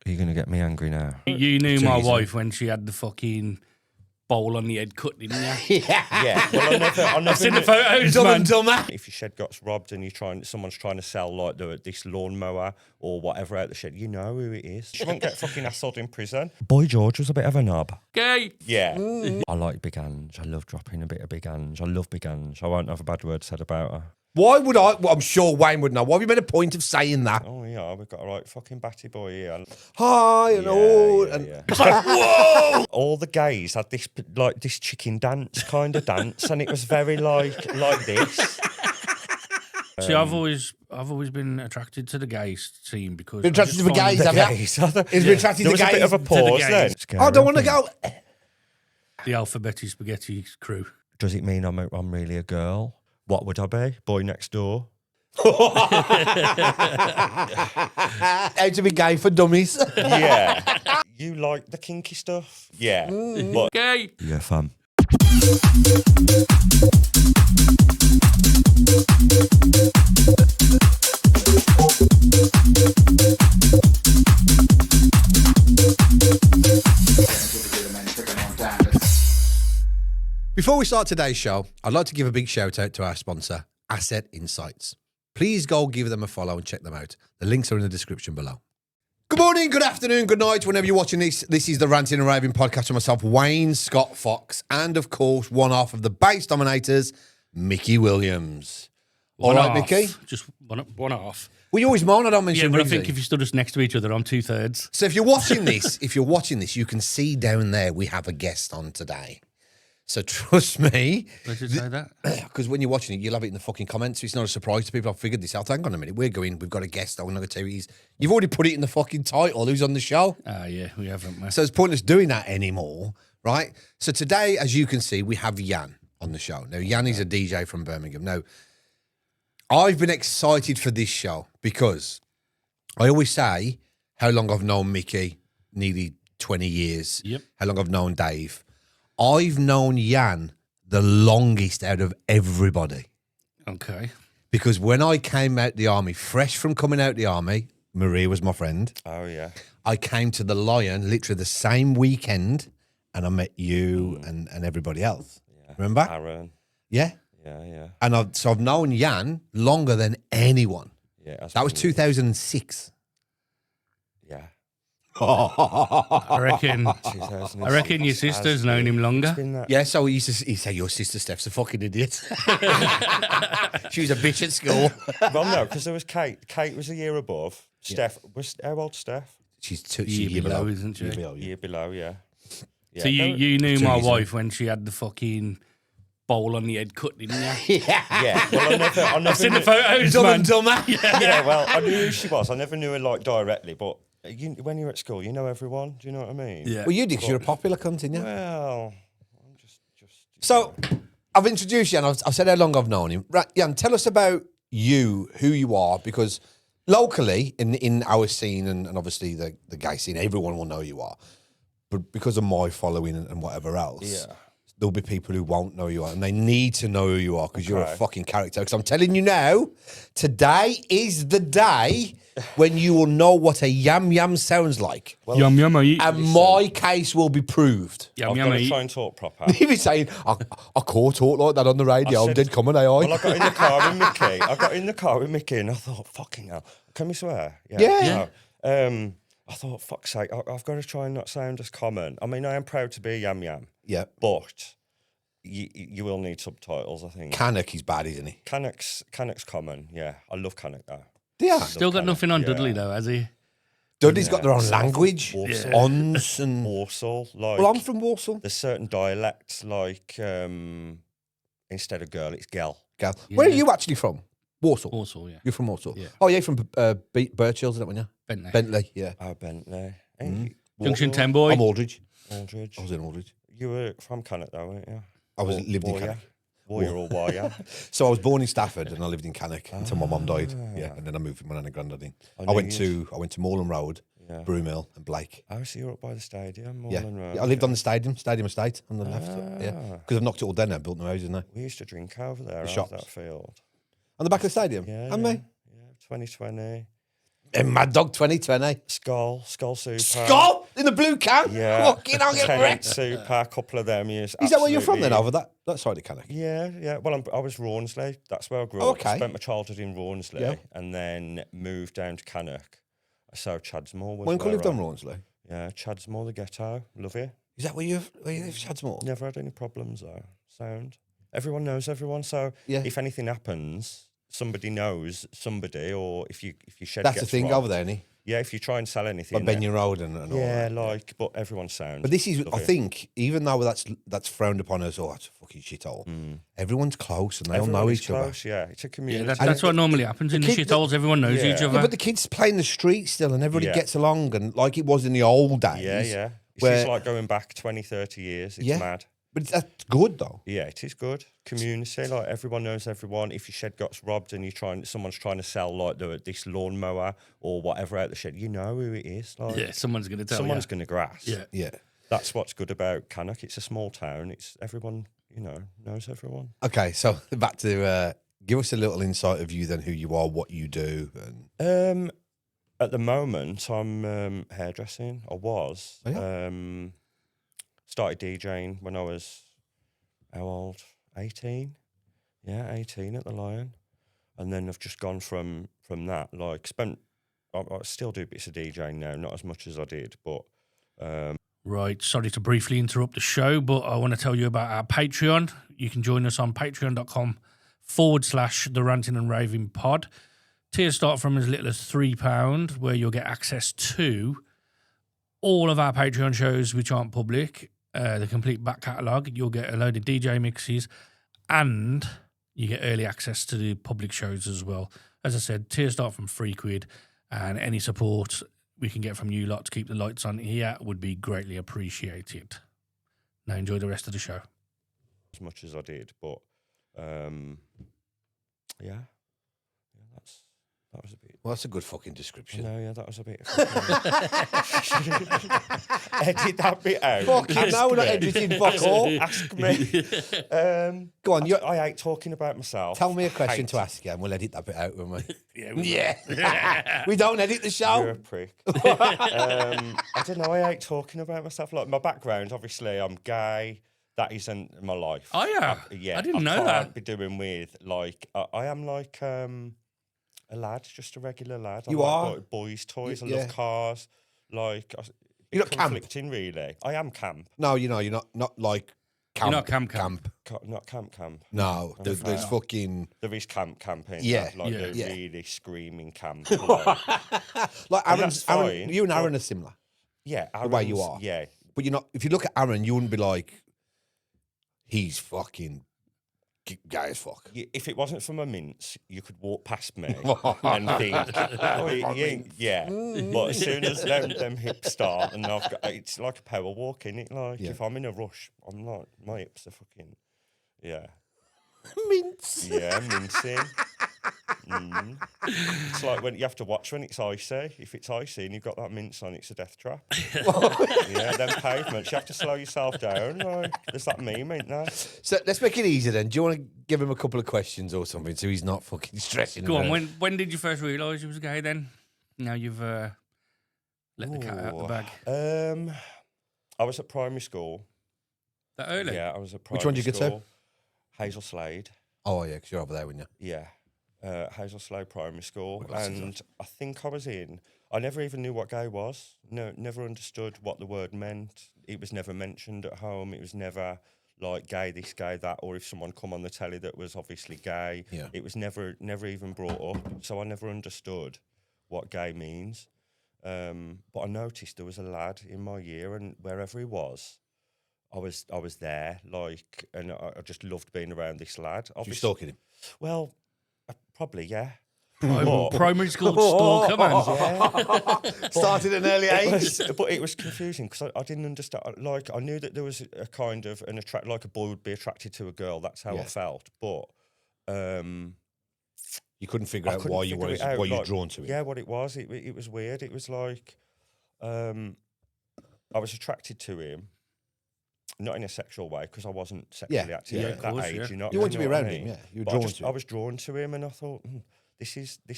Are you going to get me angry now? You knew my wife when she had the fucking bowl on the head cut, didn't you? Yeah. Well, I never I've seen the photos, Dumb man. and dumber. If your shed gets robbed and someone's trying to sell like this lawnmower or whatever out the shed, you know who it is. She won't get fucking hassled in prison. Boy George was a bit of a knob. Gay. Yeah. I like big Ange. I love dropping a bit of big Ange. I love big Ange. I won't have a bad word said about her. Why would I? Well, I'm sure Wayne would know. Why have you made a point of saying that? Oh yeah, we've got a right fucking batty boy here. Hi and all. Yeah. It's like, whoa! All the gays had this chicken dance kind of dance, and it was very like this. See, I've always been attracted to the gay scene because Been attracted to the gays, have you? He's been attracted There to was a bit gays. of a pause then. I don't want to go. The alphabetic spaghetti crew. Does it mean I'm really a girl? What would I be? Boy next door? How to be gay for dummies. Yeah. You like the kinky stuff? Yeah. But Gay. Yeah, fam. Before we start today's show, I'd like to give a big shout out to our sponsor, Asset Insights. Please go give them a follow and check them out. The links are in the description below. Good morning, good afternoon, good night. Whenever you're watching this, this is the Ranting and Raving podcast with myself, Wayne Scott Fox, and of course, one half of the bass dominators, Mickey Williams. All right, Mickey? Just one half. Well, you always moan I don't mention Yeah, but I Rigsy. think if you stood us next to each other, I'm 2/3. So if you're watching this, you can see down there we have a guest on today. So trust me, Where did you say that? because when you're watching it, you'll have it in the fucking comments. So it's not a surprise to people. I've figured this out. Hang on a minute. We've got a guest. I'm not going to tell you you've already put it in the fucking title. Who's on the show? Yeah, we haven't. Man. So it's pointless doing that anymore, right? So today, as you can see, we have Yan on the show. Now, Yan is a DJ from Birmingham. Now, I've been excited for this show because I always say how long I've known Mickey, nearly 20 years. Yep. How long I've known Dave. I've known Yan the longest out of everybody. Okay. Because when I came out the army, fresh from coming out the army, Maria was my friend. oh yeah. I came to the Lion literally the same weekend and I met you and everybody else. Yeah. Remember? Aaron. Yeah. Yeah. And I've known Yan longer than anyone. Yeah. That was 2006. Yeah. I reckon your sister's known him longer. Yeah, so he said, your sister Steph's a fucking idiot. She was a bitch at school. Well, no, because there was Kate. Kate was a year above. Steph was how old? Steph? She's Year below, isn't she? Year below, yeah. Year below, yeah. So you knew 2 my years wife when she had the fucking bowl on the head cut, didn't you? Yeah. Well, I never I've seen the knew, photos, Dumb man. and dumber. yeah. Well, I knew who she was. I never knew her like directly, but when you're at school, you know everyone. Do you know what I mean? Yeah. Well, you did 'cause you're a popular cunt, didn't you? Well, I'm just. So, I've introduced Yan. I've said how long I've known him. Right, Yan, tell us about you, who you are, because locally in our scene and obviously the gay scene, everyone will know who you are. But because of my following and whatever else, there'll be people who won't know who you are, and they need to know who you are because you're a fucking character. Because I'm telling you now, today is the day when you will know what a yam yam sounds like. Well, yum yum, eat. And my case will be proved. Yum I've yum, got to eat. try and talk proper. He was saying, I can't talk like that on the radio. I'm dead common, AI. Well, I got in the car with Mickey. And I thought, fucking hell. Can we swear? Yeah. No. I thought, fuck's sake, I've got to try and not sound as common. I mean, I am proud to be a yam yam. Yeah. But you will need subtitles, I think. Cannock is bad, isn't he? Cannock's common, yeah. I love Cannock, though. Yeah. Still got nothing on Dudley, though, has he? Dudley's got their own language. Walsall. Ons and... Walsall. Like, Well, I'm from Walsall. there's certain dialects, like, instead of girl, it's gal. Gal. Where are you actually from? Walsall. Walsall, yeah. You're from Walsall? Yeah. Oh, yeah, from Birchills, isn't it, when you? Bentley. Bentley, yeah. Oh, Bentley. Junction 10 boy. I'm Aldridge. Aldridge. I was in Aldridge. You were from Cannock, though, weren't you? I lived in Warrior. Cannock. Warrior or Warrior. So I was born in Stafford and I lived in Cannock until my mum died. Yeah, and then I moved with my nan and granddad in. I went to Moorland Road, Broomhill and Blake. Oh, so you're up by the stadium, Yeah. Moorland Road. Yeah, I lived on the stadium estate on the left. Yeah, because I've knocked it all down now, built new houses now. We used to drink over there, The out shops. that field. On the back of the stadium? Yeah. And me? Yeah, 2020. Mad Dog 2020. Skull Super. Skull in the blue can. Yeah. Fucking I'll get Tenant wrecked. Super, a couple of them years. Is that where you're from then? Over that side of Cannock? Yeah. Well, I was Rawnsley. That's where I grew Oh, up. okay. Spent my childhood in Rawnsley, Yeah. and then moved down to Cannock. So Chadsmore was. When you lived where on I- Rawnsley? Yeah, Chadsmore, the ghetto. Love you. Is that where you live, Chadsmore? Never had any problems though. Sound. Everyone knows everyone. So Yeah. if anything happens, somebody knows somebody, or if you shed. That's the gets thing robbed, over there, isn't it? Yeah, if you try and sell anything. Like Benyon Road and all yeah, that. like, but everyone sounds. But this is, love I it. think, even though that's frowned upon as, oh, it's a fucking shithole, everyone's close and they all know Everyone is each other. close, yeah, it's a community. Yeah, that's what normally happens in the kid- shitholes. Everyone knows Yeah. each Yeah, other. Yeah, but the kids play in the street still and everybody Yeah. gets along and like it was in the old days. Yeah. This where- is like going back 20, 30 years. It's Yeah. mad. But that's good though. Yeah, it is good. Community, like everyone knows everyone. If your shed gets robbed and someone's trying to sell like this lawnmower or whatever out the shed, you know who it is. Like, yeah, someone's going to tell someone's you. going to grass. Yeah. Yeah. That's what's good about Cannock. It's a small town. It's everyone, knows everyone. Okay, so back to give us a little insight of you then, who you are, what you do. And At the moment, I'm hairdressing. I was. Oh, yeah? Started DJing when I was, how old? 18? Yeah, 18 at the Lion. And then I've just gone from that. Like, I still do bits of DJing now, not as much as I did, but Right, sorry to briefly interrupt the show, but I want to tell you about our Patreon. You can join us on patreon.com/The Ranting and Raving Pod. Tiers start from as little as £3, where you'll get access to all of our Patreon shows, which aren't public, the complete back catalogue. You'll get a load of DJ mixes, and you get early access to the public shows as well. As I said, tiers start from £3, and any support we can get from you lot to keep the lights on here would be greatly appreciated. Now enjoy the rest of the show. as much as I did. But yeah, that was a bit. well, that's a good fucking description. No, yeah, that was a bit. Edit that bit out. Fuck, Ask no, we're not me. editing fuck all. Ask me. Go on, I hate talking about myself. tell me a question Hate. to ask you and we'll edit that bit out, won't we? Yeah. Yeah. We don't edit the You're show. a prick. I don't know. I hate talking about myself. Like my background, obviously, I'm gay. That isn't my life. Oh, yeah. I didn't know that. can't be doing with like I am like a lad, just a regular lad. I You like, are? like, boys' toys. I Yeah. love cars. Like You're not camp? conflicting, really. I am camp. No, you're not like camp. You're not camp. Not camp. No, there's fucking There is camping. Yeah, like yeah. the Yeah. really screaming camp. Like, like And Aaron's. that's Aaron, fine, you and but- Aaron are similar, yeah, the way you Aaron's- are. Yeah, but you're not. If you look at Aaron, you wouldn't be like, he's fucking gay as fuck. if it wasn't for my mints, you could walk past me and think, yeah. But as soon as them hips start, and it's like a power walk, innit? Like Yeah. if I'm in a rush, I'm like my hips are fucking, yeah, Mints. yeah, mincing. It's like when you have to watch when it's icy. If it's icy and you've got that mince on, it's a death trap. Yeah, them pavements, you have to slow yourself down. Like, there's that meme, ain't there? So let's make it easy then. Do you want to give him a couple of questions or something so he's not fucking stressing? Go on, about- when did you first realise you was gay then? Now you've let the cat out the bag. I was at primary school. That early? Yeah, I was at primary Which one did you get to? school. Hazel Slade. Oh yeah, because you're over there, weren't you? Yeah. Hazel Slade Primary School. glasses And I think I was I never even knew what gay was. No, never understood what the word meant. It was never mentioned at home. It was never like gay this, gay that, or if someone come on the telly that was obviously gay. Yeah. It was never even brought up. So I never understood what gay means. But I noticed there was a lad in my year, and wherever he was, I was there, like, and I just loved being around this lad. You stalking him? Well, probably, yeah. Primary school stalker, man. Yeah. Started at an early age. But it was confusing because I didn't understand. Like, I knew that there was a kind of an like a boy would be attracted to a girl. That's how I felt. But You couldn't figure I out couldn't why you figure was it out, why you're like, drawn to it. Yeah, what it was. It was weird. It was like I was attracted to him. Not in a sexual way, because I wasn't sexually active yeah, at of that course, age. yeah. You want to be know what around I him, mean? yeah. You were But drawn I to him. was drawn to him, and I thought, this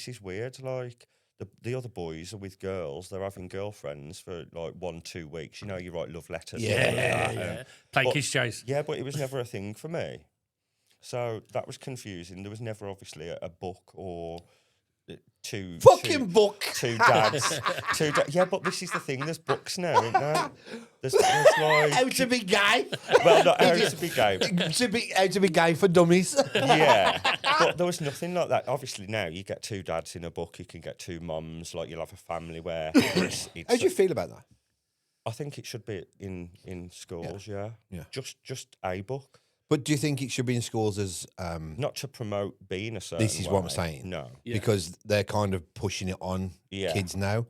is weird. Like the other boys are with girls. They're having girlfriends for like 1-2 weeks. You know, you write love letters. Yeah. Play but- kiss chase. Yeah, but it was never a thing for me. So that was confusing. There was never obviously a book or two book. two dads. Yeah, but this is the thing. There's books now, isn't there? There's like How to be gay. well, not how to be gay. How to be gay for dummies. Yeah, but there was nothing like that. Obviously, now you get 2 dads in a book. You can get 2 mums. Like you'll have a family where. It's How do you feel about that? I think it should be in schools. Yeah. Just a book. But do you think it should be in schools as Not to promote being a certain this is what I'm way. saying? No. Yeah. Because they're kind of pushing it on Yeah. kids now.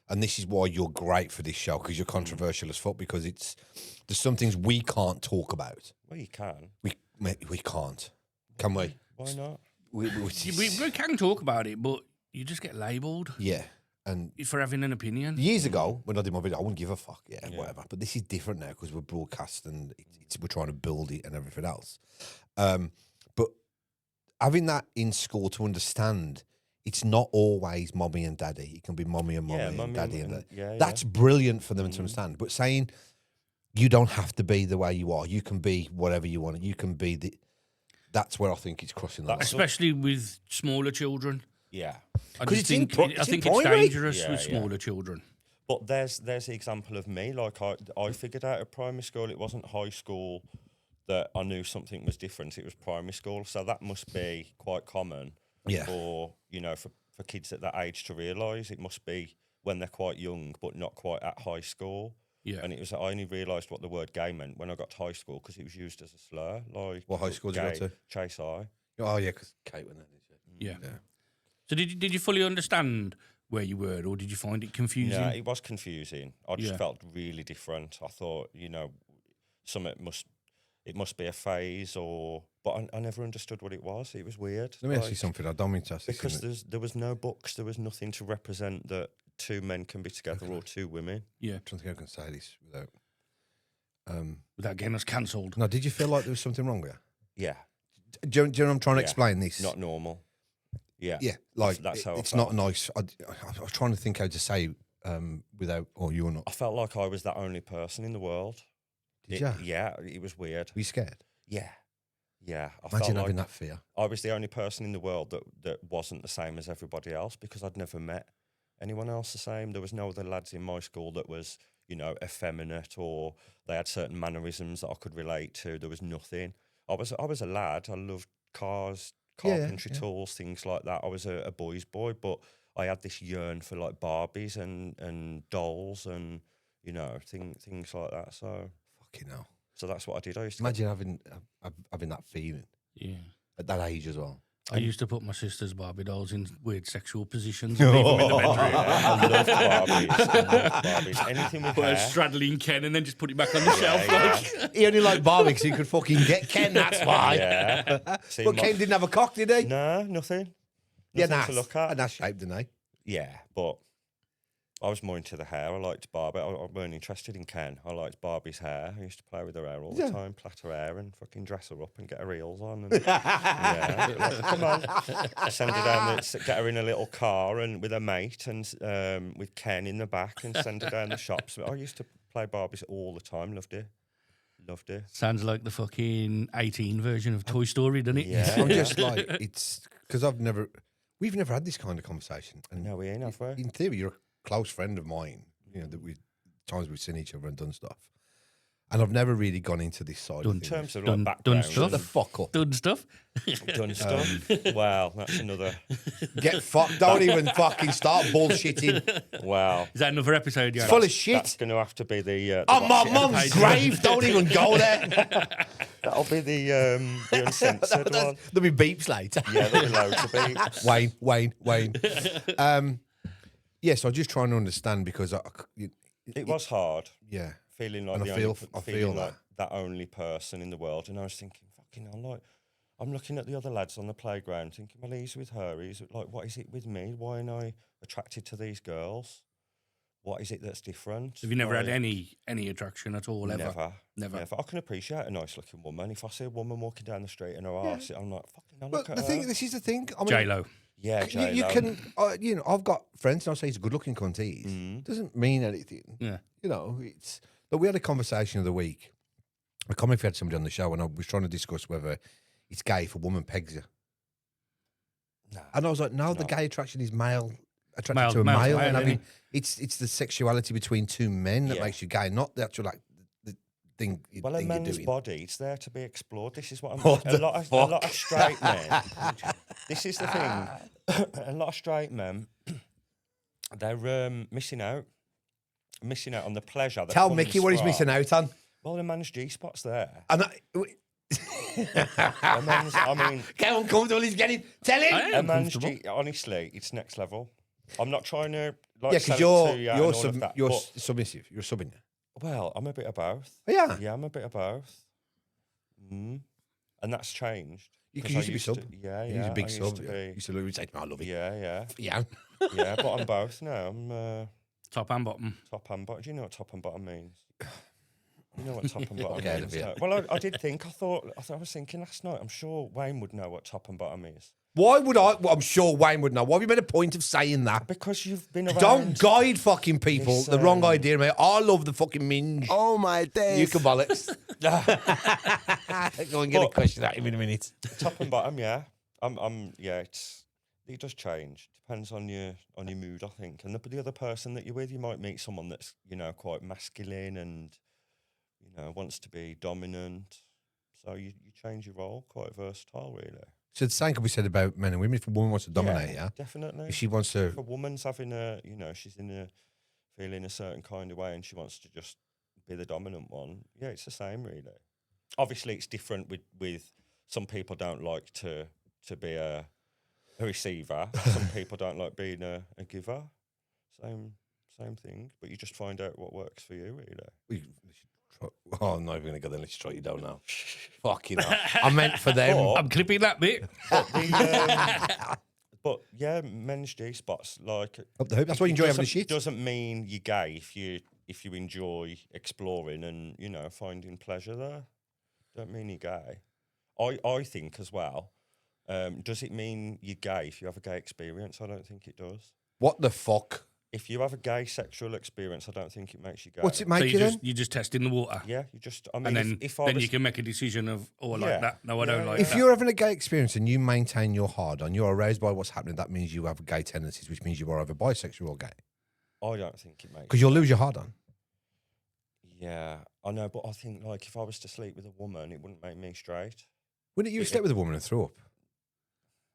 And this is why you're great for this show, because you're controversial as fuck, because there's some things we can't talk about. Well, you can. We can't. Can we? Why not? We can talk about it, but you just get labelled yeah. And for having an opinion. years ago, when I did my video, I wouldn't give a fuck, Yeah. whatever. But this is different now because we're broadcast and we're trying to build it and everything else. But having that in school to understand, it's not always mommy and daddy. It can be mommy and daddy. That's brilliant for them to understand. But saying you don't have to be the way you are, you can be whatever you want. You can be that's where I think it's crossing the line. Especially with smaller children. Yeah. I 'Cause just it's in think, I it's in think it's primary. dangerous Yeah, with yeah. smaller children. But there's the example of me. Like I figured out at primary school. It wasn't high school that I knew something was different. It was primary school. So that must be quite common for for kids at that age to realise. It must be when they're quite young, but not quite at high school. Yeah. And I only realised what the word gay meant when I got to high school because it was used as a slur. Like What high school did you go gay, to? Chase High. Oh, yeah, because Kate went there. Yeah. So did you fully understand where you were, or did you find it confusing? No, it was confusing. I just Yeah. felt really different. I thought, it must be a phase, but I never understood what it was. It was weird. Let me ask you something. I don't mean to ask this, Because there was no books, there was nothing to represent that 2 men can be together or 2 women. Yeah. I'm trying to think I can say this without. Without getting us cancelled. No, did you feel like there was something wrong with you? Yeah, Do you know what I'm trying to Yeah. explain this? not normal. Yeah, Yeah, like That's how I it's felt. not nice. I was trying to think how to say without, or you're not. I felt like I was that only person in the world. Did you? Yeah, it was weird. Were you scared? Yeah. I Imagine felt having like that fear. I was the only person in the world that wasn't the same as everybody else because I'd never met anyone else the same. There was no other lads in my school that was, effeminate or they had certain mannerisms that I could relate to. There was nothing. I was a lad. I loved cars, carpentry tools, things like that. I was a boy's boy, but I had this yearn for like Barbies and dolls and things like that. So Fucking hell. So that's what I did. I used to Imagine having that feeling Yeah. at that age as well. I used to put my sister's Barbie dolls in weird sexual positions and leave them in the bedroom. I loved Barbies. I loved Barbies. Anything with Put a hair. straddling Ken and then just put it back on the shelf. Like. He only liked Barbie because he could fucking get Ken, that's why. Yeah. See, But Ken didn't have a cock, did he? No, nothing. Yeah, Nothing to look at. And that's shaped, didn't he? Yeah, but I was more into the hair. I liked Barbie. I weren't interested in Ken. I liked Barbie's hair. I used to play with her hair all the time, plait her hair and fucking dress her up and get her heels on. And, yeah, like, come on. Send her down, get her in a little car and with her mate and with Ken in the back and send her down the shops. I used to play Barbies all the time. Loved it. Sounds like the fucking 18 version of Toy Story, doesn't it? Yeah. I'm just like, it's because we've never had this kind of conversation. And No, we ain't, have we? in theory, you're a close friend of mine, that times we've seen each other and done stuff. And I've never really gone into this side of In things. terms of Done- like done background, stuff. Shut the fuck up. Done stuff. done stuff. Wow, that's another. Get fucked. Don't even fucking start bullshitting. Wow, Is that another episode, yeah? Full of that's shit. going to have to be the. On my watch it mum's episode. grave. Don't even go there. That'll be the uncensored one. There'll be beeps later. Yeah, there'll be loads of beeps. Wayne. Yes, I'm just trying to understand because It was hard. yeah. Feeling like And I feel feeling that. like that only person in the world, and I was thinking, fucking hell, I'm looking at the other lads on the playground, thinking, well, he's with her. He's like, what is it with me? Why am I attracted to these girls? What is it that's different? Have you never had Like, any attraction at all, ever? Never. I can appreciate a nice looking woman. If I see a woman walking down the street and her arse, I'm like, fucking hell, look But at the her. thing, this is the thing. I mean, J-Lo. Yeah, You J-Lo. can, you know, I've got friends and I'll say he's a good-looking cunt. He is. Doesn't mean anything. Yeah. You know, it's. But we had a conversation of the week. I can't remember if we had somebody on the show, and I was trying to discuss whether it's gay if a woman pegs you. No. And I was like, no, the gay attraction is male attracted to a male to male, male, and I isn't mean, it's the sexuality between two men that Yeah. makes you gay, not the actual like the thing. Well, a thing you're man's doing. body, it's there to be explored. This is what I'm. What a the lot of straight men. This is the thing. A lot of straight men, they're missing out on the pleasure. That Tell comes Mickey what he's from- missing out on. Well, the man's G spot's there. And A man's, I mean, how uncomfortable he's getting. Tell him. I a am man's comfortable. G. Honestly, it's next level. I'm not trying to like. Yeah, sell because it to you and all of that, you're but- submissive. You're subbing. well, I'm a bit of both. Oh, yeah. Yeah, I'm a bit of both. And that's changed. You 'Cause can I used to be used sub. Yeah, He yeah. was a big I sub. used to Yeah. be- Used to literally say, I love it. Yeah. Yeah. Yeah, but I'm both now. I'm Top and bottom. top and bottom. Do you know what top and bottom means? You know what top and bottom Okay, means? yeah. No. Well, I did think. I was thinking last night. I'm sure Wayne would know what top and bottom is Why would I? Well, I'm sure Wayne would know. Why have you made a point of saying that? because you've been around. Don't guide fucking people the wrong Listen. idea, mate. I love the fucking minge. Oh my days. You can bollocks. Go and get a question at him in a minute. Top and bottom, yeah. Yeah. It does change. Depends on your mood, I think. And the other person that you're with, you might meet someone that's quite masculine and wants to be dominant. So you change your role, quite versatile, really. So the same could be said about men and women. If a woman wants to dominate, yeah, definitely. if she wants to, If a woman's having she's feeling a certain kind of way and she wants to just be the dominant one, yeah, it's the same, really. Obviously, it's different with some people don't like to be a receiver. Some people don't like being a giver. Same thing, but you just find out what works for you, really. oh, I'm not even going to go there unless you try. You don't know. Fucking hell. I meant for them. Or- I'm clipping that bit. But yeah, men's G spots like Up the hoop. That's why you enjoy having the shit. Doesn't mean you're gay if you enjoy exploring and finding pleasure there. Don't mean you're gay. I think as well. Does it mean you're gay if you have a gay experience? I don't think it does. What the fuck? If you have a gay sexual experience, I don't think it makes you gay. What's it So make you then? you're just testing the water. Yeah, you just. I mean, And then, if I then was, you can make a decision of, I like Yeah. that. No, I don't Yeah, like If that. you're having a gay experience and you maintain your hard on, you're aroused by what's happening, that means you have gay tendencies, which means you are either bisexual or gay. I don't think it makes. Because you'll lose your hard on. Yeah, I know, but I think like if I was to sleep with a woman, it wouldn't make me straight. Wouldn't you slept with a woman and threw up?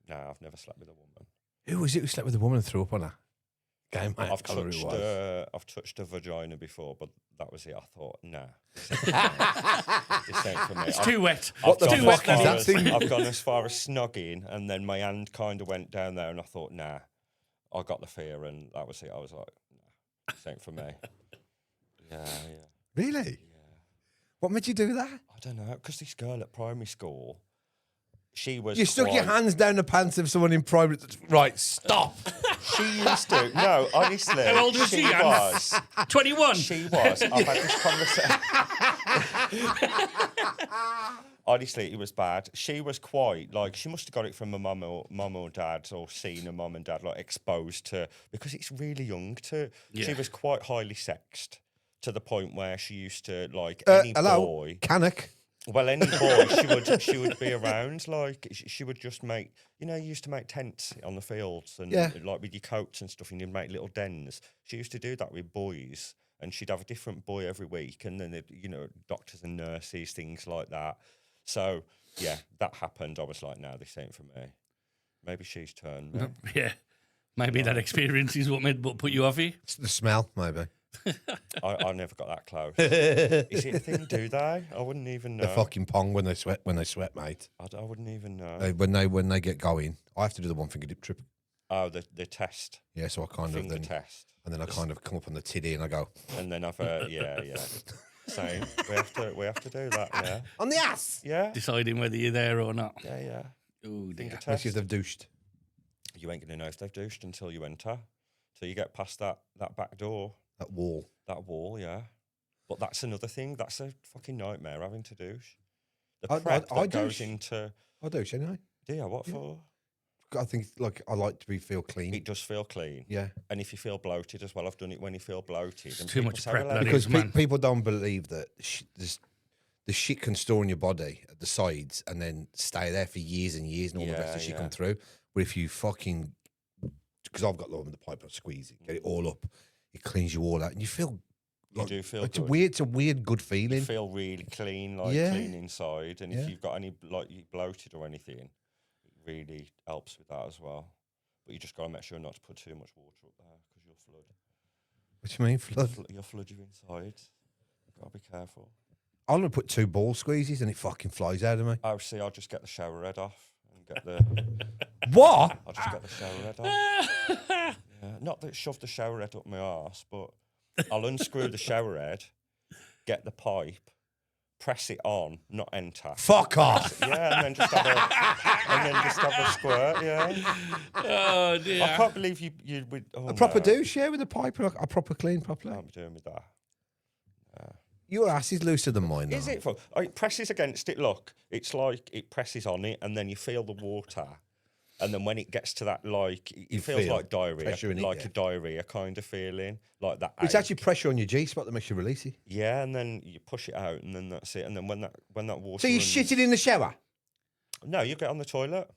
No, I've never slept with a woman. Who was it who slept with a woman and threw up on her? Gay, mate. I've I can't remember who it was. I've touched a vagina before, but that was it. I thought, nah, this ain't for me. It's too wet. What the Too fuck wet, is that Danny. thing? I've gone as far as snogging, and then my hand kind of went down there, and I thought, nah. I got the fear, and that was it. I was like, nah, this ain't for me. Yeah. Really? What made you do that? I don't know, because this girl at primary school, she was. You stuck your quite- hands down the pants of someone in primary. Right, stop. She used to. No, honestly. How old was she, Anne? was. 21. She was. I've had this conversation. Honestly, it was bad. She was quite like she must have got it from a mum or dad, or seen a mum and dad like exposed to, because it's really young. She Yeah. was quite highly sexed to the point where she used to like any Hello, boy. Cannock. Well, any boy she would be around. Like she would just make, you used to make tents on the fields and Yeah. like with your coats and stuff, and you'd make little dens. She used to do that with boys, and she'd have a different boy every week, and then doctors and nurses, things like that. So yeah, that happened. I was like, no, this ain't for me. Maybe she's turned me. Yeah. Maybe that experience is what made put you off here. It's the smell, maybe. I never got that close. Is it a thing? Do they? I wouldn't even know. The fucking pong when they sweat, mate. I wouldn't even know. When they get going, I have to do the one finger dip trip. Oh, the test. Yeah, so I kind Finger of then, test. and then I kind of come up on the tiddy and I go And then I've yeah. Same. We have to do that. Yeah. on the ass. Yeah. Deciding whether you're there or not. Yeah. Oh, Finger dear. test. Especially if they've douched. You ain't gonna know if they've douched until you enter. Till you get past that back door, That wall. that wall. Yeah. But that's another thing. That's a fucking nightmare having to douche. The I prep that douche. goes into. I douche anyway. Do you? What for? I think like I like to feel clean. It does feel clean. Yeah, And if you feel bloated as well, I've done it when you feel bloated. And too people much say, prep, well, that because is, man. people don't believe that the shit can store in your body at the sides and then stay there for years and years, and all the rest of the shit come through. But if you fucking, because I've got love in the pipe, I squeeze it, get it all up, it cleans you all out, and you feel. You do feel it's good. It's a weird, good feeling. You feel really clean, clean inside. And if you've got any, you bloated or anything, it really helps with that as well. But you just got to make sure not to put too much water up there because you'll flood. What do you mean, flood? You'll flood your insides. Got to be careful. I'm going to put 2 ball squeezes and it fucking flies out of me. Oh, see, I'll just get the shower head off and get the... What? I'll just get the shower head off. Yeah. Not that shove the shower head up my arse, but I'll unscrew the shower head, get the pipe, press it on, not enter. Fuck off. Yeah, and then just have a squirt. Yeah. Oh dear. I can't believe you would. Oh, A proper no. douche, yeah, with a pipe, like a proper clean, properly. Can't be doing with that. Your ass is looser than mine, though. Is it? It presses against it. Look, it's like it presses on it, and then you feel the water, and then when it gets to that, like it feels feel like diarrhea, pressure in it, like yeah. a diarrhea kind of feeling, like that. It's ache. actually pressure on your G-spot that makes you release it. Yeah, and then you push it out, and then that's it. And then when that water. So you runs- shit it in the shower? No, you get on the toilet,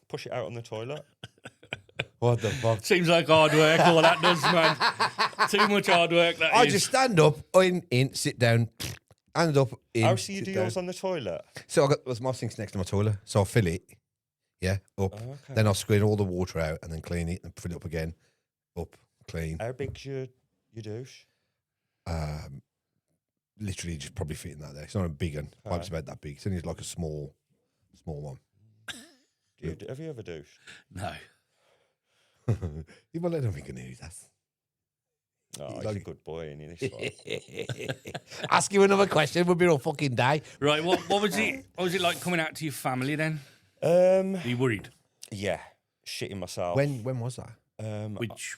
push it out on the toilet. What the fuck? Seems like hard work. All that does, man. Too much hard work. That I is. just stand up, in, sit down, hand up, in. How so you sit do down. yours on the toilet? So I got my sink's next to my toilet, so I'll fill it, up. Okay. Then I'll screen all the water out and then clean it and fill it up again, up, clean. How big's your douche? Literally just probably fitting that there. It's not a big one. Pipe's about that big. It's only like a small one. Have you ever douched? No. You might let them think I knew that. Oh, he's a good boy, and this one. Ask you another question, we'll be all fucking day. Right. What was it? What was it like coming out to your family then? Are you worried? Yeah, shitting myself. When was that?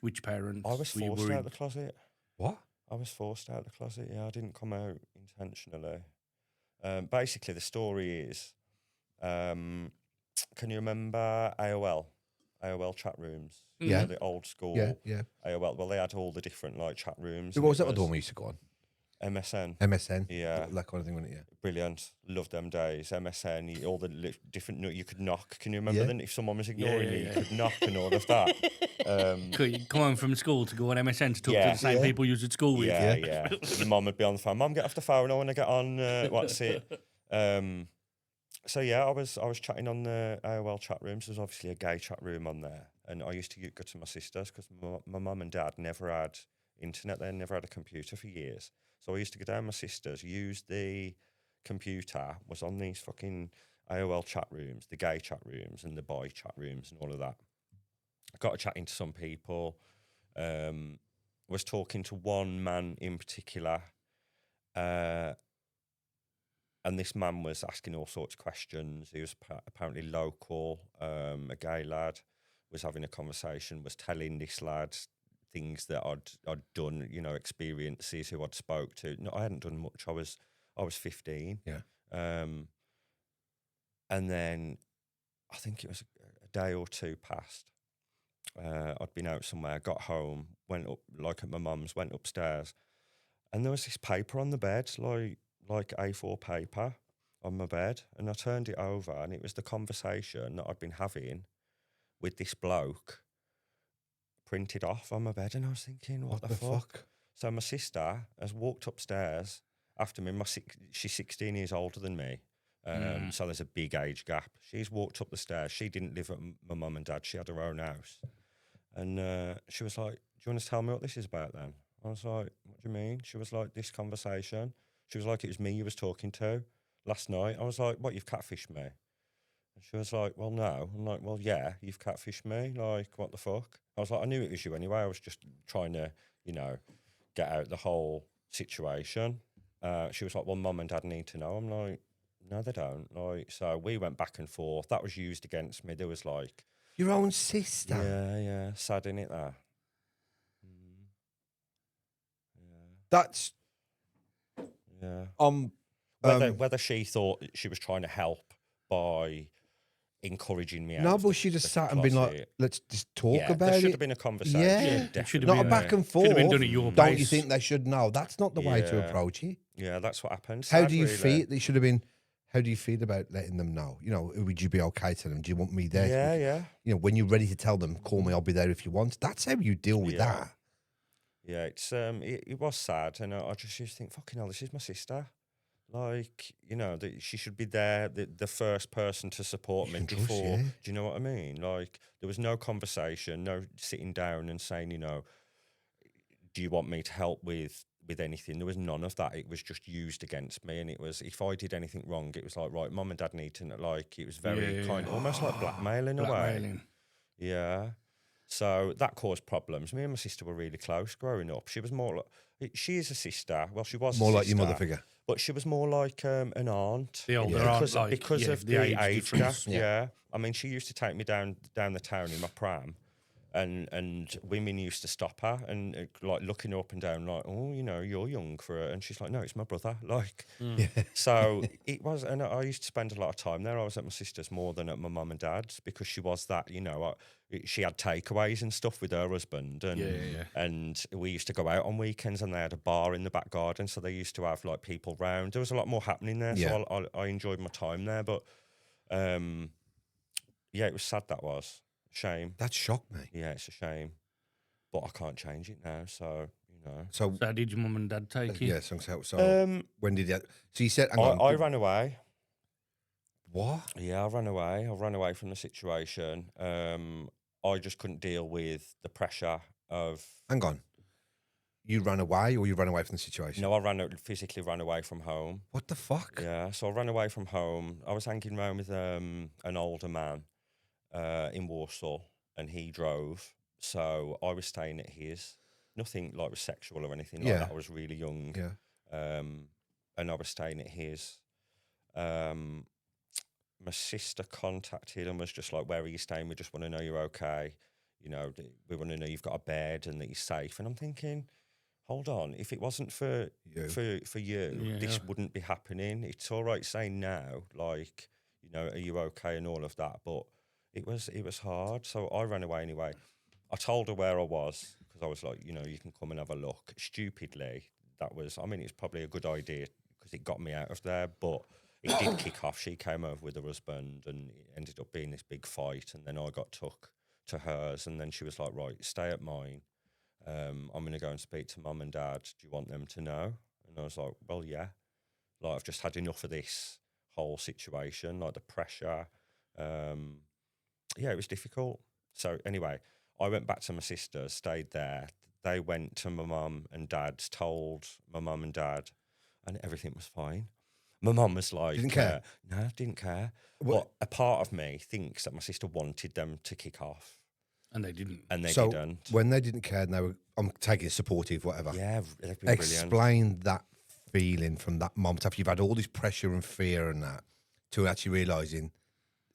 Which parents? I was were you forced worried? out of the closet. What? I was forced out of the closet. Yeah, I didn't come out intentionally. Basically, the story is, can you remember AOL chat rooms? You Yeah. know, the old school Yeah. AOL. Well, they had all the different like chat rooms. What and was it that the one we used to go on? MSN. MSN? Yeah. That kind of thing, wasn't it? Yeah. Brilliant. Loved them days. MSN, all the different, you could knock. Can you remember Yeah. then if someone was ignoring yeah, you, yeah. you could knock and all of that. Could you come home from school to go on MSN to talk Yeah. to the same people you was at school with? Yeah. Your mum would be on the phone. Mum, get off the phone. I want to get on. What's it? So yeah, I was chatting on the AOL chat rooms. There's obviously a gay chat room on there, and I used to go to my sisters because my mum and dad never had internet. They never had a computer for years. So I used to go down to my sisters, use the computer, was on these fucking AOL chat rooms, the gay chat rooms and the bi chat rooms and all of that. I got to chatting to some people. Was talking to one man in particular. And this man was asking all sorts of questions. He was apparently local. A gay lad was having a conversation, was telling this lad things that I'd done, experiences who I'd spoke to. No, I hadn't done much. I was 15. Yeah. And then I think it was a day or two passed. I'd been out somewhere, got home, went up, like at my mum's, went upstairs, and there was this paper on the bed, like A4 paper on my bed, and I turned it over, and it was the conversation that I'd been having with this bloke printed off on my bed, and I was thinking, what the fuck? So my sister has walked upstairs after me. She's 16 years older than me, so there's a big age gap. She's walked up the stairs. She didn't live at my mum and dad. She had her own house. And she was like, do you want to tell me what this is about then? I was like, what do you mean? She was like, this conversation. She was like, it was me you was talking to last night. I was like, what, you've catfished me? And she was like, well, no. I'm like, well, yeah, you've catfished me. Like, what the fuck? I was like, I knew it was you anyway. I was just trying to, get out the whole situation. She was like, well, mum and dad need to know. I'm like, no, they don't. Like, so we went back and forth. That was used against me. There was like, Your own sister? yeah, sad, innit, that? That's... Yeah. Um, Whether she thought she was trying to help by encouraging me out. No, of but the- she'd have the sat and been like, closet. let's just talk Yeah, about there should it. have been a conversation. Yeah. It should have Not a been, back and Should forth. have been done at your Don't you pace. think they should know? That's not the way to Yeah. approach it. Yeah, that's what happened. How Sad, do you really. feel? It should have been. How do you feel about letting them know? You know, would you be okay to them? Do you want me there? Yeah, yeah. You know, when you're ready to tell them, call me. I'll be there if you want. That's how you deal with Yeah. that. Yeah, it was sad, and I just used to think, fucking hell, this is my sister. Like, you know, that she should be there, the first person to support me can trust, before. yeah. Do you know what I mean? Like, there was no conversation, no sitting down and saying, you know, do you want me to help with anything? There was none of that. It was just used against me, and it was, if I did anything wrong, it was like, right, mum and dad need to know. Like, it was very kind, almost like blackmail in a way. Blackmailing. Yeah. So that caused problems. Me and my sister were really close growing up. She was more like, she is a sister. Well, she was More a like your mother sister, figure. but she was more like an aunt. The older because, aunt, like, because yeah, of the the age age difference. gap. Yeah. I mean, she used to take me down the town in my pram, and women used to stop her and like looking up and down, like, oh, you know, you're young for it. And she's like, no, it's my brother. Like, so it was, and I used to spend a lot of time there. I was at my sister's more than at my mum and dad's because she was that, you know, she had takeaways and stuff with her husband, and and we used to go out on weekends, and they had a bar in the back garden, so they used to have like people round. There was a lot more happening there, so I enjoyed my time there. But yeah, it was sad. That was shame. That shocked me. Yeah, it's a shame, but I can't change it now. So you know, So, So did your mum and dad take you? yeah, so when did you? So you said, hang on, I ran away. what? Yeah, I ran away. I ran away from the situation. I just couldn't deal with the pressure of. Hang on. You ran away, or you ran away from the situation? No, I physically ran away from home. What the fuck? Yeah, so I ran away from home. I was hanging around with an older man in Warsaw, and he drove. So I was staying at his. Nothing like was sexual or anything like that. I was really young. Yeah. And I was staying at his. My sister contacted and was just like, "Where are you staying? We just want to know you're okay. You know, we want to know you've got a bed and that you're safe." And I'm thinking, hold on, if it wasn't for you, this wouldn't be happening. It's all right saying now, like, you know, are you okay and all of that, but it was hard. So I ran away anyway. I told her where I was because I was like, you know, you can come and have a look. Stupidly, that was, I mean, it's probably a good idea because it got me out of there, but it did kick off. She came over with her husband, and it ended up being this big fight. And then I got took to hers, and then she was like, "Right, stay at mine. I'm going to go and speak to mum and dad. Do you want them to know?" And I was like, "Well, yeah. Like, I've just had enough of this whole situation, like the pressure." Yeah, it was difficult. So anyway, I went back to my sister's, stayed there. They went to my mum and dad's, told my mum and dad, and everything was fine. My mum was like, Didn't care? No, didn't care. What- But a part of me thinks that my sister wanted them to kick off, And they didn't. and they So didn't. when they didn't care and they were, I'm taking it supportive, whatever. Yeah, they've been brilliant. Explain that feeling from that moment after you've had all this pressure and fear and that to actually realising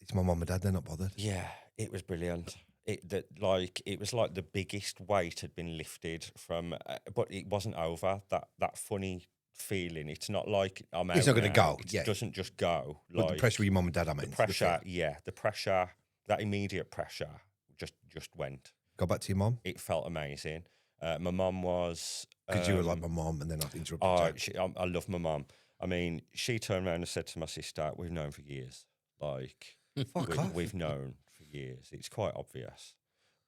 it's my mum and dad, they're not bothered. Yeah, it was brilliant. It was like the biggest weight had been lifted from, but it wasn't over. That funny feeling. It's not like I'm out. It's not gonna now. go, It yeah. doesn't just go. But the pressure with your mum and dad, I mean. the pressure, the pressure, that immediate pressure, just went. Go back to your mum. It felt amazing. My mum was. Because you were like my mum, and then I interrupted you. I love my mum. I mean, she turned around and said to my sister, "We've known for years. Like, Fuck off. we've known for years. It's quite obvious."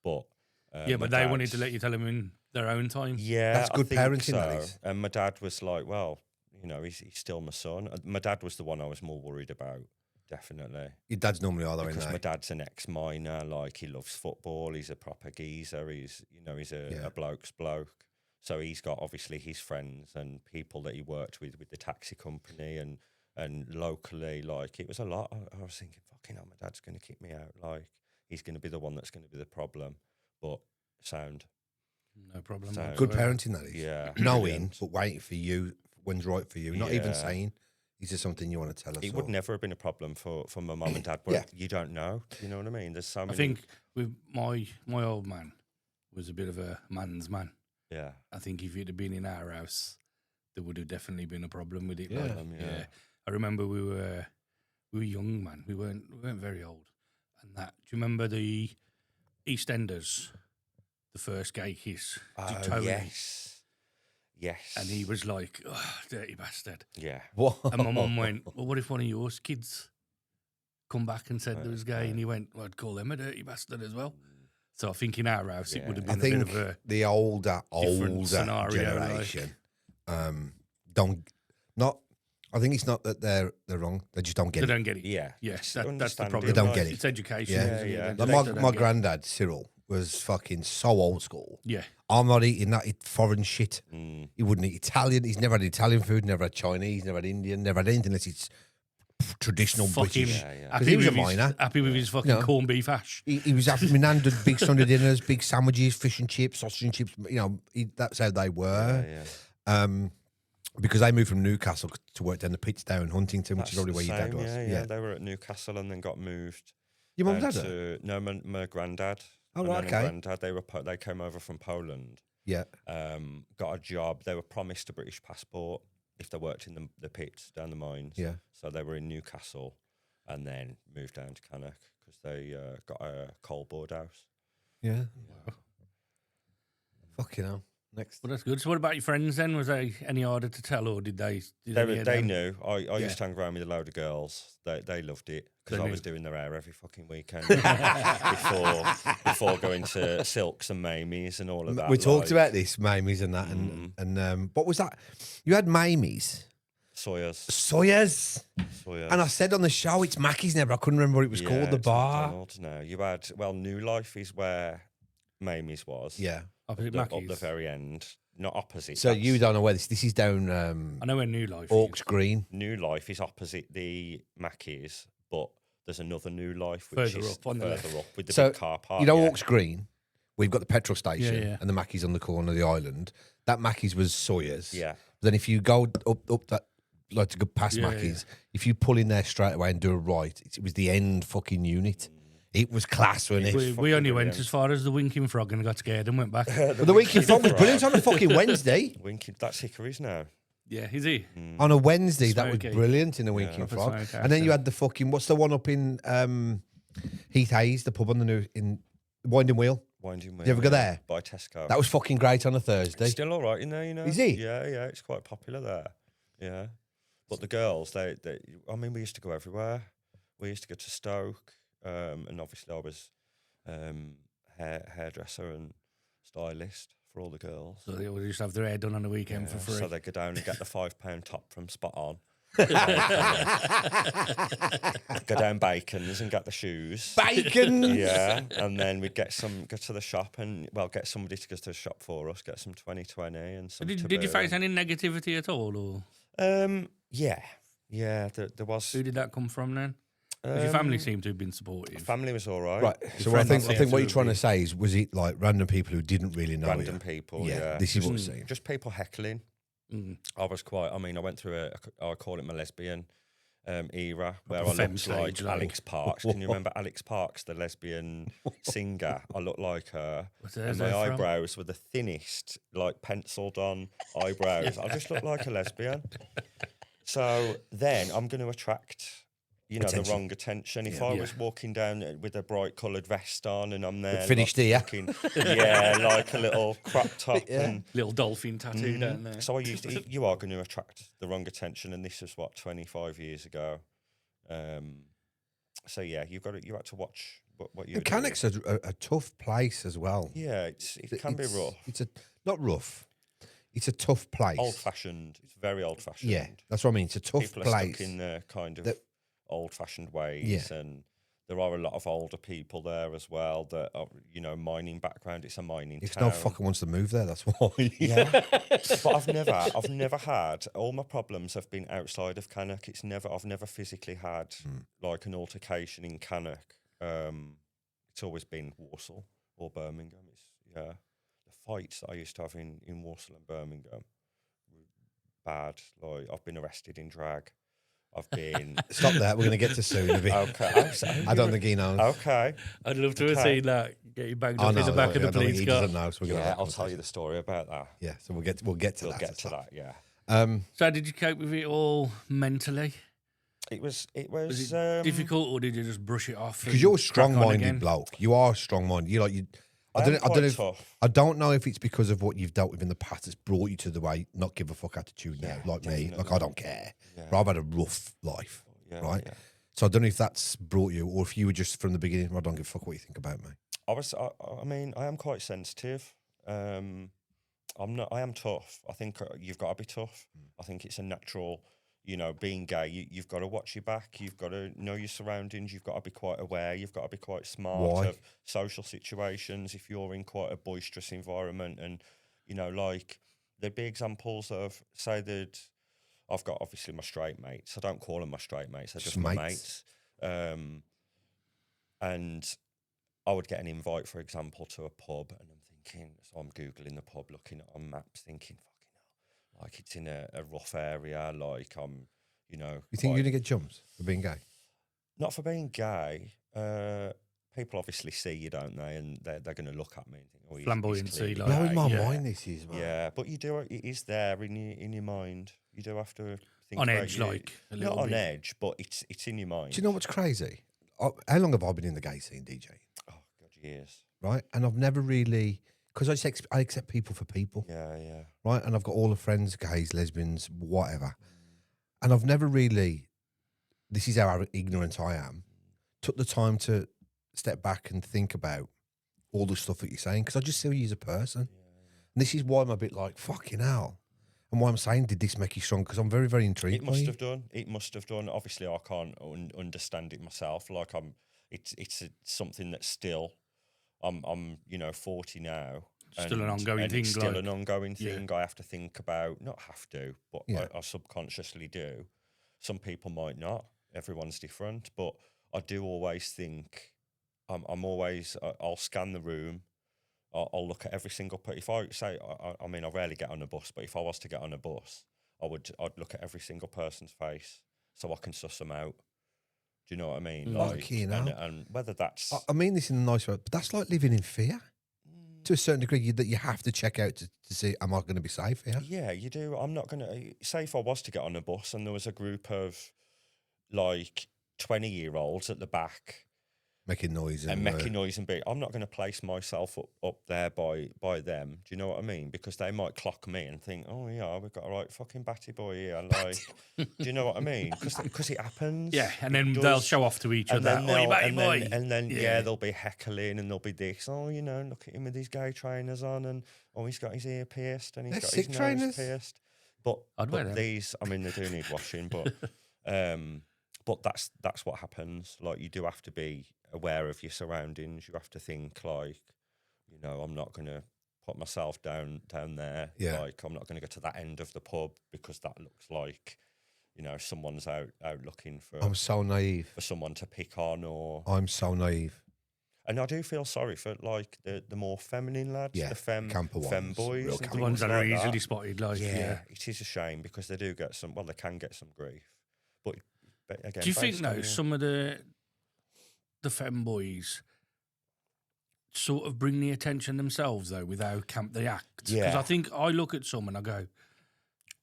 But Yeah, my but they wanted dad- to let you tell them in their own time. Yeah, That's I good think parenting, that so. is. And my dad was like, "Well, you know, he's still my son." My dad was the one I was more worried about, definitely. Your dad's normally all there in Because my there. dad's an ex-miner, like he loves football. He's a proper geezer. He's a bloke's bloke. So he's got obviously his friends and people that he worked with the taxi company and locally. Like, it was a lot. I was thinking, fucking hell, my dad's going to kick me out. Like, he's going to be the one that's going to be the problem. But sound, No problem. So- Good whatsoever. parenting, that is. yeah, Knowing, brilliant. but waiting for you when's right for you. Not even Yeah. saying, is there something you want to tell us? It or- would never have been a problem for my mum and dad, but Yeah. you don't know. You know what I mean? There's so I many. think with my old man was a bit of a man's man. Yeah. I think if it had been in our house, there would have definitely been a problem with it. Yeah. Like, Yeah. I remember we were young, man. We weren't very old, and that. Do you remember the EastEnders, the first gay kiss? Oh, Tony? Yes. And he was like, oh, dirty bastard. Yeah. What? And my mum went, well, what if one of yours kids come back and said there was gay? And he went, well, I'd call them a dirty bastard as well. So I think in our house it would have I been a think bit of a the older scenario, generation I think it's not that they're wrong. They just don't get they it. don't get it. Yeah. Yes, Just that's the understand problem. it. They don't get it. It's education. Yeah. isn't it? Yeah. They Like don't my get it. granddad, Cyril, was fucking so old school. Yeah. I'm not eating that foreign shit. Mm. He wouldn't eat Italian. He's never had Italian food, never had Chinese, never had Indian, never had anything unless it's traditional Fucking British. Yeah, yeah. Because he was a miner. Happy with his fucking No. corned beef hash. He was having my nan did big Sunday dinners, big sandwiches, fish and chips, sausage and chips. You know, that's how they were. Yeah. Because they moved from Newcastle to work down the pits down in Huntington, which is That's probably the where your dad same, was. Yeah. They were at Newcastle and then got moved. Your mum and down dad? No, my granddad. Oh, My right, nan and okay. Granddad, they came over from Poland. Yeah. Got a job. They were promised a British passport if they worked in the pits down the mines. Yeah. So they were in Newcastle and then moved down to Cannock because they got a coal board house. Yeah. Fucking hell. Next. Well, that's good. So what about your friends then? Was they any harder to tell or did they? They knew. I used to hang around with a load of girls. They loved it because They I knew. was doing their hair every fucking weekend before going to Silks and Mamie's and all of that. We talked like about this, Mamie's and that, and what was that? You had Mamie's, Sawyer's. Sawyer's, and I said on the show it's Mackie's never. I couldn't remember what it was called. The it's bar. McDonald's now. You had New Life is where Mamie's was. Yeah. Opposite Up Mackey's. the very end, not opposite. So that's- you don't know where this is down I know where New Life Orcs is. Green. New Life is opposite the Mackey's, but there's another New Life which Further is up on the further up with the So big car park. you know yeah. Orcs Green. We've got the petrol station Yeah, yeah. and the Mackey's on the corner of the island. That Mackey's was Sawyer's. Yeah. Then if you go up that, like to go past Yeah, Mackey's, if you pull in there straight away and do a right, it was the end fucking unit. It was class, wasn't it? We fucking only went brilliant. as far as the Winking Frog and got scared and went back. But the weekend fog was brilliant on a fucking Wednesday. Winking, that's Hickory's now. Yeah, is he? On a Wednesday, that was Smoky. brilliant in a Winking proper Frog. smokehouse, And then you yeah. had the fucking, what's the one up in Heath Hayes, the pub on the new, in Winding Wheel? Winding Wheel. you ever go there? By Tesco. That was fucking great on a Thursday. It's still all right in there, you know. Is he? Yeah, it's quite popular there. Yeah. But the girls, they I mean, we used to go everywhere. We used to go to Stoke, and obviously I was hairdresser and stylist for all the girls. So they always used to have their hair done on the weekend for free. So they go down and get the £5 top from Spot On. Go down Bacon's and get the shoes. Bacon! Yeah, and then we'd go to the shop and get somebody to go to the shop for us, get some 2020 and some. Did you face any negativity at all? Or Yeah, there was. who did that come from then? 'Cause your family seemed to have been supportive. Family was all right. Right. So I friends think there what too you're trying would to say is, was it like random people who didn't really know Random you? people. Yeah, Yeah, this is what we're saying. just people heckling. Mm. I was quite. I mean, I went through I call it my lesbian era where I Proper femme looked stage, like like. Alex Parks. Can you remember Alex Parks, the lesbian singer? I looked like her. Where's And that my from? eyebrows were the thinnest, like penciled on eyebrows. I just looked like a lesbian. So then I'm going to attract, the Attention. wrong attention. If I was walking down with a bright coloured vest on and I'm there, Finished like, here. fucking- yeah, like a little crop top. Yeah. And, Little dolphin tattoo down there. so you are going to attract the wrong attention, and this was 25 years ago. So yeah, you had to watch what you. And Cannock's a tough place as well. Yeah, it can be rough. It's not rough. It's a tough place. Old fashioned. It's very old fashioned. Yeah, that's what I mean. It's a tough People are place. stuck in their kind of that- old fashioned ways, Yeah. and there are a lot of older people there as well that are, mining background. It's a mining If town. no fucker wants to move there, that's why. Yeah, but I've never had. All my problems have been outside of Cannock. I've never physically had like an altercation in Cannock. It's always been Walsall or Birmingham. The fights that I used to have in Walsall and Birmingham were bad. Like I've been arrested in drag. I've been. Stop that. We're going to get to soon a bit. Okay. I don't think he knows. Okay. I'd love to have Okay. seen that. Get you banged Oh, up no, in the back of I the don't think police he car. doesn't know, so we're going Yeah, I'll tell you the story about that. Yeah, so we'll get to We'll that. get as to well. that. Yeah. So did you cope with it all mentally? It was Was it difficult, or did you just brush it off? Because you're a and crack on strong-minded again? bloke. You are strong-minded. You like you. I don't know. tough. I don't know if it's because of what you've dealt with in the past that's brought you to the way not give a fuck attitude now, Yeah, like me. Like definitely. I don't care. Yeah. But I've had a rough life, Yeah, right? yeah. So I don't know if that's brought you, or if you were just from the beginning. I don't give a fuck what you think about me. I mean, I am quite sensitive. I'm not. I am tough. I think you've got to be tough. I think it's a natural. You know, being gay, you've got to watch your back. You've got to know your surroundings. You've got to be quite aware. You've got to be quite smart Why? of social situations. If you're in quite a boisterous environment, and you know, like there'd be examples of say that I've got obviously my straight mates. I don't call them my straight mates. They're just my mates. And I would get an invite, for example, to a pub, and I'm thinking, so I'm googling the pub, looking on maps, thinking, fucking hell, like it's in a rough area, like I'm, you know. You think you're gonna get jumped for being gay? Not for being gay. People obviously see you, don't they? And they're going to look at me and think, oh, he's Flamboyancy, clearly like Blowing gay. my yeah. mind, this is, man. Yeah, but you do. It is there in your mind. You do have to think On about edge, you. like a Not little on bit. edge, but it's in your mind. Do you know what's crazy? How long have I been in the gay scene, DJ? Oh God, years. Right, and I've never really, because I accept people for people. Yeah, yeah. Right, and I've got all the friends, gays, lesbians, whatever, and I've never really. This is how ignorant I am. Took the time to step back and think about all the stuff that you're saying, because I just see you as a person. And this is why I'm a bit like, fucking hell. And why I'm saying, did this make you strong? Because I'm very, very intrigued. It must have done. It must have done. Obviously, I can't understand it myself. Like it's something that's still. I'm 40 now. Still an ongoing thing, It's still like- an ongoing Yeah. thing. I have to think about. Not have to, but Yeah. I subconsciously do. Some people might not. Everyone's different, but I do always think. I'm always. I'll scan the room. I'll look at every single. If I say, I mean, I rarely get on a bus, but if I was to get on a bus, I'd look at every single person's face so I can suss them out. Do you know what I mean? Fucking hell. And whether that's I mean this in a nice way, but that's like living in fear. To a certain degree, that you have to check out to see, am I going to be safe here? yeah, you do. I'm not gonna say if I was to get on a bus and there was a group of like 20-year-olds at the back. Making noise. And making noise and I'm not going to place myself up there by them. Do you know what I mean? Because they might clock me and think, oh yeah, we've got a right fucking batty boy here. Like, do you know what I mean? Because it happens. Yeah, and then It they'll does. show off to each And other. then, Oi, they'll- matey and boy. then, and then Yeah. yeah, they'll be heckling and there'll be this. Oh, look at him with his gay trainers on, and oh, he's got his ear pierced and he's They're got sick his trainers. nose pierced. But I'd wear them. these, I mean, they do need washing, but that's what happens. Like you do have to be aware of your surroundings. You have to think like, I'm not going to put myself down there. Yeah. Like I'm not going to go to that end of the pub because that looks like, someone's out looking for I'm so naive. for someone to pick on or. I'm so naive. And I do feel sorry for like the more feminine lads, Yeah, the camper ones, boys, real and camper The ones things that are like easily spotted, like, yeah, it is a shame because they do get some. Well, they can get some grief, but again, Do you think based though on, some of the femboys sort of bring the attention themselves though with how camp they act? Because Yeah. I think I look at some and I go,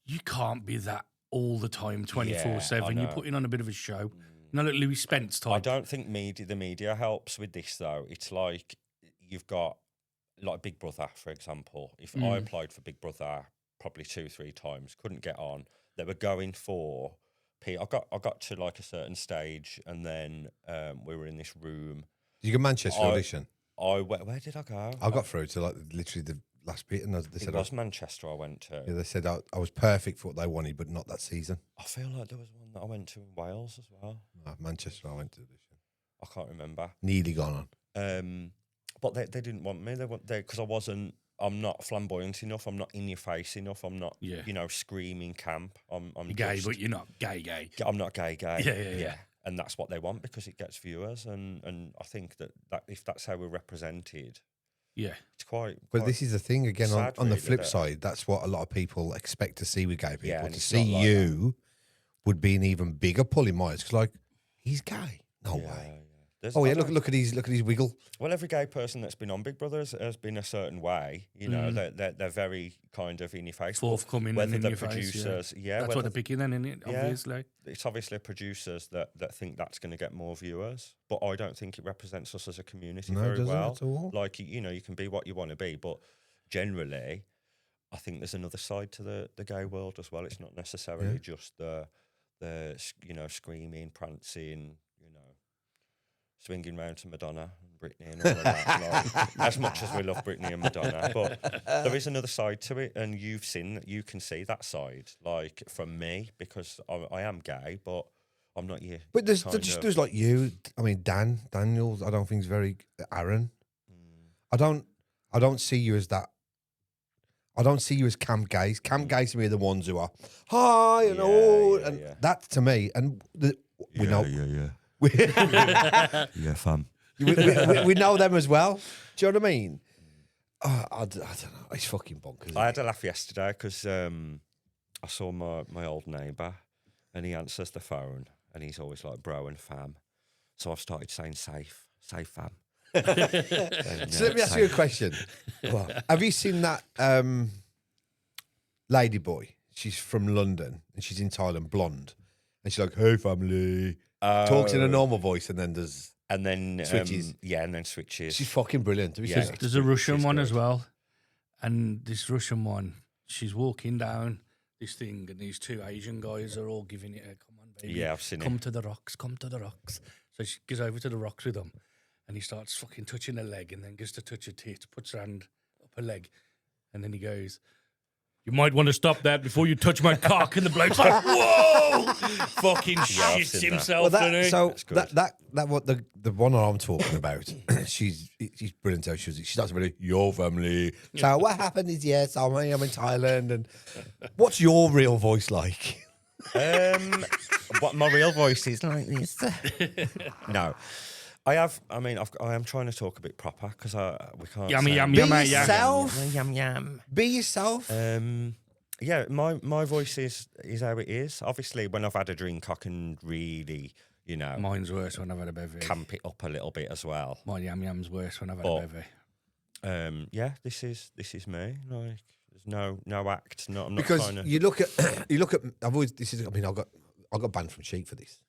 you can't be that all the time, 24/7. You're know. putting on a bit of a show. You know, like Louis Spence type. I don't think the media helps with this though. It's like you've got like Big Brother, for example. If I applied for Big Brother probably 2-3 times, couldn't get on. They were going for. I got to like a certain stage, and then we were in this room. Did you go Manchester audition? Where did I go? I got through to like literally the last bit, and they It said, was Manchester I went to. they said I was perfect for what they wanted, but not that season. I feel like there was one that I went to in Wales as well. No, Manchester, I went to audition. I can't remember. Nearly gone on. But they didn't want me. They because I'm not flamboyant enough. I'm not in your face enough. I'm not, Yeah. Screaming camp. I'm You're gay, just- but you're not gay. I'm not gay. Yeah. And that's what they want because it gets viewers. And I think that if that's how we're represented, Yeah. it's quite. But this is the thing again. On sad, the really, flip that- side, that's what a lot of people expect to see with gay people. and To it's see not like you would be an even bigger pull in my eyes. Because like, he's gay. No Yeah, way. Oh yeah, look at his wiggle. Well, every gay person that's been on Big Brother has been a certain way. You know, they're very kind of in your face. Forthcoming Whether and in the your face, producers, That's what they're picking then, isn't it? Yeah. Obviously. It's obviously producers that think that's going to get more viewers, but I don't think it represents us as a community No, it very doesn't well. at all. Like, you know, you can be what you want to be, but generally, I think there's another side to the gay world as well. It's not necessarily just the you know, screaming, prancing, you know, swinging round to Madonna and Britney and all of that. Like, as much as we love Britney and Madonna, but there is another side to it, and you can see that side, like from me, because I am gay, but I'm not you. But there's like you. I mean, Daniels. I don't think is very Aaron. I don't see you as that. I don't see you as camp gays. Camp gays to me are the ones who are hi and that to me, and we know. Yeah, fam. we know them as well. Do you know what I mean? I don't know. It's fucking bonkers. I had a laugh yesterday because I saw my old neighbour, and he answers the phone, and he's always like bro and fam. So I've started saying safe fam. So let me ask you a question. Have you seen that lady boy? She's from London and she's in Thailand, blonde, and she's like, "Hey family," talks in a normal voice and then does. And then switches. And then switches. She's fucking brilliant. To be fair. There's a Russian one good. as well. And this Russian one, she's walking down this thing, and these two Asian guys are all giving it a come on, baby. Yeah, I've seen it. Come to the rocks, come to the rocks. So she goes over to the rocks with them, and he starts fucking touching her leg, and then gets to touch her tit, puts her hand up her leg, and then he goes, "You might want to stop that before you touch my cock." And the bloke's like, "Whoa!" Fucking shits seen that. himself. Well, doesn't he? so That's good. that what the one I'm talking about. she's brilliant. How she starts really your family. So what happened is I'm in Thailand, and what's your real voice like? What my real voice is like this. No. I am trying to talk a bit proper because we can't. Yummy, say- yum, Be yum, yum. yourself. Yum yum. Be yourself. Yeah, my voice is how it is. Obviously, when I've had a drink, I can really, you know, Mine's worse when I've had a bevy. camp it up a little bit as well. My yum yum's worse when I've had But- a bevy. Yeah, this is me. Like, there's no act. No, I'm not Because trying to. you look at. I've always. I got banned from Chic for this.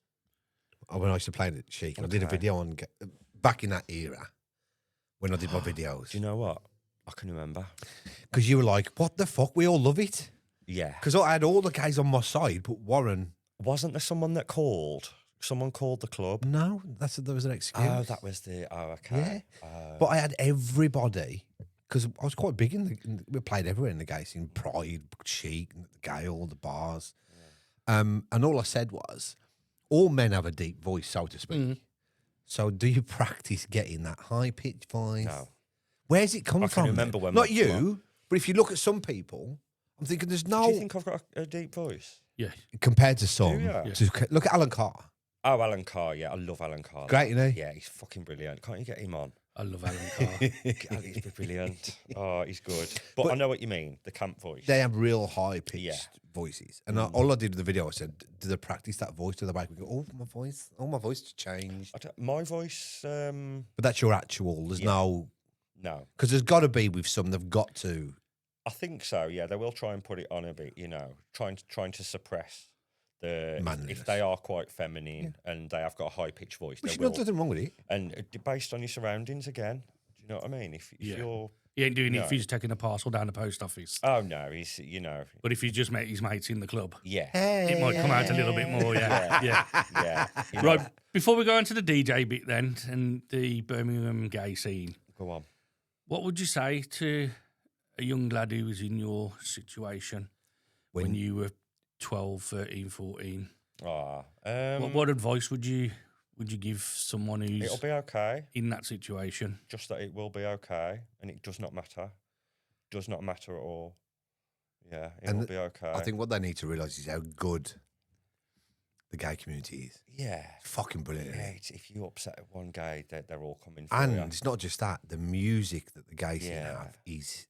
When I used to play at Chic, and I did a Okay. video on back in that era when I did my videos. Do you know what? I can remember. Because you were like, "What the fuck? We all love it." Yeah. Because I had all the guys on my side, but Warren. Wasn't there someone that called? Someone called the club. No, there was an excuse. Oh, that was the. Oh, okay. But I had everybody because I was quite big we played everywhere in the gay scene, Pride, Chic, the Gale, the bars. And all I said was, all men have a deep voice, so to speak. So do you practice getting that high pitched voice? No. Where's it come I from? can remember then? when Not my- you, but if you look at some people, I'm thinking there's no Do you think I've got a deep voice? Yeah. compared to some. ya? Look at Alan Carr. Oh, Alan Carr. Yeah, I love Alan Carr. Great, isn't he? Yeah, he's fucking brilliant. Can't you get him on? I love Alan Carr. God, he's brilliant. Oh, he's good. But I know what you mean. The camp voice. They have real high pitched Yeah. voices. And all I did with the video, I said, do they practice that voice to the back? We go, my voice changed. My voice. But that's your actual. There's no, No, because there's got to be with some, they've got to. I think so. Yeah, they will try and put it on a bit. You know, trying to suppress the Manliness. if they are quite feminine and they have got a high pitched voice. Which They will, nothing wrong with it. and based on your surroundings again. Do you know what I mean? If Yeah. you're. He ain't doing it No. if he's taking a parcel down the post office. Oh no, he's But if he just met his mates in the club, yeah. it might come out a little bit more, yeah. Yeah. you know. Right, before we go into the DJ bit then, and the Birmingham gay scene, Go on. what would you say to a young lad who was in your situation when you were 12, 13, 14? What advice would you give someone who's It'll be okay. in that situation? Just that it will be okay, and it does not matter. Does not matter at all. Yeah, it will be okay. I think what they need to realise is how good the gay community is. Yeah. It's fucking brilliant. Yeah, isn't it? it's, if you upset one guy, they're all coming for And you. it's not just that, the music that the gay scene Yeah. have is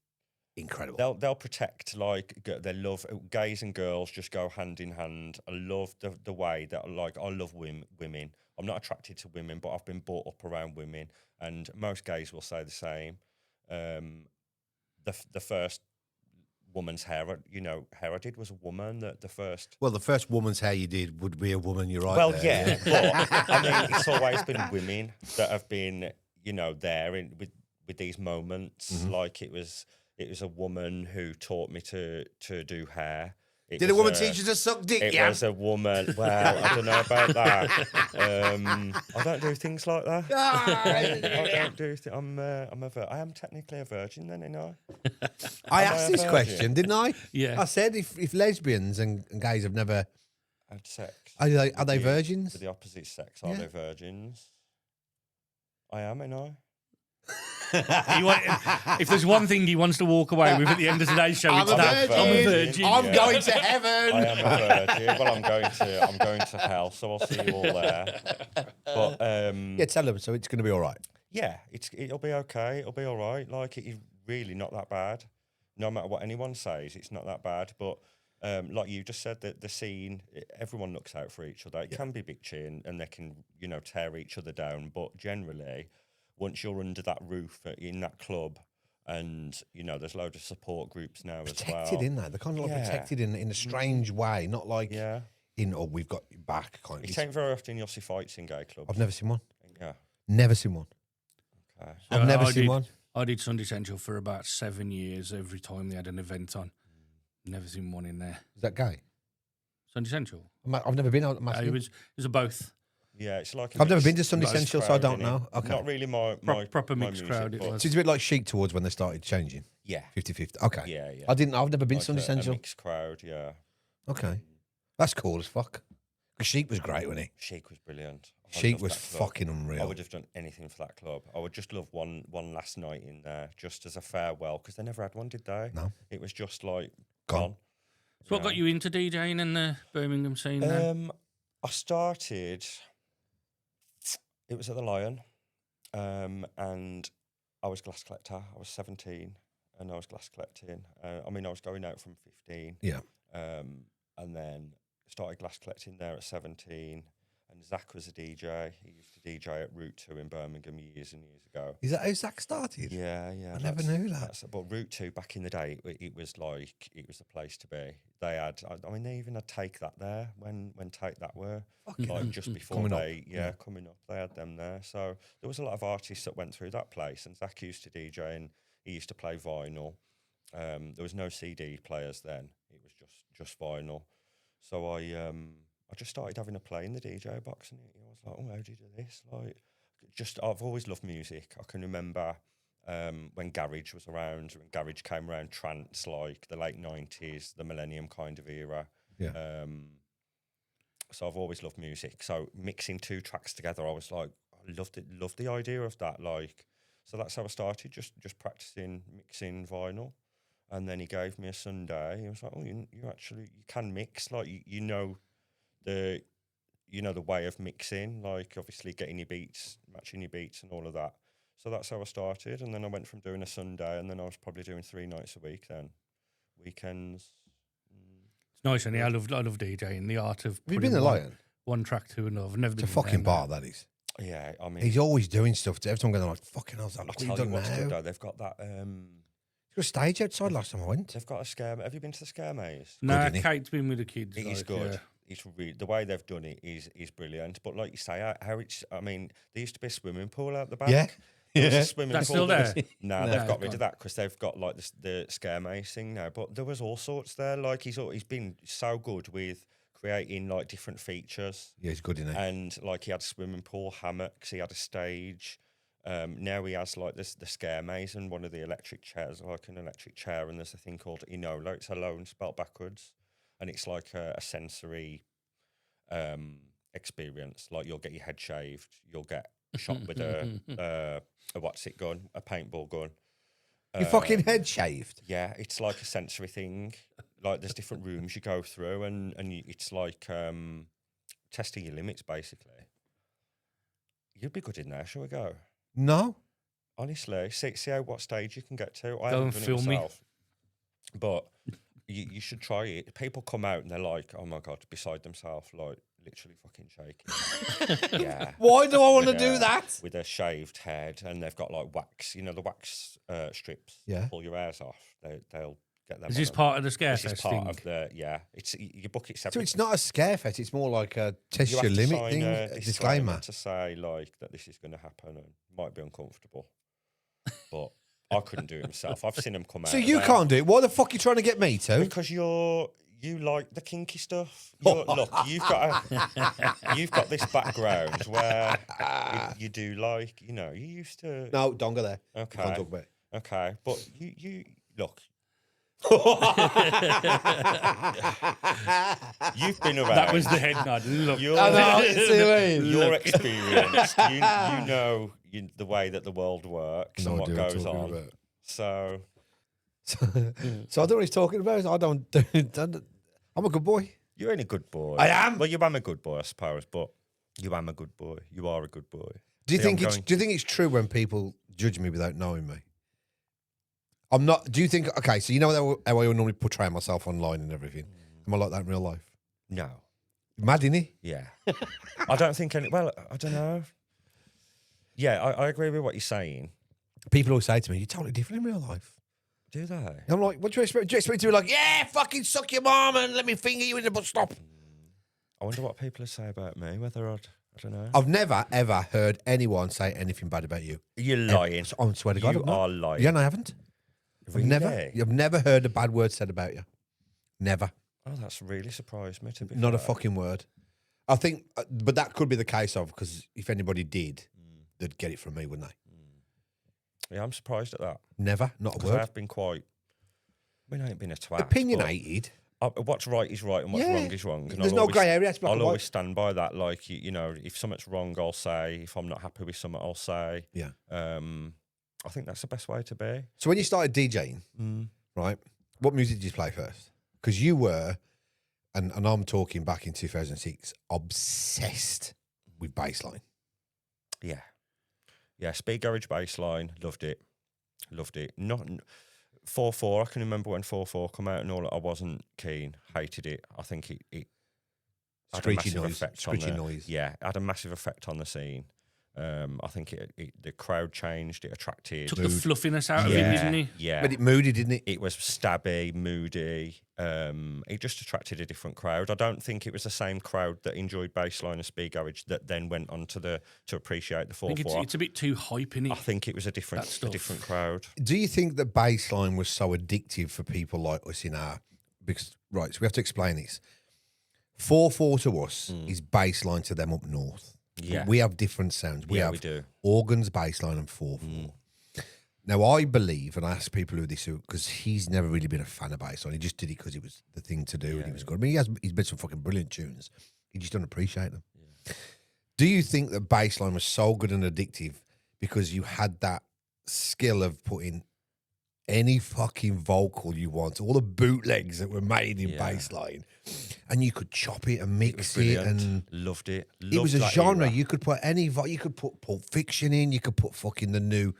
incredible. They'll protect, like, they love gays and girls just go hand in hand. I love the way that, like, I love women. I'm not attracted to women, but I've been brought up around women, and most gays will say the same. The first woman's hair, hair I did was a woman. The first. Well, the first woman's hair you did would be a woman. You're right. Well, there, yeah, but I mean, it's always been women that have been, there with these moments. Mm-hmm. Like it was a woman who taught me to do hair. Did a woman teach you to suck dick? It Yeah. was a woman. Well, I don't know about that. I don't do things like that. I don't do. I am technically a virgin, then, I asked this virgin? question, didn't I? Yeah. I said if lesbians and gays have never Had sex. are they with virgins? the opposite sex, are Yeah. they virgins? I am, If there's one thing he wants to walk away with at the end of today's show, it's that. I'm a virgin. I'm Yeah. going to heaven. I am a virgin. Well, I'm going to hell, so I'll see you all there. But Yeah, tell them. So it's going to be all right. yeah, it'll be okay. It'll be all right. Like it is really not that bad. No matter what anyone says, it's not that bad. But like you just said, the scene, everyone looks out for each other. It can be bitchy and they can tear each other down. But generally, once you're under that roof in that club, and there's loads of support groups now as well. Protected in that. They're kind of like protected in a strange way, not like we've got your back kind of. It ain't very often you'll see fights in gay clubs. I've never seen one. Yeah. Never seen one. Okay. I've never seen one. I did Sunday Central for about 7 years. Every time they had an event on, never seen one in there. Is that gay? Sunday Central. I've never been out. It was a both. Yeah, it's like I've never been to Sunday mixed Central, so I crowd, don't innit? know. Okay. Not really my Proper my mixed music, crowd it but was. So it's a bit like Chic Towards when they started changing. Yeah. 50-50. Okay. Yeah, yeah. I've never been Like to Sunday a Central. mixed crowd, yeah. Okay. That's cool as fuck. Because Chic was great, wasn't he? Chic was brilliant. I Chic loved was that club. fucking I unreal. would have done anything for that club. I would just love one last night in there, just as a farewell, because they never had one, did they? No. It was just like Gone. So what got you into DJing in the Birmingham scene then? I started. It was at the Lion, and I was glass collector. I was 17, and I was glass collecting. I was going out from 15. Yeah. And then started glass collecting there at 17. And Zach was a DJ. He used to DJ at Route 2 in Birmingham years and years ago. Is that how Zach started? Yeah. I never knew that. But Route 2 back in the day, it was the place to be. They had, they even had Take That there when Take That were like just before Coming up. coming up. They had them there. So there was a lot of artists that went through that place. And Zach used to DJ and he used to play vinyl. There was no CD players then. It was just vinyl. So I just started having a play in the DJ box, and I was like, "Oh, how do you do this?" I've always loved music. I can remember when garage was around, when garage came around, trance, like the late 90s, the millennium kind of era. Yeah. So I've always loved music. So mixing two tracks together, I was like, I loved the idea of that. Like, so that's how I started, just practicing mixing vinyl. And then he gave me a Sunday. He was like, "Oh, you can mix, like you know the way of mixing, like obviously getting your beats, matching your beats, and all of that." So that's how I started. And then I went from doing a Sunday, and then I was probably doing 3 nights a week. Then weekends. It's nice, and I love DJing. The art of Have you been to the Lion? one track to another. I've never It's been a fucking there, bar, that is. Yeah, I mean, He's always doing stuff. Every time I'm going, like, fucking hell, I'll what you tell done you what's good now? though. They've got that. There's a stage outside last time I went. They've got a scare. Have you been to the scare maze? Nah, isn't he? Kate's been with the kids. It is like, good. yeah. It's the way they've done it is brilliant. But like you say, how it's. I mean, there used to be a swimming pool out the back. Yeah. There was a Yeah. swimming That's pool still that was- there? No, No, they've got it's rid gone. of that because they've got like the scare maze thing now. But there was all sorts there. Like he's been so good with creating like different features. Yeah, he's good in it. And like he had a swimming pool, hammocks, he had a stage. Now he has like the scare maze and one of the electric chairs, like an electric chair, and there's a thing called Enola. It's alone spelt backwards, and it's like a sensory experience. Like you'll get your head shaved, you'll get shot with a what's it gun, a paintball gun. Your fucking head shaved. Yeah, it's like a sensory thing. Like there's different rooms you go through, and it's like testing your limits basically. You'd be good in there. Shall we go? No. Honestly, see what stage you can get to. I Go haven't and done film it me. myself, but you should try it. People come out and they're like, "Oh my god," beside themselves, like literally fucking shaking. Yeah. Why do I want to With do a- that? With a shaved head, and they've got like wax, the wax strips. Yeah. Pull your hairs off. They'll get them. Is on this them. part of the This Scarefest is part thing? of the It's you book it So separately. it's not a scare fest. It's more like a test You your have to limit sign thing. a A disclaimer. to say like that this is going to happen and might be uncomfortable, but I couldn't do it myself. I've seen them come out. So of you there. can't do it. Why the fuck are you trying to get me to? Because you like the kinky stuff. Look, you've got this background where you do like you used to. No, don't go there. Okay. Can't talk about it. Okay, but you look. You've been around. That was the head nod. Look. Your, I know, see what I mean? your experience. You know the way that the world works and No what idea what goes you're on. talking about. So So I don't know what he's talking about. I don't do I'm a good boy. you ain't a good boy. I am. Well, you am a good boy, I suppose, but you am a good boy. You are a good boy. Do you See, I'm think going- do you think it's true when people judge me without knowing me? I'm not. Do you think? Okay, so you know how I normally portray myself online and everything. Am I like that in real life? No. Mad, innit? Yeah. I don't think any. Well, I don't know. Yeah, I agree with what you're saying. People always say to me, "You're totally different in real life." Do they? And I'm like, "What do you expect? Do you expect to be like, yeah, fucking suck your mom and let me finger you in the bus stop?" I wonder what people would say about me. Whether I don't know. I've never ever heard anyone say anything bad about you. You're lying. I swear to God, You I'm not. are lying. Yeah, no, I haven't. Really? I've never heard a bad word said about you. Never. Oh, that's really surprised me. To be Not a fair. fucking word. I think, but that could be the case of because if anybody did, they'd get it from me, wouldn't they? Yeah, I'm surprised at that. Never, not a 'Cause I word. have been quite. I mean, I ain't been a twat. Opinionated. but what's right is right, and what's Yeah. wrong is wrong. And There's I'll no always- grey area. It's black I'll and always white. stand by that. Like if something's wrong, I'll say. If I'm not happy with something, I'll say. Yeah. I think that's the best way to be. So when you started DJing, right, what music did you play first? Because you were, and I'm talking back in 2006, obsessed with bassline. Yeah, yeah. Speed garage bassline, loved it. Not 4/4. I can remember when 4/4 come out and all. I wasn't keen. Hated it. I think it had a Screechy massive noise. effect on Screechy the- noise. Yeah, it had a massive effect on the scene. I think the crowd changed. It attracted. Took the fluffiness out of yeah, it, didn't he? Yeah. But it moody, didn't it? It was stabby, moody. It just attracted a different crowd. I don't think it was the same crowd that enjoyed bassline and speed garage that then went on to appreciate the I think 4/4. it's a bit too hype, innit? I think it was a different That stuff. crowd. Do you think that bassline was so addictive for people like us in our? Because right, so we have to explain this. 4/4 to us is bassline to them up north. Yeah. We have different sounds. We Yeah, have we do. organs, bassline, and 4/4. Now, I believe, and I ask people who this because he's never really been a fan of bassline. He just did it because it was the thing to do and it was good. I mean, he's made some fucking brilliant tunes. He just don't appreciate them. Do you think that bassline was so good and addictive because you had that skill of putting any fucking vocal you want, all the bootlegs that were made in bassline, and you could chop it and mix it, and Loved it. it was Loved a that genre. era. You could put you could put Pulp Fiction in, you could put fucking the new,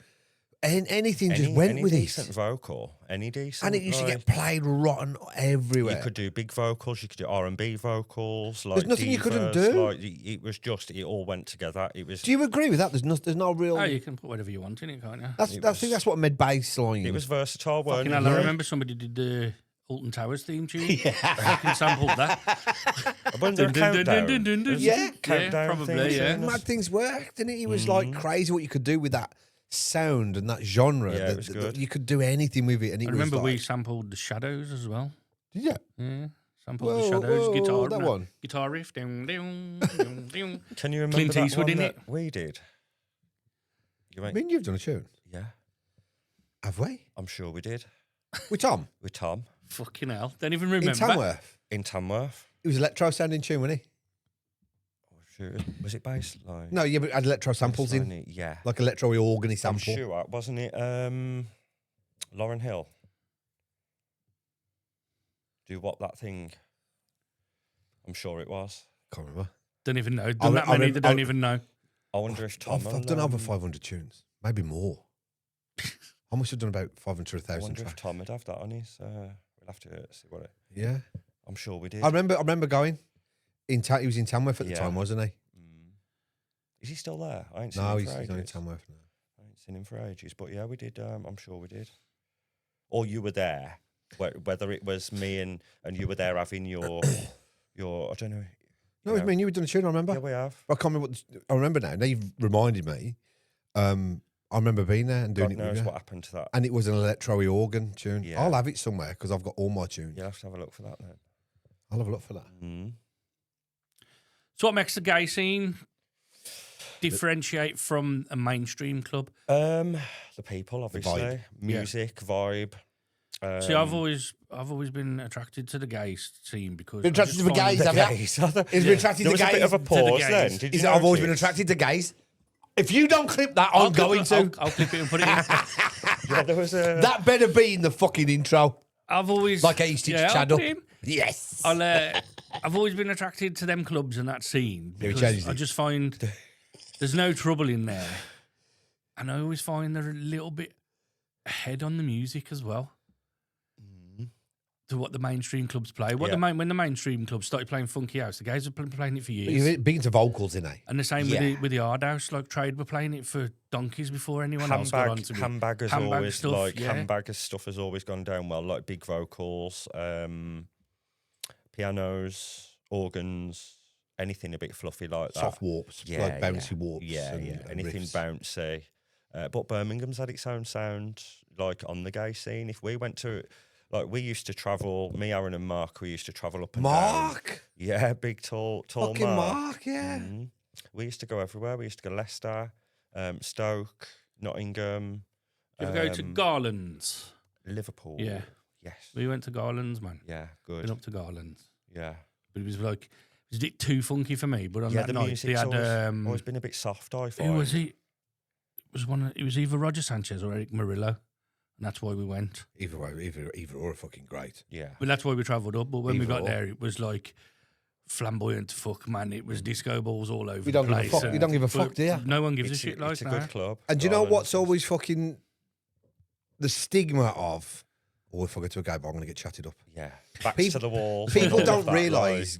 and anything just went any with decent it. vocal, any decent, And it used to like, get played rotten everywhere. You could do big vocals, you could do R&B vocals. Like There's nothing you couldn't divas, do. Like, it was just, it all went together. It was. Do you agree with that? There's no real. Oh, you can put whatever you want in it, can't you? I think that's what made bassline. It was versatile, weren't Fucking it? hell, I remember somebody did the Alton Towers theme tune. Fucking sampled that. Wasn't there a countdown? Yeah. Countdown probably, thing, yeah. wasn't it? Mad things worked, didn't it? It was like crazy what you could do with that sound and that genre. Yeah, it was good. You could do anything with it, and it I was remember like, we sampled the Shadows as well. Did you? Yeah, sampled the Whoa, Shadows whoa, guitar. that one. Guitar riff. Ding, ding, ding, ding. Can you remember Clint that Eastwood one in that it? we did? You I ain't, mean, you've done a tune, yeah, have we? I'm sure we did. With Tom With Tom Fucking hell. Don't even in remember. Tamworth. in Tamworth. It was electro sounding tune, wasn't he? Oh, shoot. Was it bass line? No, yeah, but it had electro samples in, Bassline, yeah. like electro organy I'm sample. sure, wasn't it? Lauren Hill. Do what that thing? I'm sure it was. Can't remember. Don't even know. I Done that re- many I- that don't I- even know. I wonder if Tom. I've done over 500 tunes, maybe more. I must have done about 500 to I 1,000 wonder if tracks. Tom would have that on his. We'll have to see what it. Yeah, I'm sure we did. I remember going. He was in Tamworth at the Yeah. time, wasn't he? Is he still there? I ain't seen No, him he's for not in ages. Tamworth now. I ain't seen him for ages. But yeah, we did. I'm sure we did. Or you were there. Whether it was me and you were there having your I don't know. No, it was me and you were doing a tune, I remember. Yeah, we have. I can't remember I remember now. Now you've reminded me. I remember being there and doing God it with knows you. what happened to that. And it was an electro organ tune. Yeah. I'll have it somewhere because I've got all my tunes. You'll have to have a look for that then. I'll have a look for that. Mm. So what makes the gay scene differentiate from a mainstream club? The people, obviously, vibe. music, vibe. See, I've always been attracted to the gay scene because Been I attracted just to the find- gays, have you? He's He's been attracted There to was a gays. bit of a pause gays. then. Did you I've always been notice? attracted to gays. If you don't clip that, I'll I'm clip going it- to. I'll clip it and put it in. Yeah, there was a. That better be in the fucking intro. I've always Like a stitch I'll channel. put it in. Yes. I've always been attracted to them clubs and that scene Yeah, we because changed I it. just find there's no trouble in there, and I always find they're a little bit ahead on the music as well to what the mainstream clubs play. When the mainstream clubs started playing funky house, the guys have been playing it for years. You're big into vocals, innit? And the same Yeah. with the hard house, like Trade were playing it for donkeys before anyone else got onto it. Handbag has Handbag always stuff, like yeah. handbag stuff has always gone down well, like big vocals, pianos, organs, anything a bit fluffy like that. Soft warps, like bouncy warps. Yeah, and, yeah. and Anything riffs. bouncy. But Birmingham's had its own sound, like on the gay scene. If we went to, like, we used to travel. Me, Aaron, and Mark. We used to travel up and down. Mark? Yeah, big, tall Fucking Mark, yeah. Mhm. We used to go everywhere. We used to go Leicester, Stoke, Nottingham. Did you ever go to Garland's? Liverpool. Yeah. Yes. We went to Garland's, man. Yeah. Been Good. up to Garland's. Yeah. But it was like, it was a bit too funky for me. But on Yeah. that The night, they music's had, always been a bit soft. I find. who was he? It was either Roger Sanchez or Eric Murillo. And that's why we went. Either or, fucking great. Yeah. But that's why we travelled up. But when we Either got or. there, it was like flamboyant fuck, man. It was disco balls all over You don't the give a place. fuck. You don't give a fuck, But do you? No one gives It's a shit like it's a that. good club. And do you know Garland's what's is- always fucking the stigma of, oh, if I go to a gay bar, I'm going to get chatted up. Yeah. Backs People- to the wall. People all don't of that, realise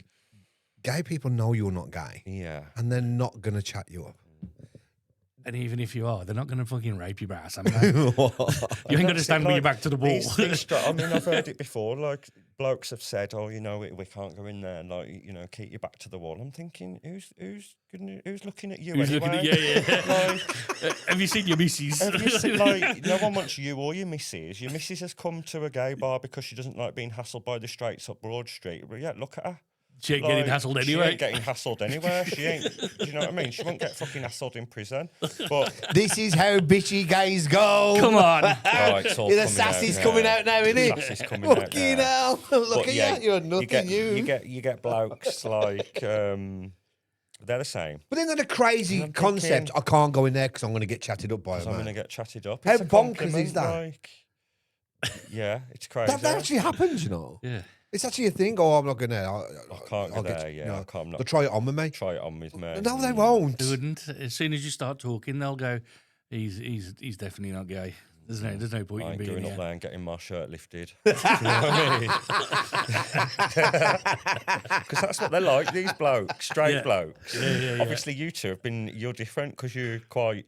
gay people know you're not gay, like, yeah. and they're not going to chat you up. And even if you are, they're not going to fucking rape your ass, am they? You ain't going to stand with your back to the wall. I mean, I've heard it before. Like, blokes have said, "Oh, you know, we can't go in there. Like, you know, keep your back to the wall." I'm thinking, who's looking at you? Who's anyway? looking at yeah. Like, Have you seen your missus? have you seen, like, no one wants you or your missus. Your missus has come to a gay bar because she doesn't like being hassled by the straights up Broad Street. But yeah, look at her. She ain't getting Like, hassled She anyway. ain't getting hassled anywhere. She ain't. Do you know what I mean? She won't get fucking hassled in prison. But This is how bitchy gays go. Come on. oh, it's all The coming sassy's out coming now. out now, isn't The it? sassy's coming out Fucking now. hell. Look But at yeah, you. You're nothing, you get blokes like they're the same. But isn't that a crazy I'm concept? thinking- I can't go in there because I'm going to get chatted up by a So I'm man. going to get chatted up. How It's a bonkers compliment, is that? Like, yeah, it's crazy. That actually happens, you know. Yeah. It's actually a thing. Oh, I'm not going to. I can't go there. Yeah, I can't. They'll try it on with me. Try it on with me. No, they won't. They wouldn't. As soon as you start talking, they'll go, he's definitely not gay. There's no point I in ain't being going up here. there and getting my shirt lifted. Do you know what I mean? Because that's what they're like, these blokes, straight Yeah. blokes. Yeah. Obviously, you two you're different because you're quite,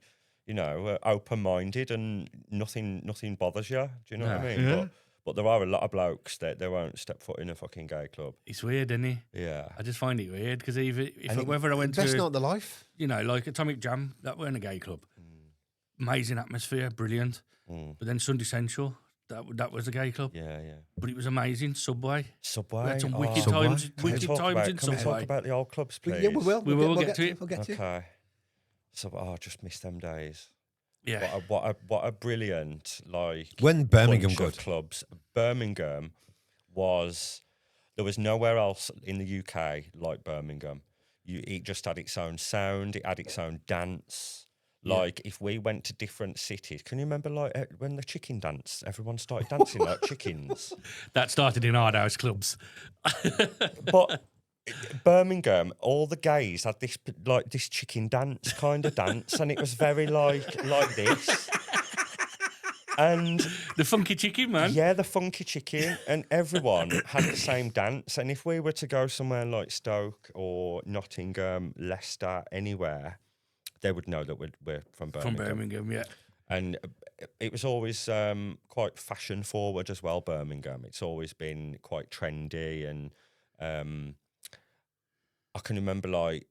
open-minded and nothing bothers you. Do you know what I mean? Yeah. But there are a lot of blokes that they won't step foot in a fucking gay club. It's weird, isn't it? Yeah. I just find it weird because And whether I went That's to, not the life. like Atomic Jam, that weren't a gay club. Amazing atmosphere, brilliant. Mm. But then Sunday Central, that was a gay club. Yeah. But it was amazing. Subway. Subway. We had some Oh, wicked Subway. times. Can we Wicked talk times about- in Can we talk Subway. about the old clubs, please? Yeah, we will. We will get to it. We'll get to it. Okay. So, I just missed them days. Yeah. What a brilliant When Birmingham bunch of good. clubs. Birmingham there was nowhere else in the UK like Birmingham. It just had its own sound. It had its own dance. Like if we went to different cities, can you remember when the chicken dance? Everyone started dancing like chickens. That started in hard house clubs. But Birmingham, all the gays had this chicken dance kind of dance, and it was very like this. And The funky chicken, man. yeah, the funky chicken, and everyone had the same dance. And if we were to go somewhere like Stoke or Nottingham, Leicester, anywhere, they would know that we're from From Birmingham. Birmingham, yeah. And it was always quite fashion forward as well, Birmingham. It's always been quite trendy. And I can remember like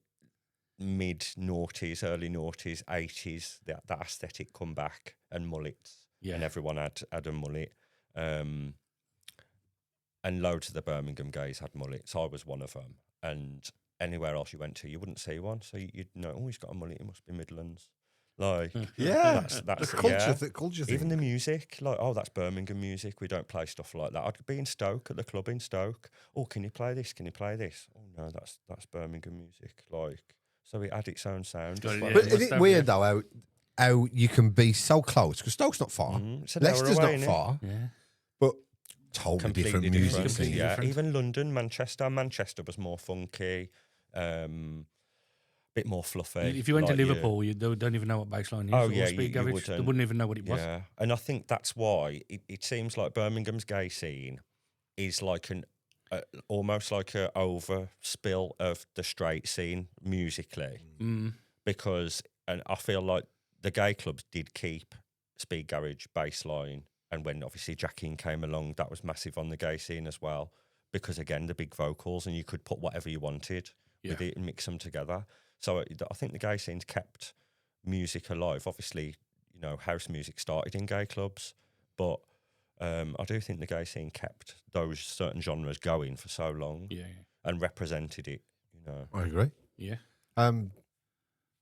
mid-noughties, early noughties, 80s, that aesthetic come back and mullets. Yeah. And everyone had a mullet. And loads of the Birmingham gays had mullets. I was one of them. And anywhere else you went to, you wouldn't see one. So you'd know, oh, he's got a mullet, he must be Midlands. Like, Yeah, that's the culture, yeah. culture thing. Even the music, like, oh, that's Birmingham music. We don't play stuff like that. I'd be in Stoke at the club in Stoke. Oh, can you play this? Can you play this? Oh no, that's Birmingham music. Like, so it had its own sound. Got it, as well. yeah. But Must is it have, weird though how you can be so close? Because Stoke's not far, It's an hour Leicester's away, not innit? far, Yeah. but totally Completely different different. music Completely scene. Yeah, different. even London, Manchester. Manchester was more funky, bit more fluffy. If you went to like Liverpool, you don't even know what baseline is. Oh, or yeah, speed you garage. They wouldn't. wouldn't even know what it was. Yeah, and I think that's why it seems like Birmingham's gay scene is like almost like a overspill of the straight scene musically, because and I feel like the gay clubs did keep speed garage baseline, and when obviously Jackie came along, that was massive on the gay scene as well, because again the big vocals and you could put whatever you wanted with it and mix them together. So I think the gay scene's kept music alive. Obviously, you know, house music started in gay clubs, but I do think the gay scene kept those certain genres going for so long and represented it, you know. I agree. Yeah. I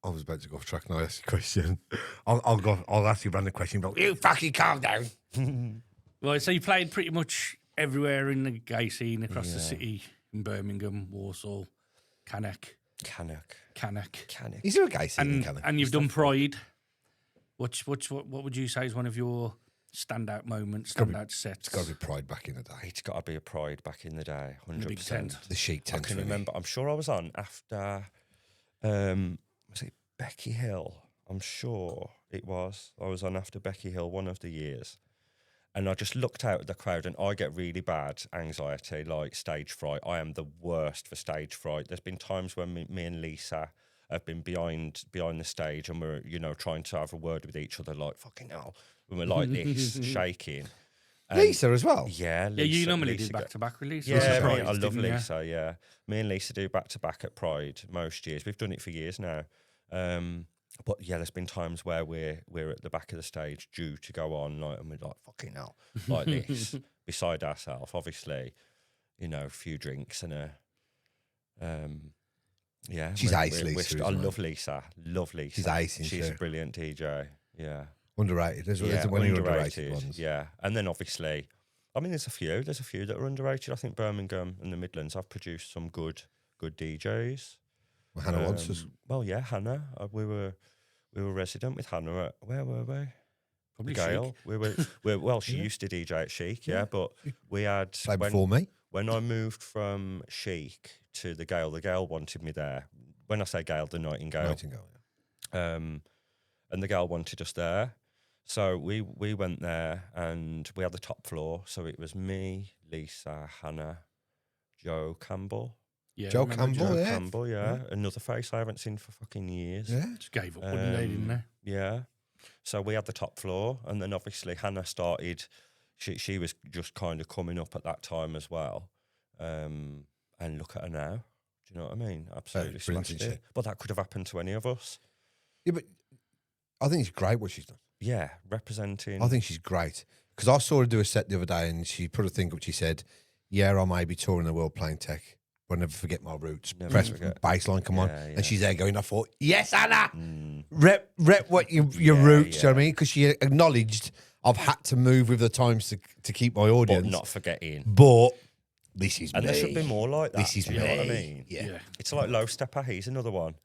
was about to go off track and I asked you a question. I'll ask you a random question, but you fucking calm down. Well, so you played pretty much everywhere in the gay scene across the city, in Birmingham, Warsaw, Cannock. Is there a gay scene in And, Canada? and you've done Pride. What would you say is one of your standout moments, standout sets? It's got to be Pride back in the day. It's got to be a Pride back in the day, 100%. The big tent. The chic I tent. can really. remember, I'm sure I was on after, was it Becky Hill? I'm sure it was. I was on after Becky Hill one of the years. And I just looked out at the crowd, and I get really bad anxiety, like stage fright. I am the worst for stage fright. There's been times when me and Lisa have been behind the stage, and we're, you know, trying to have a word with each other, like, fucking hell. When we're like this, shaking. And Lisa as well. Yeah, Yeah, you normally Lisa do back-to-back release. Yeah, Pride, I love didn't you? Lisa, yeah. Me and Lisa do back-to-back at Pride most years. We've done it for years now. But yeah, there's been times where we're at the back of the stage due to go on, like, and we're like, fucking hell, like this, beside ourselves. Obviously, you know, a few drinks and a, yeah. She's ace, Lisa, I isn't love Lisa. Love Lisa. She's ace, isn't She's she? a brilliant DJ. Yeah. Underrated. There's one of your underrated ones. Yeah. And then obviously, I mean, there's a few that are underrated. I think Birmingham and the Midlands have produced some good DJs. Well, Hannah wants us. Well, yeah, Hannah. We were resident with Hannah at, where were we? Probably Gale. Chic. She used to DJ at Chic, but we had Played before me. when I moved from Chic to the Gale wanted me there. When I say Gale, the Nightingale. Nightingale, yeah. And the Gale wanted us there. So we went there, and we had the top floor. So it was me, Lisa, Hannah, Joe Campbell. Yeah, Joe I remember Campbell, Joe yeah. Campbell, yeah. Another face I haven't seen for fucking years. Yeah. Just gave up, wouldn't they, didn't they? Yeah. So we had the top floor, and then obviously Hannah started. She was just kind of coming up at that time as well. And look at her now. Do you know what I mean? Absolutely brilliant, smashed isn't it. But that could have happened to any of us. Yeah, but I think it's great what she's done. Yeah, representing. I think she's great. Because I saw her do a set the other day and she put a thing up. She said, yeah, I may be touring the world playing tech, but I'll never forget my roots. Never Press forget. baseline, come on. Yeah, yeah. And she's there going, I thought, yes, Anna! Rep what your roots, do you know what I mean? Because she acknowledged I've had to move with the times to keep my audience. but not forgetting. But this is And me. there should be more like that. This is do you know what I me. mean? Yeah. It's like Low Stepper. He's another one.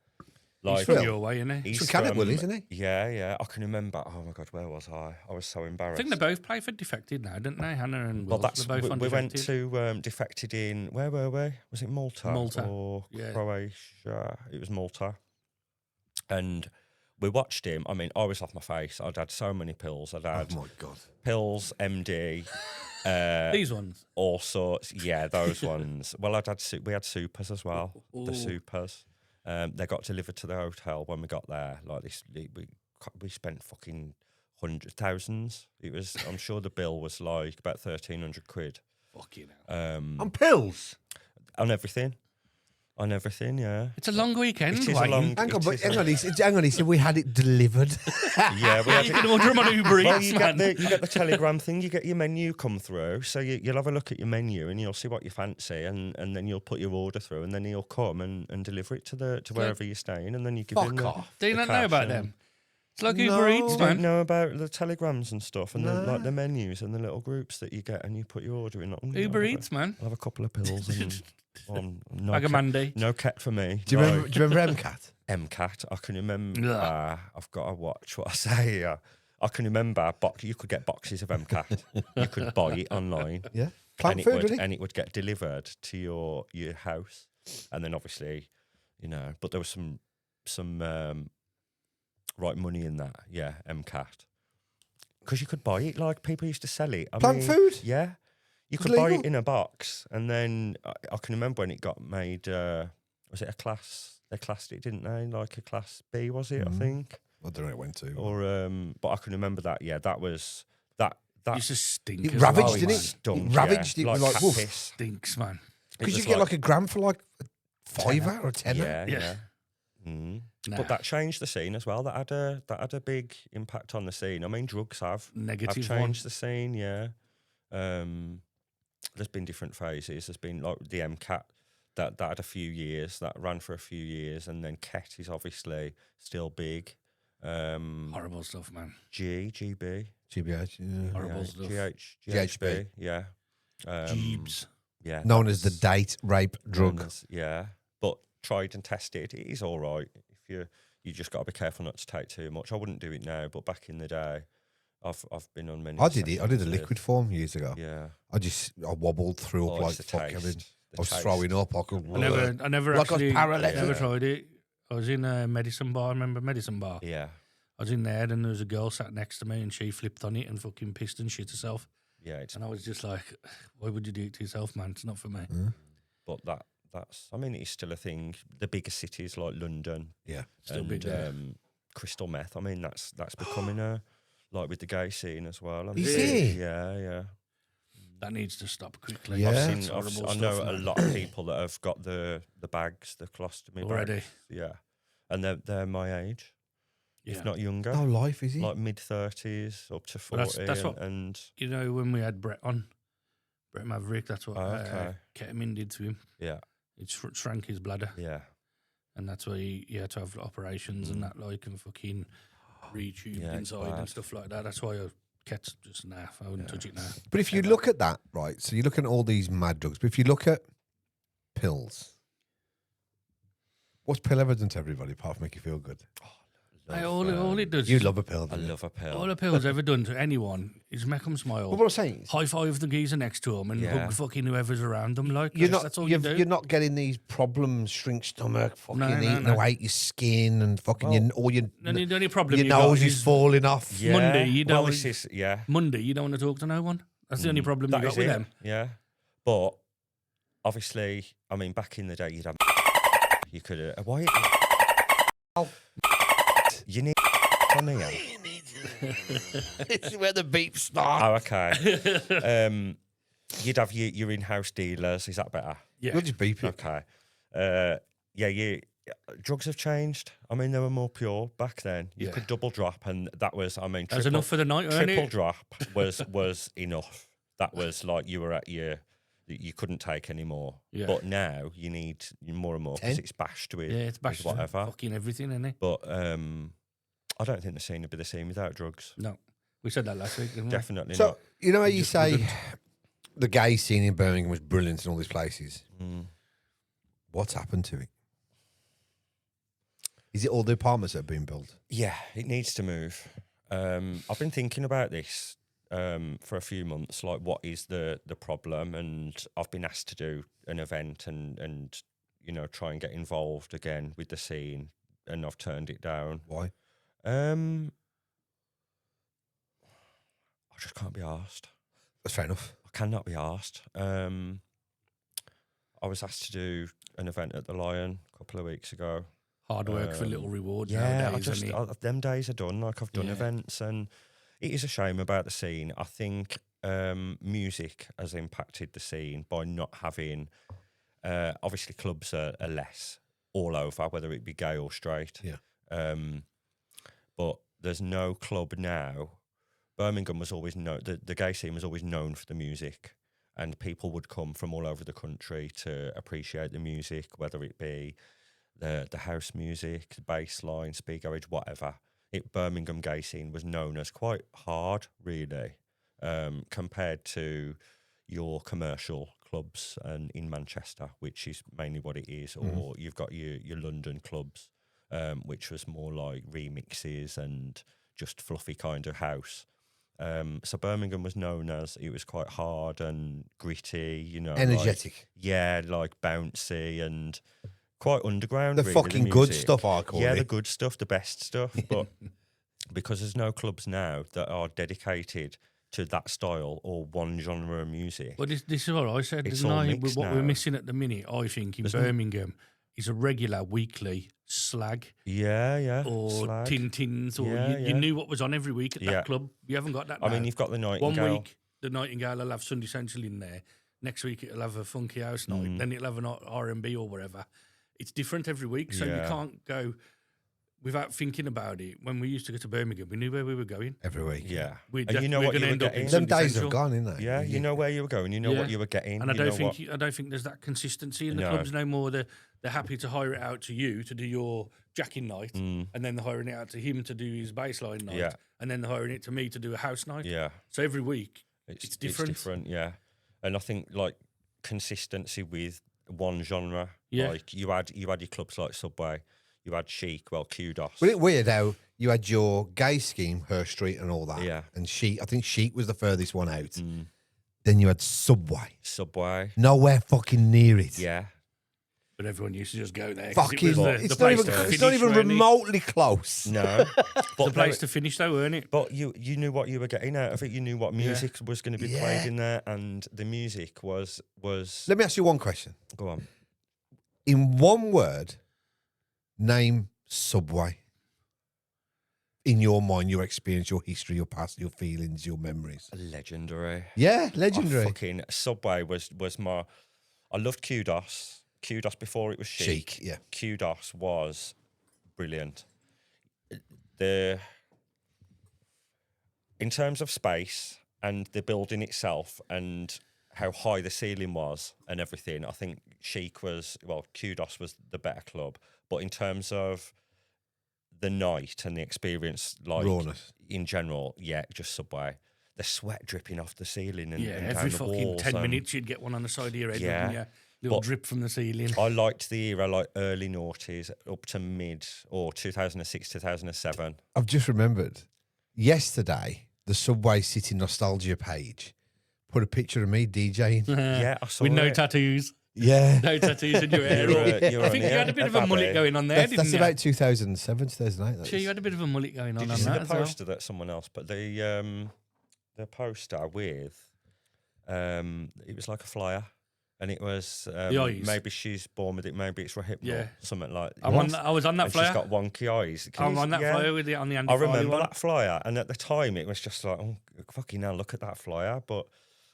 He's Like from your way, isn't he? he's He's from Cannock, isn't he? Yeah. I can remember. Oh my God, where was I? I was so I embarrassed. think they both play for Defected now, don't they? Hannah and Will. Well, that's They're both on we went Defected. to Defected in, where were we? Was it Malta? Malta, or yeah. Croatia? It was Malta, and we watched him. I mean, I was off my face. I'd had so many pills. I'd had Oh my god. pills, MD, These ones. all sorts. Yeah, those ones. Well, we had supers as well. Ooh. The supers. They got delivered to the hotel when we got there. Like this, we spent fucking thousands. It was. I'm sure the bill was like about 1,300 quid. Fucking hell. On pills. On everything. On everything, yeah. It's a long weekend. It is a Wayne. long. Hang on, it but is hang on. He said we had it delivered. Yeah, we had You it. can order them on Uber Well, Eats, you man. get the telegram thing. You get your menu come through, so you'll have a look at your menu and you'll see what you fancy, and then you'll put your order through, and then he'll come and deliver it to wherever you're staying, and then you give him Fuck off. Do you the not know cash about and- them? It's like No. Uber Eats, You don't man. know about the telegrams and stuff, and No. the menus and the little groups that you get, and you put your order in. Like, Uber Eats, man. I'll have a couple of pills and no Bag of Mandy. no cat for me. Do you remember MCAT? MCAT? I can remember. Ugh. I've got to watch what I say here. I can remember. You could get boxes of MCAT. You could buy it online. Yeah. Plant and food, it would, really? and it would get delivered to your house, and then obviously, but there was some right money in that, MCAT, because you could buy it. Like people used to sell it. Plant food? Yeah, you It's could buy legal? it in a box, and then I can remember when it got made. Was it a class? They classed it, didn't they? Like a class B, was it? I think. I don't know where it went to. Or but I can remember that. Yeah, that was that. It used to stink. It as ravaged, well, didn't man. it? Stunk, It ravaged it like with like cat wolf. piss. Stinks, man. It Because you was get like a gram for like a fiver or a tenner. Yeah, Yeah. yeah. Mm. Nah. But that changed the scene as well. That had a big impact on the scene. I mean, drugs have Negative changed the scene. Yeah. There's been different phases. There's been like the MCAT that had a few years, that ran for a few years, and then KET is obviously still big. Horrible stuff, man. GB, GBH, yeah. Horrible stuff. GHB, yeah. Jeebs. Yeah. Known as the that's date rape known drug. as- yeah, but tried and tested. It is all right. If you just got to be careful not to take too much. I wouldn't do it now, but back in the day, I've been on many. I did it. I did a sessions liquid form years ago. with- Yeah. I wobbled through Oh, up like it's the fuck. I taste. mean, The I was taste. throwing up. I never Like I was actually paralytic. never tried it. I was in a medicine bar. I remember medicine bar. Yeah. I was in there, and there was a girl sat next to me, and she flipped on it and fucking pissed and shit herself. Yeah. It's And I was just like, "Why would you do it to yourself, man? It's not for me." but that's. I mean, it's still a thing. The bigger cities like London Yeah. Still and big there. crystal meth. I mean, that's becoming a like with the gay scene as well. I mean, Is it? Yeah. That needs to stop quickly. Yeah. It's I horrible know stuff, a man. lot of people that have got the bags, the colostomy Already. bags. Yeah, and they're my age, Yeah. if not younger, No life, is it? like mid-30s up to 40. Well, that's what- and You know, when we had Brett on, Brett Maverick, that's what Okay. ketamine did to him. yeah, It shrank his bladder, yeah, and that's why he had to have operations and that, like, and fucking retubed Yeah, it's inside bad. and stuff like that. That's why I kept just naff. I wouldn't touch it now. But if you look at that, right, so you look at all these mad drugs, but if you look at pills, what's pill ever done to everybody apart from make you feel good? All it does You is love a pill, I don't you? love a pill. all a pill's ever done to anyone is make them smile. Well, what I'm saying is, High five the geezer next to them and Yeah. hug fucking whoever's around them. Like you're not, that's all you do. you're not getting these problems, shrink stomach, fucking No, no, eating no. away your skin and fucking Well, all your, And the only problem your you got nose is falling off. yeah. Monday, you well, don't- this is Monday, you don't want to talk to no one. That's the only problem you That got is with it, them. Yeah, but obviously, I mean, back in the day, you'd have you could why you need on here. This is where the beep starts. Oh, okay. You'd have your in-house dealers. Is that better? Yeah. You'll just beep it. Okay. Drugs have changed. I mean, they were more pure back then. You Yeah. could double drop, and that was, I mean, That's enough for the night, weren't triple it? drop was enough. That was like you were at you couldn't take any more. Yeah. But now you need more and more because 10? it's bashed with, Yeah, it's with bashed whatever. fucking everything, isn't it? But I don't think the scene would be the same without drugs. No. We said that last week, didn't we? Definitely So, not. you know how you Just say wouldn't. the gay scene in Birmingham was brilliant in all these places? Mm. What's happened to it? Is it all the apartments that have been built? Yeah, it needs to move. I've been thinking about this for a few months. Like, what is the problem? And I've been asked to do an event and try and get involved again with the scene, and I've turned it down. Why? I just can't be asked. That's fair enough. I cannot be asked. I was asked to do an event at the Lion a couple of weeks ago. Hard work for little rewards. Yeah, nowadays, isn't it? them days are done. Like I've done events, and it is a shame about the scene. I think music has impacted the scene by not having. Obviously, clubs are less all over, whether it be gay or straight. Yeah. But there's no club now. Birmingham was always the gay scene was always known for the music, and people would come from all over the country to appreciate the music, whether it be the house music, the bass line, speed garage, whatever. Birmingham gay scene was known as quite hard, really, compared to your commercial clubs and in Manchester, which is mainly what it is, or you've got your London clubs, which was more like remixes and just fluffy kind of house. So Birmingham was known as it was quite hard and gritty, you know, energetic. Like bouncy and quite underground. The really, fucking good stuff, I call it. Yeah, the good stuff, the best stuff. But because there's no clubs now that are dedicated to that style or one genre of music. But this is what I said. It's There's all no, mixed what now. we're missing at the minute, I think, in Birmingham, is a regular weekly slag Yeah, or slag. Tintins, or Yeah, you knew what was on every week at that club. You haven't got that now. I mean, you've got the Nightingale. 1 week, the Nightingale will have Sunday Central in there. Next week, it'll have a funky house night. Then it'll have an R&B or whatever. It's different every week, so you can't go without thinking about it. When we used to go to Birmingham, we knew where we were going. Every week. Yeah. And you know what you were end up getting. in Them Sunday days Central. have gone, innit? Yeah, you know where you were going. You know what you were getting. And I you don't know think I don't think there's that consistency in the No. clubs no more. They're happy to hire it out to you to do your jacking night, and then they're hiring it out to him to do his baseline night, and then they're hiring it to me to do a house night. Yeah. So every week it's different. It's different, yeah. And I think like consistency with one genre. Yeah. Like you had your clubs like Subway, you had Chic, Kudos. Wasn't it weird how you had your gay scheme, Her Street, and all that? Yeah. And Chic, I think Chic was the furthest one out. Then you had Subway. Subway. Nowhere fucking near it. Yeah. But everyone used to just go there. 'cause Fucking, it was it's, the not place even, to it's finish, not even weren't it? remotely close. No. The but place to finish, though, weren't it? But you knew what you were getting out of it. You knew what music was going to be played in there, and the music was. Let me ask you one question. Go on. In one word, name Subway. In your mind, your experience, your history, your past, your feelings, your memories. Legendary. Yeah, legendary. Fucking Subway was my. I loved Kudos. Kudos before it was Chic. Yeah. Kudos was brilliant. In terms of space and the building itself and how high the ceiling was and everything, I think Kudos was the better club. But in terms of the night and the experience, like Rawness. in general, just Subway. The sweat dripping off the ceiling and and every down the fucking walls 10 and- minutes you'd get one on the side of your head, Yeah. wouldn't you? Little But- drip from the ceiling. I liked the era, like early noughties up to mid or 2006, 2007. I've just remembered. Yesterday, the Subway City Nostalgia page put a picture of me DJing. Yeah, I saw With no it. tattoos. Yeah. No tattoos in your hair. I think you had a bit of a mullet going on there, That's, didn't that's you? about 2007, 2008. that Sure, you is. had a bit of a mullet going on Did you on see that the as well. poster that someone else put? The poster with, it was like a flyer. And it was eyes. maybe she's born with it, maybe it's Rohypnol, Yeah. something like I was on that and flyer. she's got wonky eyes. I'm on that flyer with it on the Andy I Farley remember one. that flyer, and at the time it was just like, oh, fucking hell, look at that flyer. But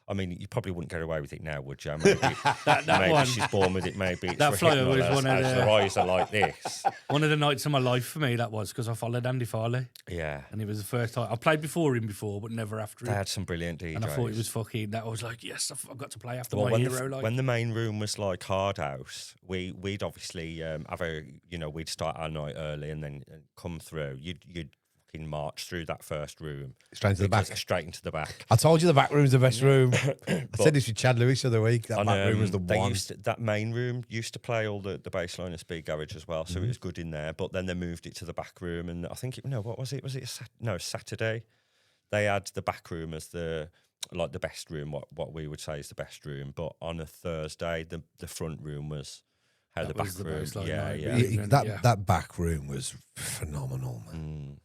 I mean, you probably wouldn't get away with it now, would you? Maybe, That maybe one. she's born with it. Maybe it's That flyer Rohypnol was as- one of as the- her eyes are like this. One of the nights of my life for me, that was, because I followed Andy Farley. Yeah, And it was the first time. I played before him before, but never after they him. had some brilliant DJs. And I thought it was fucking, that I was like, yes, I've got to play after Well, my when, hero. Like, when the main room was like hard house, we'd obviously have we'd start our night early and then come through. You'd fucking march through that first room Straight to the back. straight into the back. I told you the back room's the best room. I said this with Chad Lewis the other week. That And, back room was the they one. that main room used to play all the bass line and speed garage as well, so Mm-hmm. it was good in there. But then they moved it to the back room, and I think what was it? Was it Saturday? They had the back room as the best room, what we would say is the best room. But on a Thursday, the front room was how That the was back the room. bass line, Yeah, right? yeah. Yeah. That back room was phenomenal, man.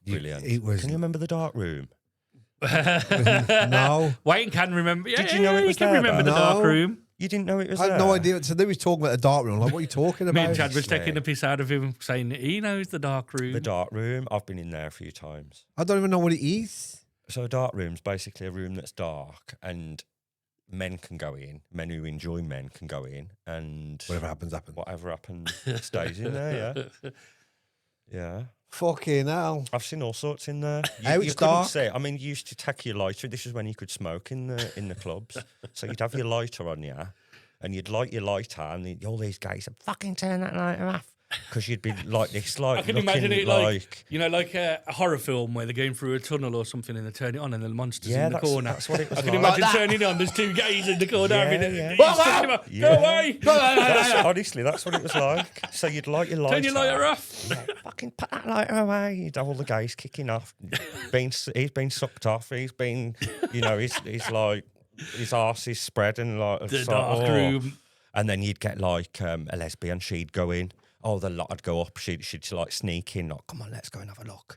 Brilliant. It was Can you remember the dark room? no. Wayne can remember. Yeah, Did you know it was he can there, remember though? the dark No. room. You didn't know it was I there? had no idea. So they was talking about the dark room. I'm like, what are you talking about? Me and Chad was Yeah. taking the piss out of him, saying that he knows the dark room. The dark room. I've been in there a few times. I don't even know what it is. So a dark room's basically a room that's dark and men can go in. Men who enjoy men can go in, and Whatever happens, happens. whatever happens stays in there. Yeah, yeah. Fucking hell. I've seen all sorts in there. How it's you couldn't dark? say. I mean, you used to take your lighter. This is when you could smoke in the clubs. So you'd have your lighter on you, and you'd light your lighter, and all these guys would fucking turn that lighter off because you'd be like this, like I can looking imagine it like you know, like a horror film where they're going through a tunnel or something and they turn it on and the monster's Yeah, in the corner. that's what it was I can like. imagine Like that. turning it on. There's two gays in the corner. Yeah, having it. yeah. He's Whoa, talking about, yeah. Go away. Honestly, that's what it was like. So you'd light your lighter. Turn your lighter off. Yeah, fucking put that lighter away. You'd have all the guys kicking off. He's been sucked off. He's been, he's like, his arse is spreading like The so- dark room. And then you'd get like a lesbian. She'd go in. Oh, the lot would go up. She'd like sneak in. Like, come on, let's go and have a look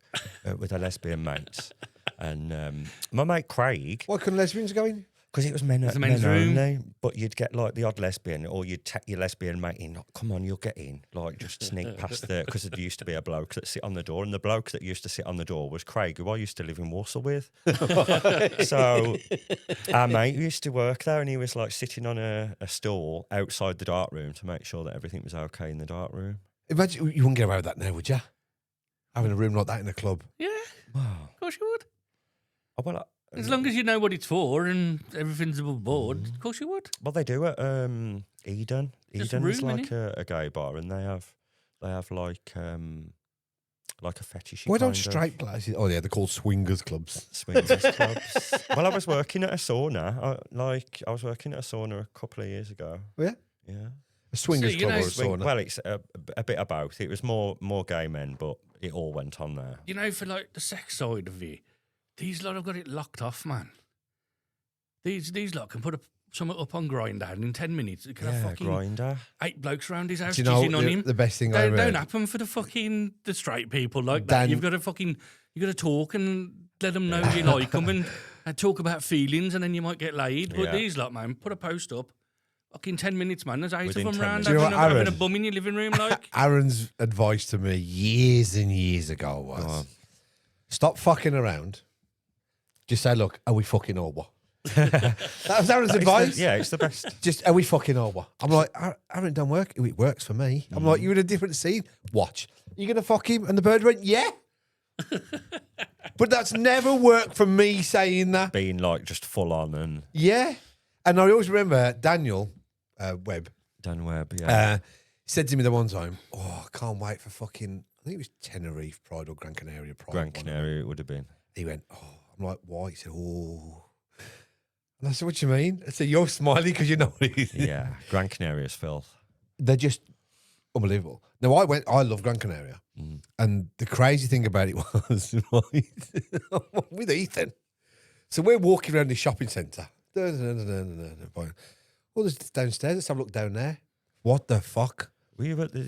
with her lesbian mates. And my mate Craig, Why couldn't lesbians go in? because it was men, It's a men men's room. only, but you'd get like the odd lesbian, or you'd take your lesbian mate in. Like, come on, you'll get in. Like, just sneak past there, because there used to be a bloke that sit on the door, and the bloke that used to sit on the door was Craig, who I used to live in Warsaw with. So our mate used to work there, and he was like sitting on a stool outside the dark room to make sure that everything was okay in the dark room. Imagine you wouldn't get away with that now, would you? Having a room like that in a club. Yeah, Wow. of course you would. Oh, well, As long as you know what it's for and everything's above board, of course you would. well, they do at Eden. Just a Eden is room, like a gay bar, and they have like a fetish. Why don't straight places? Oh yeah, they're called swingers clubs. Swingers clubs. Well, I was working at a sauna. I was working at a sauna a couple of years ago. Oh, yeah, Yeah. a swingers you club know, or a sauna. Well, it's a bit of both. It was more gay men, but it all went on there. You know, for like the sex side of it, these lot have got it locked off, man. These lot can put something up on Grindr, and in 10 minutes it can have Yeah, fucking grinder. 8 blokes around his house Do you know jizzing on him. the best thing I Don't read? happen for the straight people like Dan- that. You've got to talk and let them know you like them and talk about feelings, and then you might get laid. But Yeah. these lot, man, put a post up. Fucking 10 minutes, man. There's 8 Within of them 10 round minutes. Do you know having, what, having a Aaron? bum in your living room, like. Aaron's advice to me years and years ago was, Go on. stop fucking around. Just say, look, are we fucking or what? That was Aaron's advice. Yeah, it's the best. Just, are we fucking or what? I'm like, Aaron, don't work. It works for me. I'm like, you're in a different scene. Watch. You going to fuck him? And the bird went, yeah. But that's never worked for me saying that. Being like just full on and Yeah. And I always remember Daniel Webb Dan Webb. Yeah. said to me the one time, oh, I can't wait for fucking, I think it was Tenerife Pride or Gran Canaria Pride. Gran one of them. Canaria it would have been. He went, oh, I'm like, why? He said, oh. And I said, what do you mean? I said, you're smiling because you know what it is. Yeah, Gran Canaria's filth. They're just unbelievable. Now, I love Gran Canaria. And the crazy thing about it was, right, with Ethan. So we're walking around the shopping centre. Oh, there's downstairs. Let's have a look down there. What the fuck? Were you at the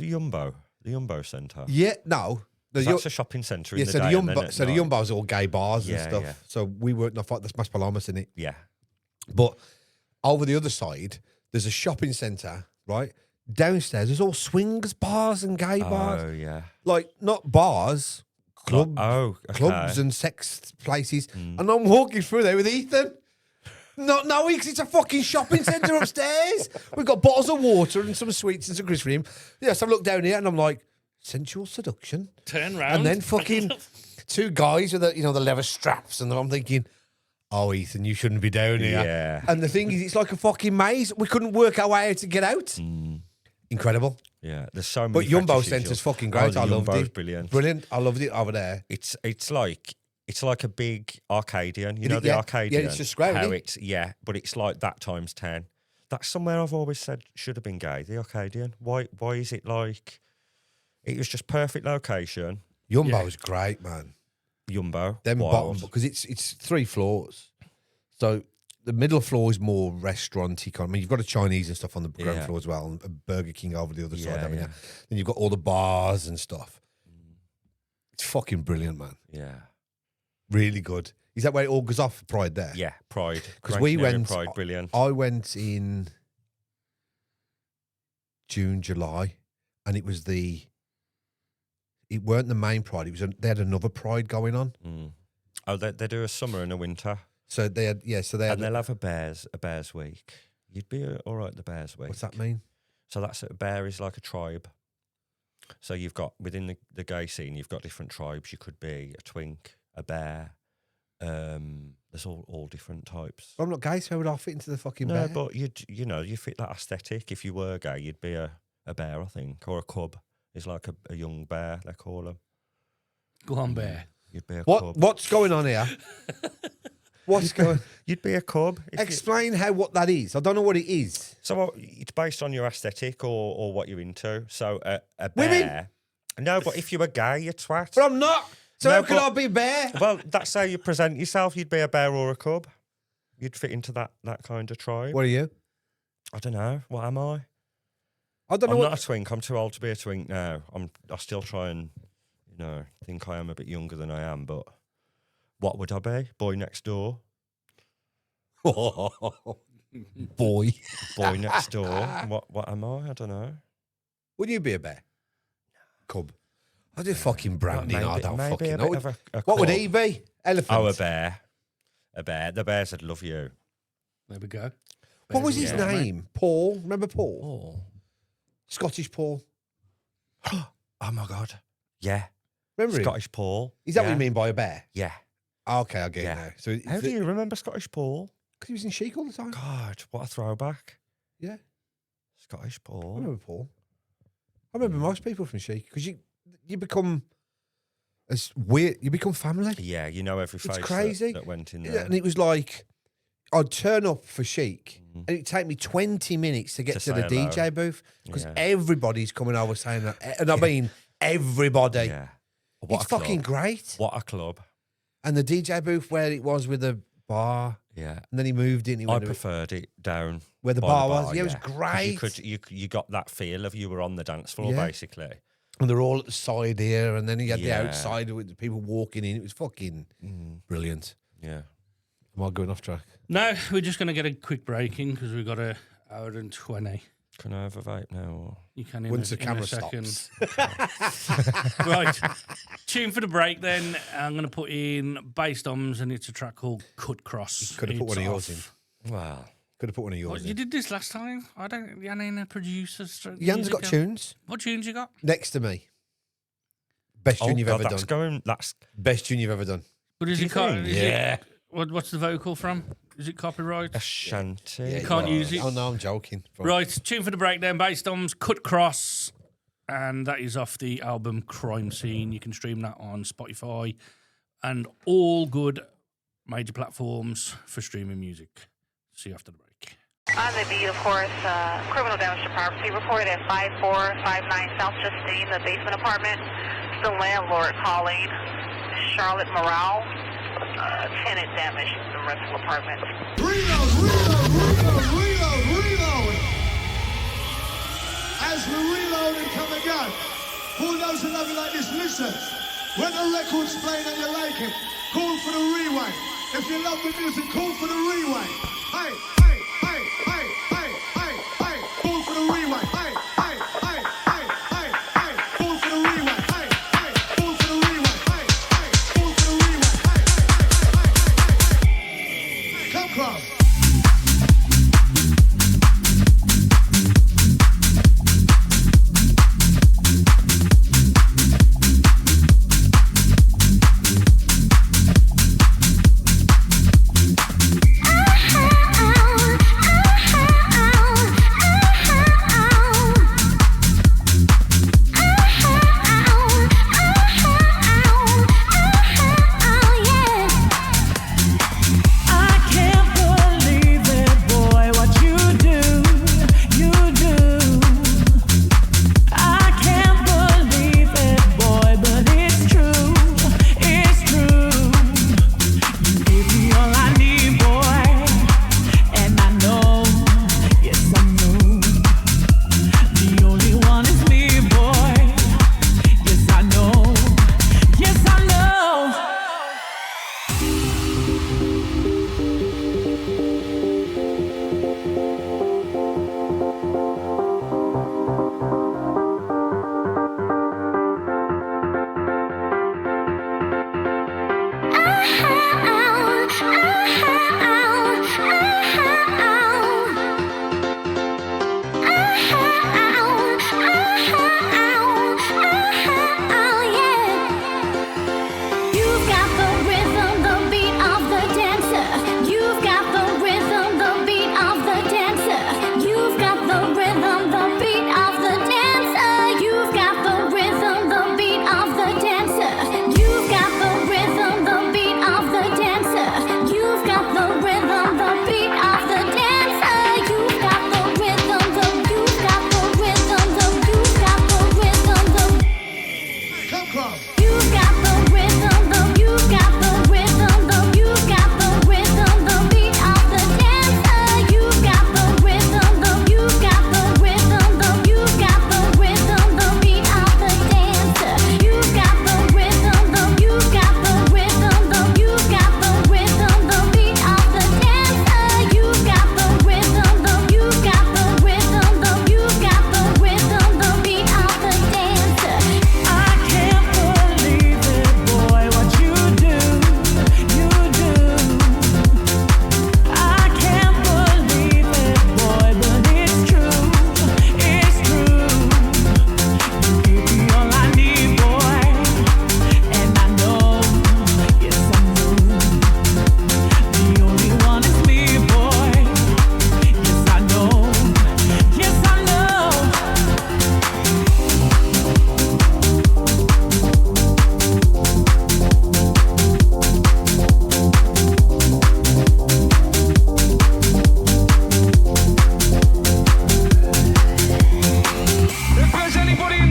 Jumbo Centre? Yeah, no. The That's a shopping centre in yeah, the so day. the and then Jumbo, at so the night- Jumbo's all gay bars and Yeah, stuff. yeah. So we weren't no fuck. That's Mas Palomas in it. Yeah. But over the other side, there's a shopping centre, right? Downstairs, there's all swings bars and gay bars. Oh, yeah. Like, not bars, clubs, Oh, okay. clubs and sex places. And I'm walking through there with Ethan. No, because it's a fucking shopping centre upstairs. We've got bottles of water and some sweets and some crisps for him. Yeah, so I look down here and I'm like, sensual seduction. Turn round. And then fucking two guys with the leather straps, and I'm thinking, oh, Ethan, you shouldn't be down here. Yeah. And the thing is, it's like a fucking maze. We couldn't work our way out to get out. Mm. Incredible. Yeah, there's so many. But Jumbo fetishes. Centre's fucking Oh, great. the I loved Jumbo's it. Brilliant. Brilliant. I loved it over there. It's like a big Arcadian. You It- know the yeah. Arcadian. Yeah, it's just great, How isn't it? it's but it's like that times 10. That's somewhere I've always said should have been gay. The Arcadian. Why is it like? It was just perfect location. Jumbo's great, man. Jumbo. Them wild. bottom, because it's 3 floors. So the middle floor is more restaurant-y kind. I mean, you've got a Chinese and stuff on the ground Yeah. floor as well, and a Burger King over the other side, Yeah, haven't yeah. you? Then you've got all the bars and stuff. It's fucking brilliant, man. Yeah. Really good. Is that where it all goes off, Pride there? Yeah, Pride. 'Cause Gran we Canaria went- Pride, brilliant. I went in June, July, and it weren't the main Pride. They had another Pride going on. Mm. Oh, they do a summer and a winter. So they had, And they'll have a Bears week. You'd be all right the Bears week. what's that mean? So that's a bear is like a tribe. So you've got, within the gay scene, you've got different tribes. You could be a twink, a bear. There's all different types. I'm not gay, so how would I fit into the fucking No, bear? but you fit that aesthetic. If you were gay, you'd be a bear, I think, or a cub. Is like a young bear, they call them. Go on, Bear. You'd be a cub. What's going on here? What's going? You'd be a cub. Explain what that is. I don't know what it is. So it's based on your aesthetic or what you're into. So a bear. Women? No, but if you were gay, you twat. But I'm not. So No, how can but- I be a bear? Well, that's how you present yourself. You'd be a bear or a cub. You'd fit into that kind of tribe. What are you? I don't know. What am I? I don't know I'm what. not a twink. I'm too old to be a twink now. I still try and, think I am a bit younger than I am. But what would I be? Boy next door. Boy. Boy next door. What am I? I don't know. Would you be a bear? Cub. I do fucking brownie. I Maybe- don't maybe fucking a know. bit of a What would cub. he be? Elephant. Oh, a bear. A bear. The bears would love you. There we go. What was his Yeah. name? Paul. Remember Paul? Oh. Scottish Paul. Oh my God. Yeah. Remember him? Scottish Paul. Is that yeah. what you mean by a bear? Yeah. Oh, okay, I get Yeah. it now. So How do you remember Scottish Paul? Because he was in Chic all the time. God, what a throwback. Yeah, Scottish I Paul. remember Paul. I remember most people from Chic because you become as weird. You become family. Yeah, you know every face crazy. that went in Yeah, there. and it was like I'd turn up for Chic, and it'd take me 20 minutes to get To to the say hello. DJ booth because Yeah. everybody's coming over saying that, and I mean everybody. Yeah. What It's a club. fucking great. What a club. And the DJ booth where it was with the bar, Yeah. and then he moved in. He I went to preferred it down where the by bar was. Yeah, it was 'Cause great. You got that feel of you were on the dance floor, Yeah. basically. And they're all at the side here, and then you had the Yeah. outside with the people walking in. It was fucking brilliant. Yeah. Am I going off track? No, we're just going to get a quick break in because we've got an hour and 20. Can I have a vape now? Or? You can in, Once a, the in camera a second. stops. Right. Tune for the break then. I'm going to put in Bass Doms and it's a track called Cut Cross. Could have put It's one of yours off. in. Wow. Could have put one of yours What, you in. did this last time? I don't. Yan ain't a producer. Jan's got tunes What tunes you got? next to me. Best tune you've ever that's done. That's Best tune you've ever done. But is Do it? you think? Yeah. What's the vocal from? Is it copyright? a shanty. Yeah, can't use it. Oh no, I'm joking. Right, tune for the breakdown. Bass Doms, Cut Cross, and that is off the album Crime Scene. You can stream that on Spotify and all good major platforms for streaming music. See you after the break. On the beat, of course, criminal damage to property reported at 5459 South Justine, the basement apartment. It's the landlord calling. Charlotte Morale. Tenant damage to the rental apartment. Reload! As we reload and come again, who knows a love you like this? Listen, when the record's playing and you like it, call for the rewind. If you love the music, call for the rewind. Hey, hey, hey, hey, hey, hey, hey, call for the rewind. Hey, hey, hey, hey, hey, hey, call for the rewind. Hey, hey, call for the rewind. Hey, hey, call for the rewind. Hey, hey, hey, hey. Come cross.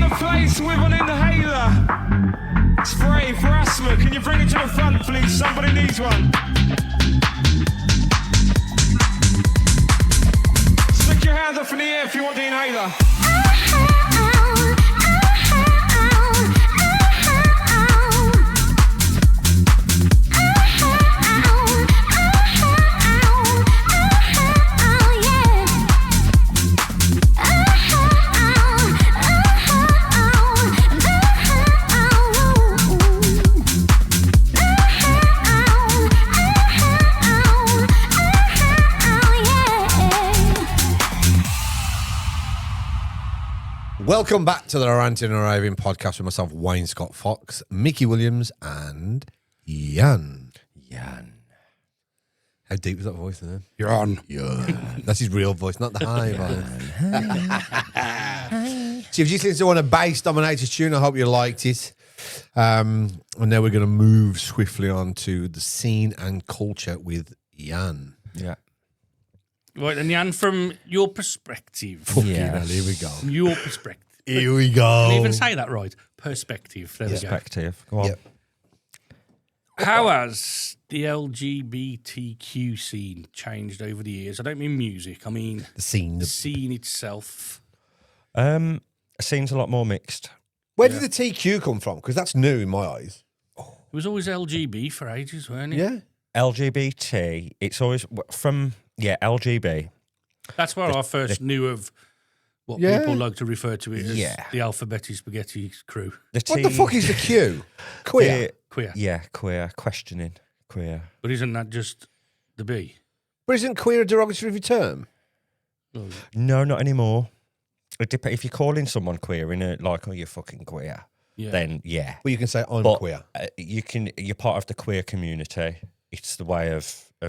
the place with an inhaler. Spray for asthma. Can you bring it to the front, please? Somebody needs one. Stick your hands up in the air if you want the inhaler. Welcome back to the Ranting and Raving podcast with myself, Wayne Scott Fox, Mickey Williams, and Yan. How deep was that voice then? You're on. That's his real voice, not the high voice. So if you listen to one of Bass Dominator's tune, I hope you liked it. And now we're going to move swiftly on to the scene and culture with Yan. Yeah. Right, and Yan, from your perspective. Fucking hell, here we go. From your perspective. Here we go. Can you even say that right? Perspective. There we go. Perspective. Go on. Yep. How has the LGBTQ scene changed over the years? I don't mean music. I mean The scene. the scene itself. Seems a lot more mixed. Where did the TQ come from? Because that's new in my eyes. It was always LGB for ages, weren't it? Yeah. LGBT, it's always from, LGB. That's where I first knew of what Yeah. people like to refer to it as Yeah. the alphabetti spaghetti crew. The What the fuck is the Q? Queer. Queer. Yeah, queer. Questioning. Queer. But isn't that just the B? But isn't queer a derogatory term? No, not anymore. If you're calling someone queer in it, like, oh, you're fucking queer, Yeah. then yeah. Well, you can say I'm But queer. you're part of the queer community. It's the way of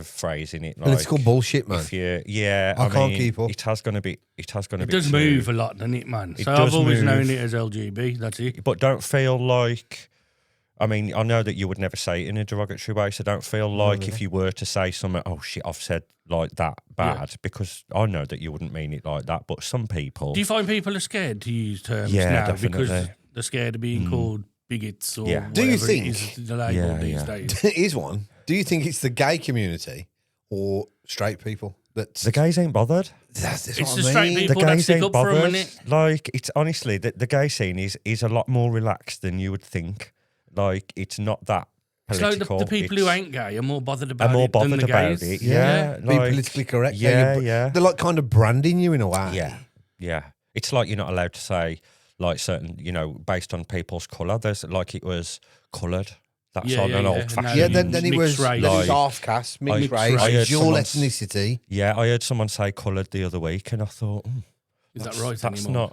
phrasing it. Like, Political bullshit, man. If you, yeah, I can't mean, keep up. It has going to be. It has going to It be. does too- move a lot, doesn't it, man? It So does I've always move. known it as LGB. That's it. But don't feel like. I mean, I know that you would never say it in a derogatory way, so don't feel like if you were to say something, oh shit, I've said like that bad, because I know that you wouldn't mean it like that. But some people, Do you find people are scared to use terms Yeah, now definitely. because they're scared of being called bigots or Yeah. Do you whatever think- it is the label Yeah, these yeah. days? It is one. Do you think it's the gay community or straight people? That's the gays ain't bothered. that's It's what the I straight mean. people The that gays stick ain't up for 'em, bothered. innit? Like, it's honestly the gay scene is a lot more relaxed than you would think. Like, it's not that It's like political. the people who It's- ain't gay are more bothered about are more it than bothered the about gays. it. Yeah, Being like, politically correct. Yeah, you're- yeah. They're like kind of branding you in a way. Yeah. It's like you're not allowed to say like certain, based on people's colour. There's like it was coloured. That's Yeah, on yeah, an yeah. old No, fashioned. Yeah, then it Mixed was race. then it was Like, half caste, mixed Mixed race, race. I heard dual someone's- ethnicity. Yeah, I heard someone say coloured the other week, and I thought, Is that right that's anymore?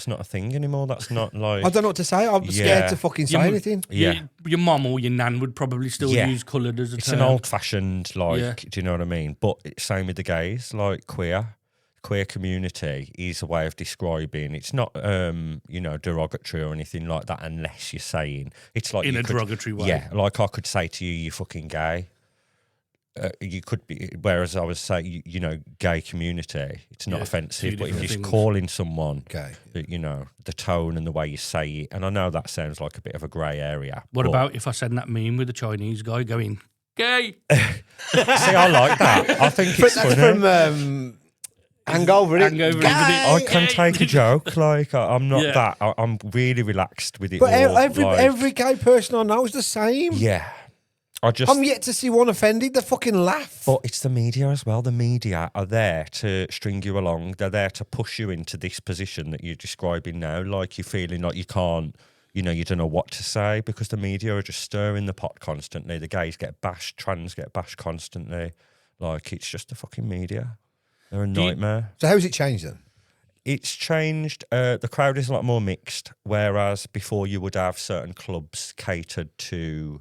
not a thing anymore. That's not like I don't know what to say. I'm scared Yeah. to fucking say Your m- anything. Yeah. Your mum or your nan would probably still Yeah. use coloured as a It's term. an old fashioned like. Yeah. Do you know what I mean? But it's same with the gays. Like queer community is a way of describing. It's not derogatory or anything like that, unless you're saying it's like In you a could- derogatory way. Yeah, like I could say to you, you're fucking gay. You could be, whereas I would say, gay community, it's not Yeah, offensive. two But if you're different just things. calling someone, Okay. the tone and the way you say it, and I know that sounds like a bit of a grey area. What but- about if I send that meme with the Chinese guy going, gay? See, I like that. I think But it's that's funny. from Hangover, isn't it? Hangover, isn't it? I can take a joke. Like I'm not Yeah. that. I'm really relaxed with it. But all, every gay person I know is the same. yeah. I just. I'm yet to see one offended. They fucking laugh. But it's the media as well. The media are there to string you along. They're there to push you into this position that you're describing now. Like you're feeling like you can't, you don't know what to say because the media are just stirring the pot constantly. The gays get bashed, trans get bashed constantly. Like it's just the fucking media. They're a nightmare. So how's it changed then? It's changed. The crowd is a lot more mixed, whereas before you would have certain clubs catered to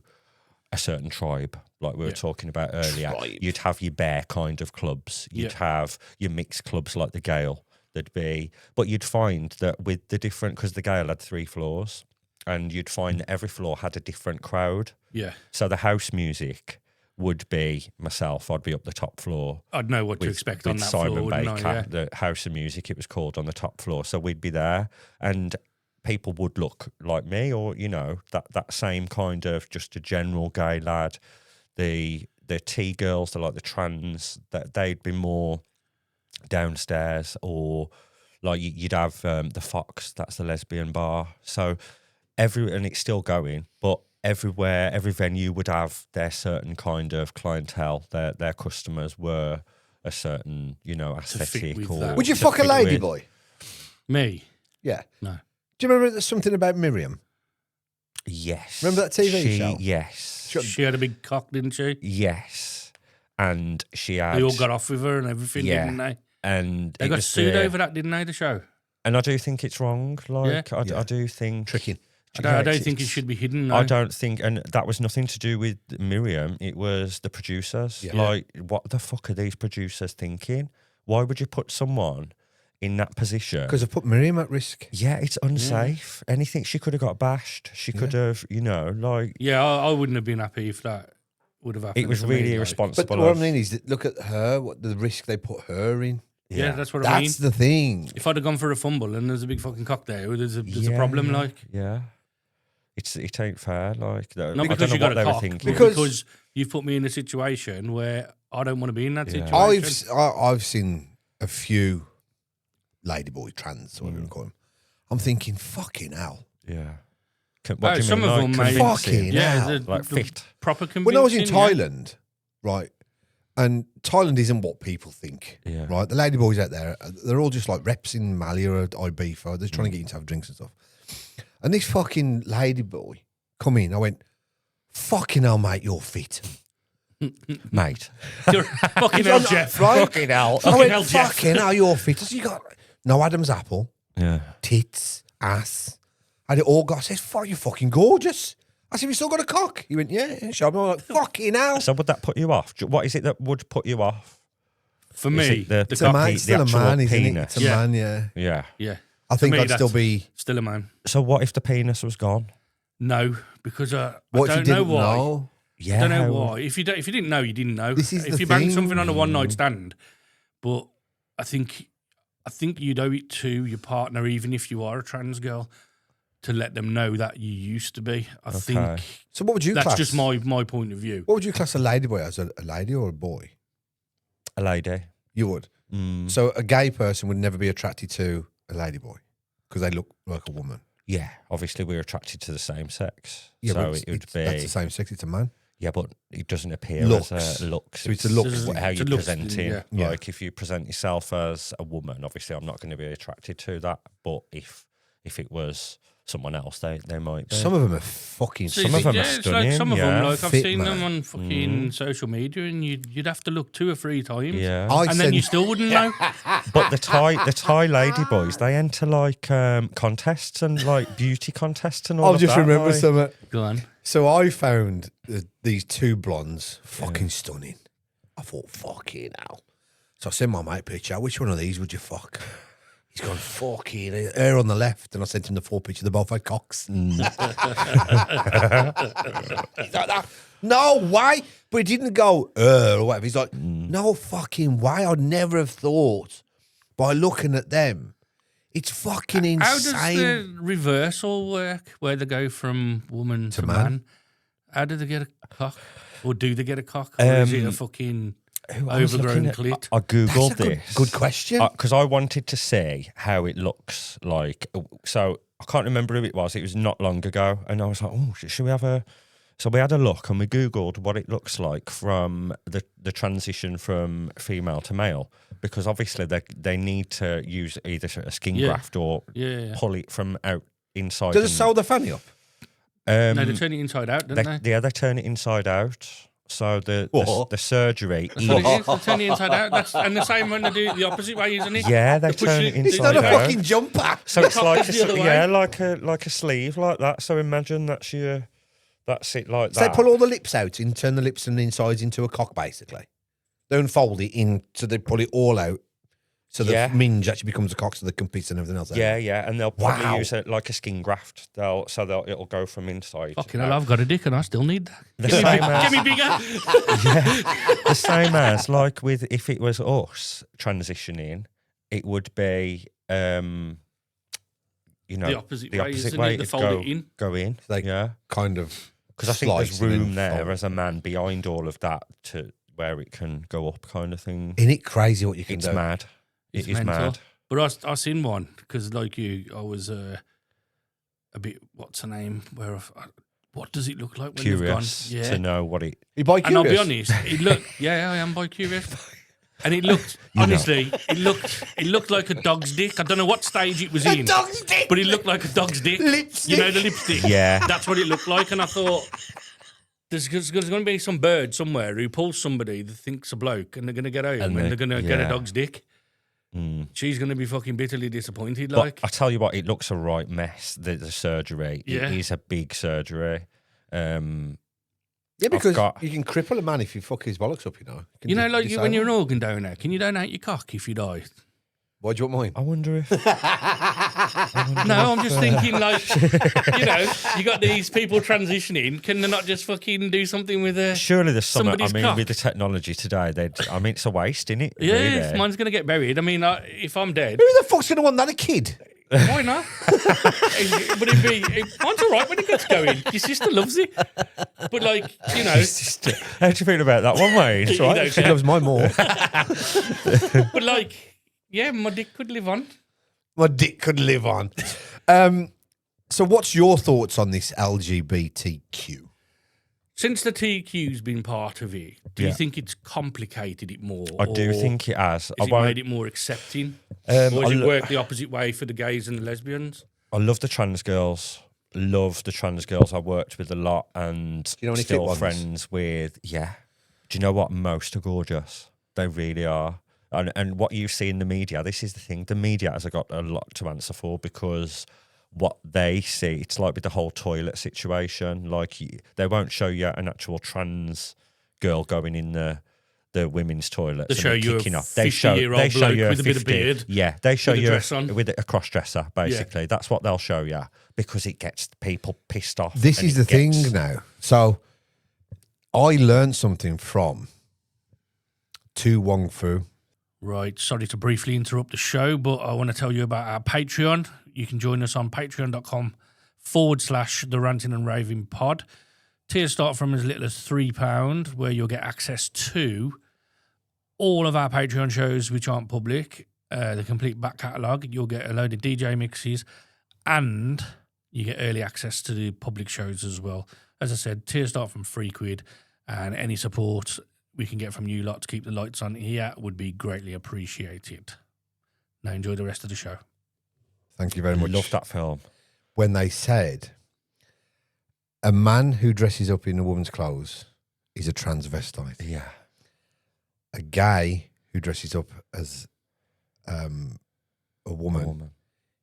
a certain tribe, like we were talking about earlier. You'd have your bear kind of clubs. You'd have your mixed clubs like the Gale. There'd be, but you'd find that with the different, because the Gale had 3 floors, and you'd find that every floor had a different crowd. Yeah. So the house music would be myself. I'd be up the top floor. I'd know what to expect on that floor, Simon wouldn't Baker, I? Yeah. the House of Music, it was called, on the top floor. So we'd be there, and people would look like me, or that same kind of just a general gay lad. The T girls, the trans, that they'd be more downstairs, or like you'd have the Fox, that's the lesbian bar. So and it's still going, but everywhere, every venue would have their certain kind of clientele. Their customers were a certain, aesthetic. Or would you fuck a ladyboy? Me? Yeah. No. Do you remember there's something about Miriam? Yes. Remember that TV show? Yes. She had a big cock, didn't she? Yes. And she had... They all got off with her and everything, didn't they? And they got sued over that, didn't they, the show? And I do think it's wrong. Like, I do think... Tricking. I don't think it should be hidden. No. I don't think... And that was nothing to do with Miriam. It was the producers. Yeah. Like, what the fuck are these producers thinking? Why would you put someone in that position? Because I've put Miriam at risk. Yeah, it's unsafe. Anything, she could have got bashed. She could have, like... Yeah, I wouldn't have been happy if that would have happened. It was really irresponsible. But what I mean is, that look at her, what the risk they put her in. Yeah, that's what I mean. That's the thing. If I'd have gone for a fumble and there's a big fucking cock there, there's a problem, like. Yeah. It ain't fair, like... Not because you got a cock, because you've put me in a situation where I don't want to be in that situation. I've seen a few ladyboy trans, whatever you call them. I'm thinking, fucking hell. Yeah. Some of them, mate. Fucking hell. Like fit. Proper convincing. When I was in Thailand, right, and Thailand isn't what people think, right? The ladyboys out there, they're all just like reps in Mali or Ibiza. They're trying to get you to have drinks and stuff. And this fucking ladyboy come in. I went, fucking hell, mate, you're fit. Mate. You're fucking hell, Jeff. Right? Fucking hell. I went, fucking hell, you're fit. So you got no Adam's apple, tits, ass. I had it all got. I said, fuck, you're fucking gorgeous. I said, you still got a cock? He went, yeah. Showed me. I'm like, fucking hell. So would that put you off? What is it that would put you off? For me, it's a man, still a man, isn't it? It's a man, Yeah. Yeah. I think I'd still be... Still a man. So what if the penis was gone? No, because I what don't if you know didn't why. know? Yeah. I don't know why. If you didn't know, you didn't know. This is if the you banged thing. something on a one-night stand, but I think you'd owe it to your partner, even if you are a trans girl, to let them know that you used to be. I think... So what would you that's class? just my point of view. What would you class a ladyboy as? A lady or a boy? A lady. You would? So a gay person would never be attracted to a ladyboy because they look like a woman. Yeah, obviously we're attracted to the same sex. Yeah, so but it would be... That's the same sex, it's a man. Yeah, but it doesn't appear Looks. as a looks. So it's a looks. How you present it. Yeah. Like if you present yourself as a woman, obviously I'm not going to be attracted to that. But if it was someone else, they might be. Some of them are fucking... Some of them are stunning. Some of them, like I've Fit, seen them man. on fucking social media, and you'd have to look 2 or 3 times. Yeah. And then you still wouldn't know. But the Thai lady boys, they enter like contests and like beauty contests and all I'll of just that. remember like, something. Go on. So I found these 2 blondes fucking stunning. I thought, fucking hell. So I sent my mate a picture. Which one of these would you fuck? He's gone, fucking hair on the left. And I sent him the 4 pictures. They both had cocks. He's like that. No way. But he didn't go, or whatever. He's like, no fucking way. I'd never have thought by looking at them. It's fucking insane. How does the reversal work, where they go from woman to man? How do they get a cock? Or do they get a cock? Or is it a fucking overgrown clit? I googled this. Good question. Because I wanted to see how it looks like. So I can't remember who it was. It was not long ago. And I was like, oh, should we have a... So we had a look and we Googled what it looks like from the transition from female to male, because obviously they need to use either a skin graft or pull it from out inside. Does it sew the fanny up? No, they turn it inside out, don't they? Yeah, they turn it inside out. So the surgery. That's what it is. They turn it inside out. And the same when they do it the opposite way, isn't it? Yeah, they turn it inside out. It's not a fucking jumper. So it's like the other way. like a sleeve like that. So imagine that's it like So that. they pull all the lips out and turn the lips and the insides into a cock, basically. They unfold it in, so they pull it all out. So the minge actually becomes a cock, so they can piece and everything else out. Yeah, and they'll probably use it like a skin graft. It'll go from inside. Fucking hell, I've got a dick and I still need that. Get me bigger. The same as like with if it was us transitioning, it would be the opposite way, isn't way it? They it'd fold it in. go in. Like, yeah, kind of. because I think there's slicing and room there folding. as a man behind all of that to where it can go up, kind of thing. Isn't it crazy what you can It's do? mad. It's It is mental. mad. But I seen one because, like you, I was a bit. What's her name? What does it look like when Curious they've gone? Yeah. to know what it. You buy And curious? I'll be honest, it looked. Yeah, I am by curious. And it looked honestly, it looked like a dog's dick. I don't know what stage it was in, dog's dick? but it looked like a dog's dick. Lipstick. You know the lipstick. Yeah. That's what it looked like. And I thought, there's going to be some bird somewhere who pulls somebody that thinks a bloke, and they're going to get home, and they're going to get a dog's dick. She's going to be fucking bitterly disappointed. But Like, I tell you what, it looks a right mess. The surgery. Yeah. It is a big surgery. Yeah, because got- you can cripple a man if you fuck his bollocks up, you know. you know, like disable when you're an him. organ donor, can you donate your cock if you die? Why do you want mine? I wonder if. No, I'm just thinking, like, you know, you got these people transitioning. Can they not just fucking do something with a? Surely there's some. I Somebody's mean, cock. with the technology today, it's a waste, isn't it? Yeah, Really? mine's gonna get buried. I mean, if I'm dead, Who the fuck's going to want that, a kid? why not? But mine's all right when it gets going. Your sister loves it, but like, you know, How do you feel about that one, Wayne? You know, She loves mine more. but like, yeah, my dick could live on. My dick could live on. So what's your thoughts on this LGBTQ? Since the TQ's been part of it, do you Yeah. think it's complicated it more? I do or think it has. Has it made it more accepting? Or has it worked the opposite way for the gays and the lesbians? I love the trans girls. Love the trans girls. I worked with a lot and you know any fit still ones? friends with. Yeah. Do you know what? Most are gorgeous. They really are. And what you see in the media, this is the thing. The media has got a lot to answer for because what they see, it's like with the whole toilet situation. Like they won't show you an actual trans girl going in the women's toilets. They show and you a kicking off. 50-year-old bloke you a with a bit of 50 beard, Yeah, they show with a you dress on. with a cross dresser. Basically, that's what they'll show you because it gets people pissed off. This and is it the thing gets- now. So I learned something from Tu Wong Fu. Right. Sorry to briefly interrupt the show, but I want to tell you about our Patreon. You can join us on patreon.com/the Ranting and Raving Pod. Tiers start from as little as £3, where you'll get access to all of our Patreon shows, which aren't public, the complete back catalogue. You'll get a load of DJ mixes, and you get early access to the public shows as well. As I said, tiers start from £3, and any support we can get from you lot to keep the lights on here would be greatly appreciated. Now enjoy the rest of the show. Thank you very much. Love that film. When they said a man who dresses up in a woman's clothes is a transvestite. Yeah. A gay who dresses up as a woman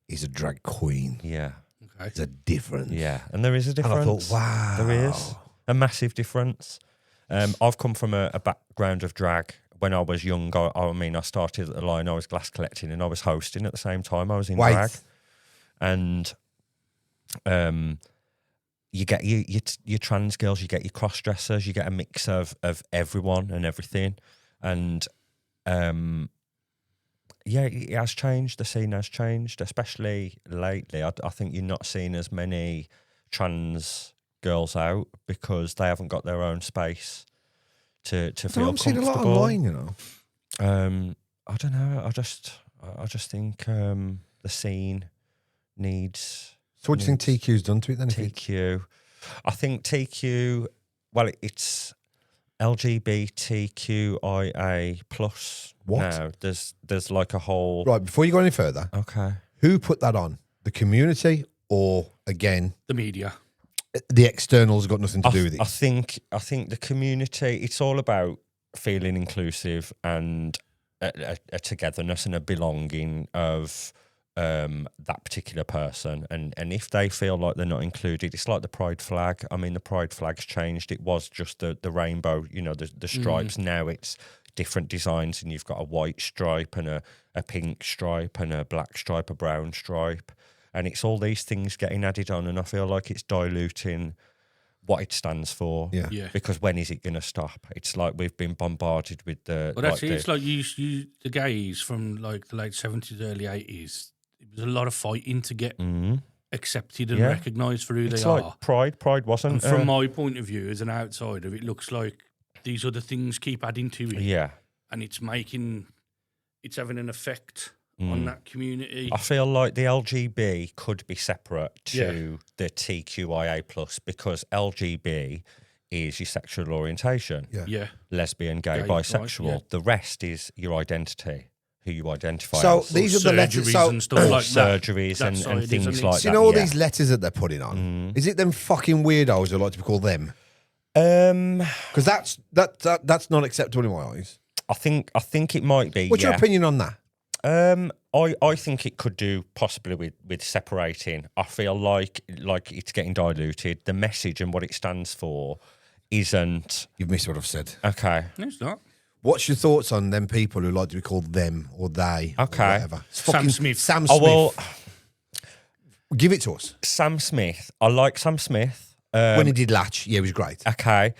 is a drag queen. Yeah. Okay. There's a difference. Yeah. And there is a And difference. I thought, wow. There is a massive difference. I've come from a background of drag. When I was young, I started at the line, I was glass collecting and I was hosting at the same time. I was in drag. And you get your trans girls, you get your cross dressers, you get a mix of everyone and everything. And it has changed. The scene has changed, especially lately. I think you're not seeing as many trans girls out because they haven't got their own space to feel I'm seeing a comfortable. lot online, you know. I don't know. I just think the scene needs. So what do you think TQ's done to it then? TQ. I think TQ. Well, it's LGBTQIA plus. What? Now there's like a whole. Right, before you go any further, Okay. who put that on? The community or, again, The media. the externals got nothing to do with it? I think the community. It's all about feeling inclusive and a togetherness and a belonging of that particular person. And if they feel like they're not included, it's like the pride flag. I mean, the pride flag's changed. It was just the rainbow, the stripes. Now it's different designs, and you've got a white stripe and a pink stripe and a black stripe, a brown stripe. And it's all these things getting added on, and I feel like it's diluting what it stands for. Yeah. Yeah. Because when is it going to stop? It's like we've been bombarded with the. Well, that's it. the- It's like you the gays from like the late 70s, early 80s. was a lot of fighting to get accepted and Yeah. recognised for who It's they like are. Pride wasn't. And from my point of view as an outsider, it looks like these other things keep adding to it. yeah. And it's having an effect on that community. I feel like the LGB could be separate to the TQIA plus because LGB is your sexual orientation. Yeah. Lesbian, gay, Gay, bisexual. right, yeah. The rest is your identity, who you identify So as. these are the letters. Surgeries So, and stuff like that. Surgeries That and side, things isn't it? like so you that. know all yeah. these letters that they're putting on? Is it them fucking weirdos who like to be called them? Because that's not acceptable in my eyes. I think it might be. What's your yeah. opinion on that? I think it could do possibly with separating. I feel like it's getting diluted. The message and what it stands for isn't You've missed what I've said. okay. No, it's not. What's your thoughts on them people who like to be called them or they? Okay. Or whatever? It's Sam fucking Smith. Sam Oh Smith. well, Give it to us. Sam Smith. I like Sam Smith. When he did Latch, yeah, it was great. Okay.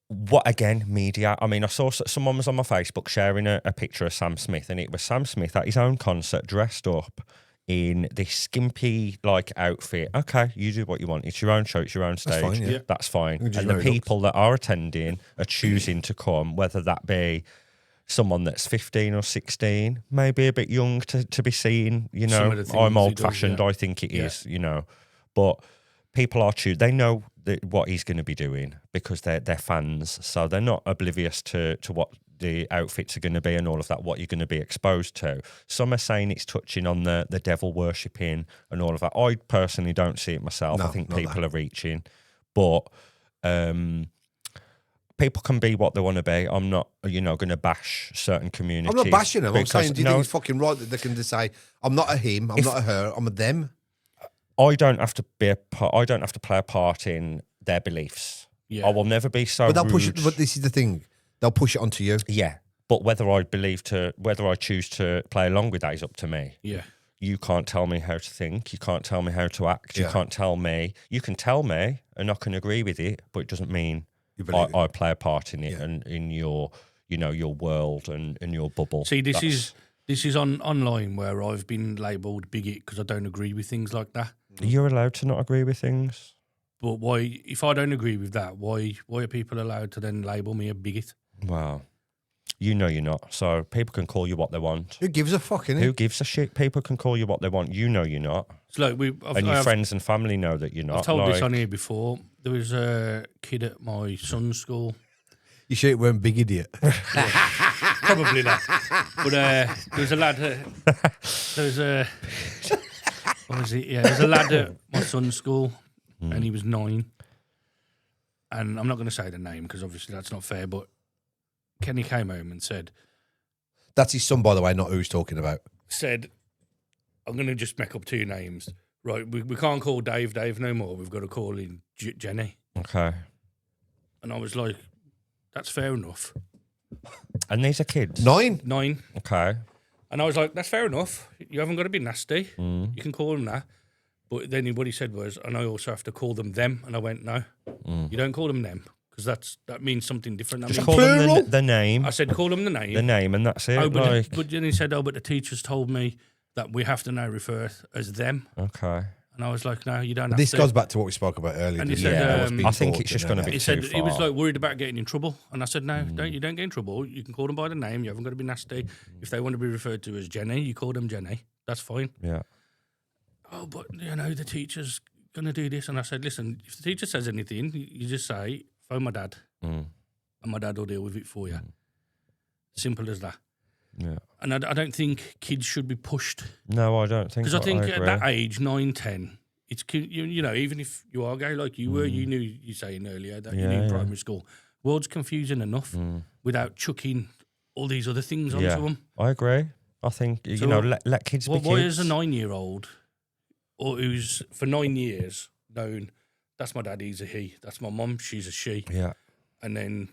What again? Media. I mean, I saw someone was on my Facebook sharing a picture of Sam Smith, and it was Sam Smith at his own concert, dressed up in this skimpy like outfit. Okay, you do what you want. It's your own show. It's your own stage. fine, yeah. That's fine. You just And know the it looks. people that are attending are choosing to come, whether that be someone that's 15 or 16, maybe a bit young to be seen. You Some know, of the things I'm he old does, fashioned. yeah. I think it is. You know, but people are choosing. They know what he's going to be doing because they're fans, so they're not oblivious to what the outfits are going to be and all of that, what you're going to be exposed to. Some are saying it's touching on the devil worshipping and all of that. I personally don't see it myself. No, I think not people that. are reaching, but people can be what they want to be. I'm not, going to bash certain communities. I'm not bashing them. I'm because- saying, do you no, think it's fucking right that they can just say, I'm not a him, I'm not a her, I'm a them? I don't have to be I don't have to play a part in their beliefs. Yeah. I will never be so But they'll rude. push it. But this is the thing, they'll push it onto you. Yeah, but whether I choose to play along with that is up to me. Yeah. You can't tell me how to think. You can't tell me how to act. You Yeah. can't tell me. You can tell me, and I can agree with it, but it doesn't mean You believe it. I play a part in it Yeah. and in your, your world and in your bubble. See, this That's- is online where I've been labelled bigot because I don't agree with things like that. You're allowed to not agree with things. But why, if I don't agree with that, why are people allowed to then label me a bigot? Well, you're not. So people can call you what they want. Who gives a fuck, innit? Who gives a shit? People can call you what they want. You're not. It's like And your friends and family know that you're not. I've told this like- on here before. There was a kid at my son's school. You sure it weren't big idiot? Probably not. But there was a lad. What was it? Yeah, there's a lad at my son's school, and he was 9. And I'm not going to say the name because obviously that's not fair. But Kenny came home and said, That's his son, by the way, not who he's talking about. "I'm going to just make up 2 names. Right, we can't call Dave no more. We've got to call him Jenny." Okay. And I was like, "That's fair enough." And these are kids. 9? 9. Okay. And I was like, that's fair enough. You haven't got to be nasty. You can call them that. But then what he said was, and I also have to call them them. And I went, no, you don't call them them because that means something different. That Just means- call them Plural? the name. I said, call them the name. The name, and that's it. Oh, but, like, but then he said, but the teachers told me that we have to now refer as them. okay. And I was like, no, you don't have This to. goes back to what we spoke about earlier. And he didn't said, it? What's being I think taught it's just and gonna that. be He said too he was far. like worried about getting in trouble, and I said, "No, you don't get in trouble. You can call them by the name. You haven't got to be nasty. If they want to be referred to as Jenny, you call them Jenny. That's fine." Yeah. Oh, but the teacher's gonna do this, and I said, "Listen, if the teacher says anything, you just say phone my dad, and my dad will deal with it for you. Simple as that." Yeah. And I don't think kids should be pushed No, I don't think. because I think at agree. that age, 9, 10. It's even if you are gay like you were, you knew you saying earlier that you knew in primary school. World's confusing enough without chucking all these other things onto Yeah. them. I agree. I think So let kids be Why kids. is a 9-year-old, or who's for 9 years known, that's my dad, he's a he. That's my mum, she's a she. Yeah. And then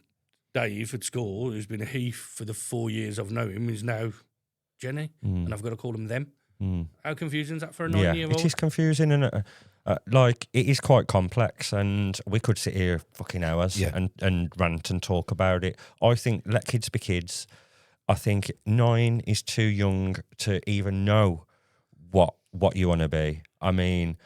Dave at school, who's been a he for the 4 years I've known him, is now Jenny, and I've got to call them them. How confusing is that for a 9-year-old? It is confusing and like it is quite complex, and we could sit here fucking hours and rant and talk about it. I think let kids be kids. I think 9 is too young to even know what what you want to be. I mean,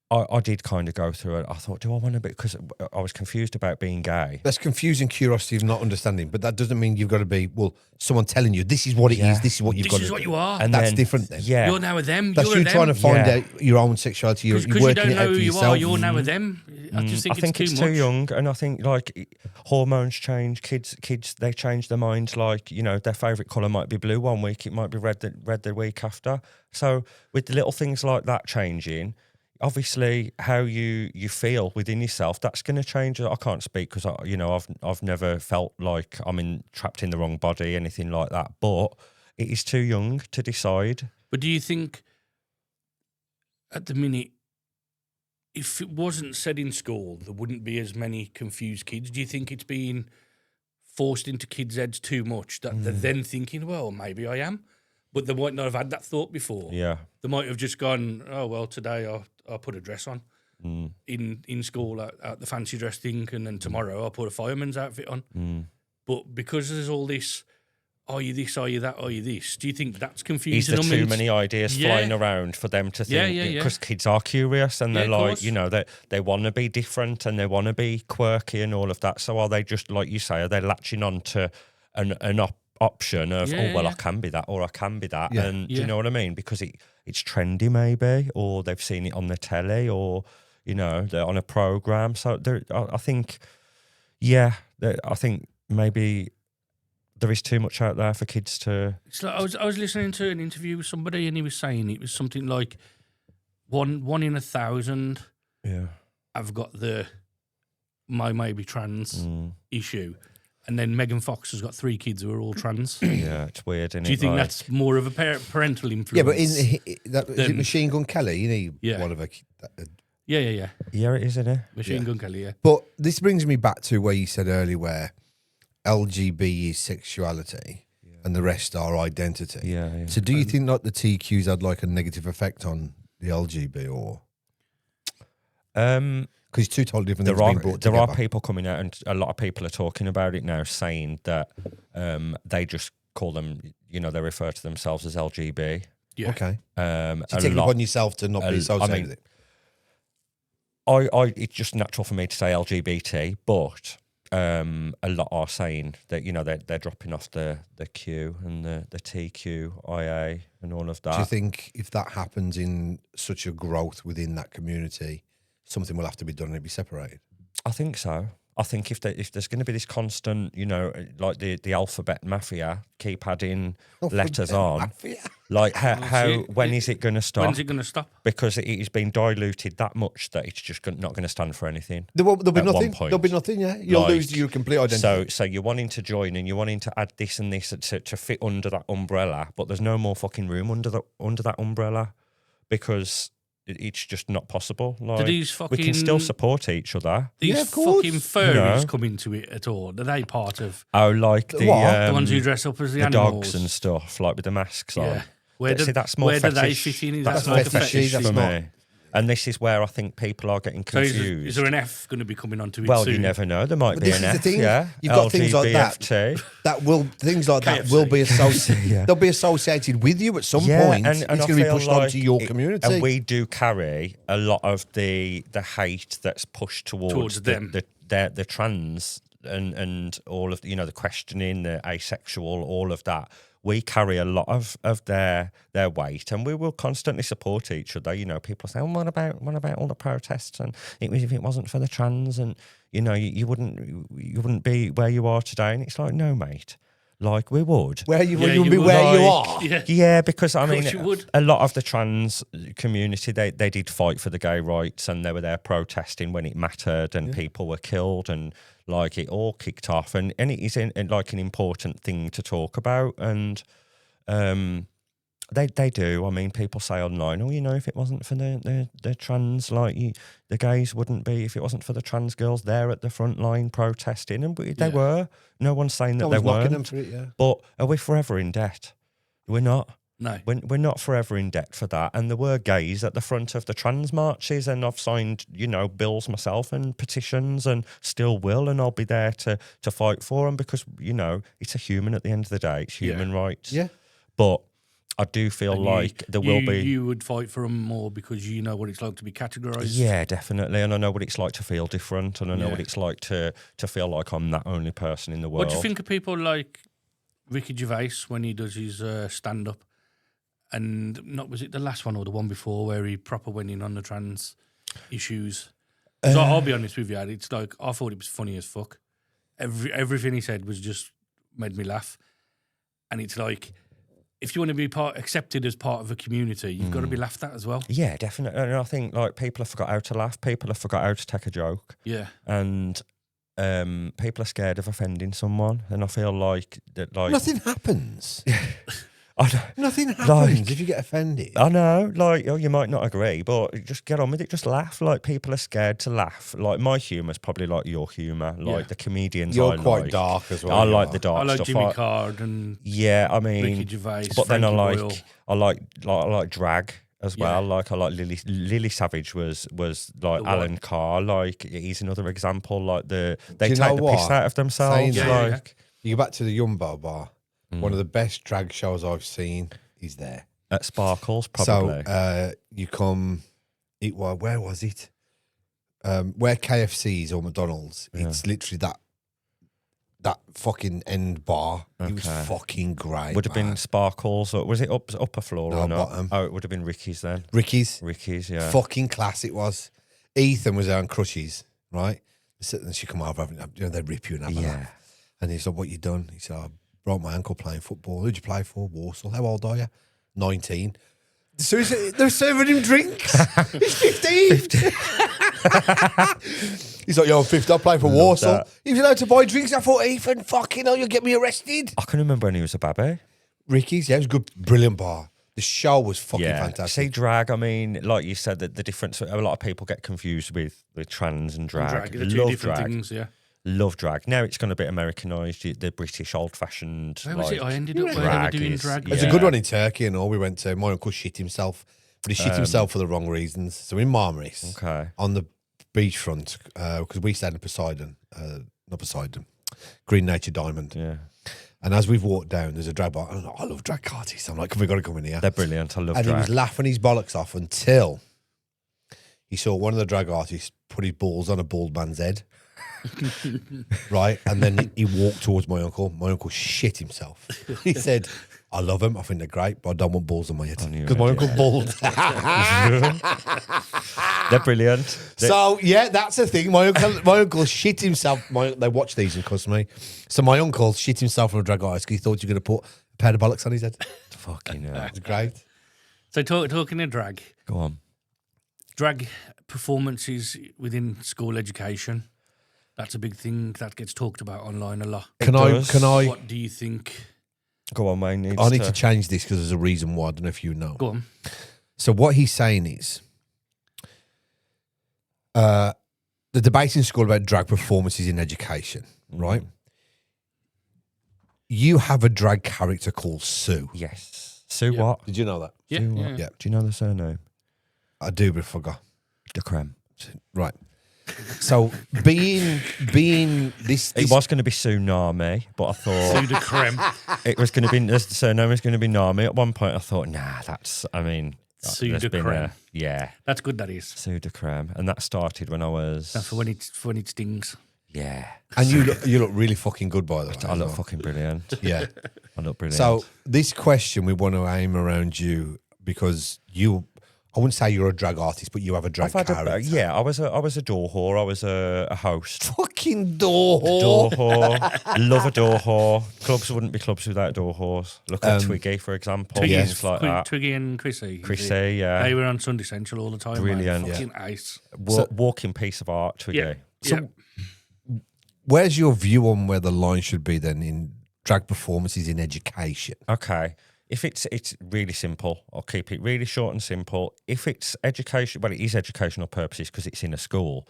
I did kind of go through it. I thought, do I want to be? Because I was confused about being gay. That's confusing curiosity of not understanding, but that doesn't mean you've got to be, well, someone telling you this is what it is, this is what you've got to do. This is what you are. And that's different then. Yeah. You're now a them. That's you're you a trying to them. find out your own sexuality. You're Because you working don't it know out who for you yourself. are, you're now a them. I just think I think it's it's too too much. young, and I think like hormones change. Kids, they change their minds. Like, you know, their favourite colour might be blue one week, it might be red the week after. So with the little things like that changing, obviously how you feel within yourself, that's going to change. I can't speak because I've never felt like I'm trapped in the wrong body, anything like that. But it is too young to decide. But do you think at the minute, if it wasn't said in school, there wouldn't be as many confused kids? Do you think it's being forced into kids' heads too much that they're then thinking, well, maybe I am? But they might not have had that thought before. Yeah. They might have just gone, oh, well, today I'll put a dress on in school at the fancy dress thing, and then tomorrow I'll put a fireman's outfit on. But because there's all this, are you this, are you that, are you this, do you think that's confusing Is there them? too And many ideas flying around for them to think? Yeah. Because kids are curious and they're of like, course. you know, they want to be different and they want to be quirky and all of that. So are they just, like you say, are they latching on to an option of, I can be that or I can be that? And do you know what I mean? Because it's trendy maybe, or they've seen it on the telly, or, you know, they're on a programme. So I think, I think maybe there is too much out there for kids to. It's like I was listening to an interview with somebody, and he was saying it was something like one in 1,000 have got the maybe trans issue, and then Megan Fox has got 3 kids who are all trans. Yeah, it's weird. Isn't Do you it? think Like, that's more of a parental influence? Yeah, but is it Machine Gun Kelly? You need one of a. Yeah. Yeah, it is, isn't it? Machine Gun Kelly, yeah. But this brings me back to where you said earlier, where LGB is sexuality and the rest are identity. Yeah. So do you think like the TQs had like a negative effect on the LGB, or? Because it's two totally different things being brought there together. are people coming out, and a lot of people are talking about it now, saying that they just call them, you know, they refer to themselves as LGB. Yeah. Okay. So you take it upon yourself to not be associated with it. It's just natural for me to say LGBT, but a lot are saying that, you know, they're dropping off the Q and the TQIA and all of that. Do you think if that happens in such a growth within that community, something will have to be done and it'll be separated? I think so. I think if there's going to be this constant, you know, like the alphabet mafia keep adding letters on, like when is it going to stop? When's it going to stop? Because it has been diluted that much that it's just not going to stand for anything. There'll be at nothing. one point. There'll be nothing. Yeah, you'll lose your complete identity. So you're wanting to join and you're wanting to add this and this to fit under that umbrella, but there's no more fucking room under that umbrella because it's just not possible. Like, we can still support each other. These fucking furries come into it at all? Are they part of? Oh, like the ones who dress up as the animals? Dogs and stuff, like with the masks on. Where do they fit in? That's more fetish for me. And this is where I think people are getting confused. So is there an F going to be coming onto it soon? soon? You never know. There might be an F. Thing. Yeah, you've got things like that. Things like that will be associated. They'll be associated with you at some point. And it's going to be pushed onto your community. And we do carry a lot of the hate that's pushed towards them, the trans and all of the questioning, the asexual, all of that. We carry a lot of their weight, and we will constantly support each other. You know, people say, "Oh, what about all the protests?" And if it wasn't for the trans, and you know, you wouldn't be where you are today. And it's like, no, mate. Like we would. You would be where you are. Yeah, because I mean, a lot of the trans community they did fight for the gay rights, and they were there protesting when it mattered, and people were killed, and like it all kicked off, and it is like an important thing to talk about, and they do. I mean, people say online, oh, you know, if it wasn't for the trans, the gays wouldn't be. If it wasn't for the trans girls there at the front line protesting, and they were. No one's saying that they weren't. Them for it, But are we forever in debt? We're not. No. We're not forever in debt for that. And there were gays at the front of the trans marches, and I've signed, bills myself and petitions, and still will, and I'll be there to fight for them because, it's a human at the end of the day. It's human rights. Yeah. But I do feel And like there will be. You would fight for them more because you know what it's like to be categorised. Yeah, definitely, and I know what it's like to feel different, and I know Yeah. what it's like to feel like I'm that only person in the world. What do you think of people like Ricky Gervais when he does his stand-up? And not was it the last one or the one before where he proper went in on the trans issues? 'Cause I'll be honest with you, it's like I thought it was funny as fuck. Everything he said was just made me laugh, and it's like if you want to be accepted as part of a community, you've got to be laughed at as well. Yeah, definitely. And I think like people have forgot how to laugh. People have forgot how to take a joke. Yeah, And people are scared of offending someone, and I feel like that. Like Nothing happens. I, Nothing happens Like- if you get offended. I know, like, you might not agree, but just get on with it. Just laugh. Like, people are scared to laugh. Like, my humour's probably like your humour. Like, Yeah. the comedians You're I quite like. dark as well. I you like are. the dark I like stuff. Jimmy Card and Yeah, I mean, Ricky Gervais. but then Frankie Boyle. I like drag as well. Like, I like Lily Savage was like The Alan one. Carr. Like, he's another example. Like, they you take know the what? piss out of themselves. Saying that, like, You go back to the Yumbo Bar. One of the best drag shows I've seen is there. at Sparkles, probably. So you come. Where was it? Where KFC's or McDonald's. It's literally that fucking end bar. It was Okay. fucking great. Would have been man. Sparkles, or was it upper floor No, or not? bottom. Oh, it would have been Ricky's then. Ricky's. Ricky's, yeah. Fucking class it was. Ethan was there on crutches, right? And she come over, they rip you and have a Yeah. laugh. And he's like, "What you done?" He said, "I broke my ankle playing football." "Who'd you play for?" "Walsall." "How old are you?" 19. So they're serving him drinks. He's 15. He's like, "Yo, I'm 50. I play for Walsall." that. He was allowed to buy drinks. I thought, Ethan, fucking hell, you'll get me arrested. I can remember when he was a baby. Ricky's, yeah, it was a good, brilliant bar. The show was fucking Yeah. fantastic. See, drag, I mean, like you said, that the difference, a lot of people get confused with trans and drag. Drag, the two Love different drag. things, yeah. Love drag. Now it's gone a bit Americanised, the British old-fashioned. Where was like, it? I ended up where they were drag doing is- drag. There's a good one in Turkey and all. We went to, my uncle shit himself, but he shit himself for the wrong reasons. So in Marmaris, Okay. on the beachfront, because we stayed in Poseidon, not Poseidon, Green Nature Diamond. Yeah. And as we've walked down, there's a drag bar. And I'm like, I love drag artists. I'm like, we got to come in here. They're brilliant. I love And he drag. was laughing his bollocks off until he saw one of the drag artists put his balls on a bald man's head. Right? And then he walked towards my uncle. My uncle shit himself. He said, "I love them. I think they're great, but I don't want balls on my head." knew Because it, my uncle's bald. They're brilliant. So, yeah, that's the thing. My uncle shit himself. They watch these and cuss me. So my uncle shit himself on a drag artist because he thought you were going to put a pair of bollocks on his head. Fucking hell. It's great. So talking of drag, Go on. drag performances within school education. That's a big thing that gets talked about online a lot. Can does. I What do you think? Go on, Wayne. I need to change this because there's a reason why. I don't know if you know. Go on. So what he's saying is, the debate in school about drag performances in education, right? You have a drag character called Sue. Yes. Sue Yeah. what? Did you know that? Yeah, Sue what? yeah. Yeah. Do you know the surname? I do, but I forgot. The Creme. Right. So being this It was going to be Tsunami, but I thought Sue de creme. it was going to be the surname was going to be Nami. At one point, I thought, nah, that's. I mean, Sue there's de been creme. yeah, That's good. That is. Sue de Creme, and that started when I was. That's for when it stings. and you look really fucking good, by the way. I as look well. fucking brilliant. Yeah. I look brilliant. So this question we want to aim around you because you, I wouldn't say you're a drag artist, but you have a drag I've had character. yeah, I was a door whore. I was a host. Fucking door Door whore. whore. Love a door whore. Clubs wouldn't be clubs without door whores. Look at Twiggy, for example. Twiggy's Things like that. Twiggy and Chrissy. Chrissy, yeah. They were on Sunday Central all the time. Brilliant. Mate. Fucking ice. Walking piece of art, Twiggy. Yeah. So- Where's your view on where the line should be then in drag performances in education? Okay. If it's really simple, I'll keep it really short and simple. If it's education, well, it is educational purposes because it's in a school.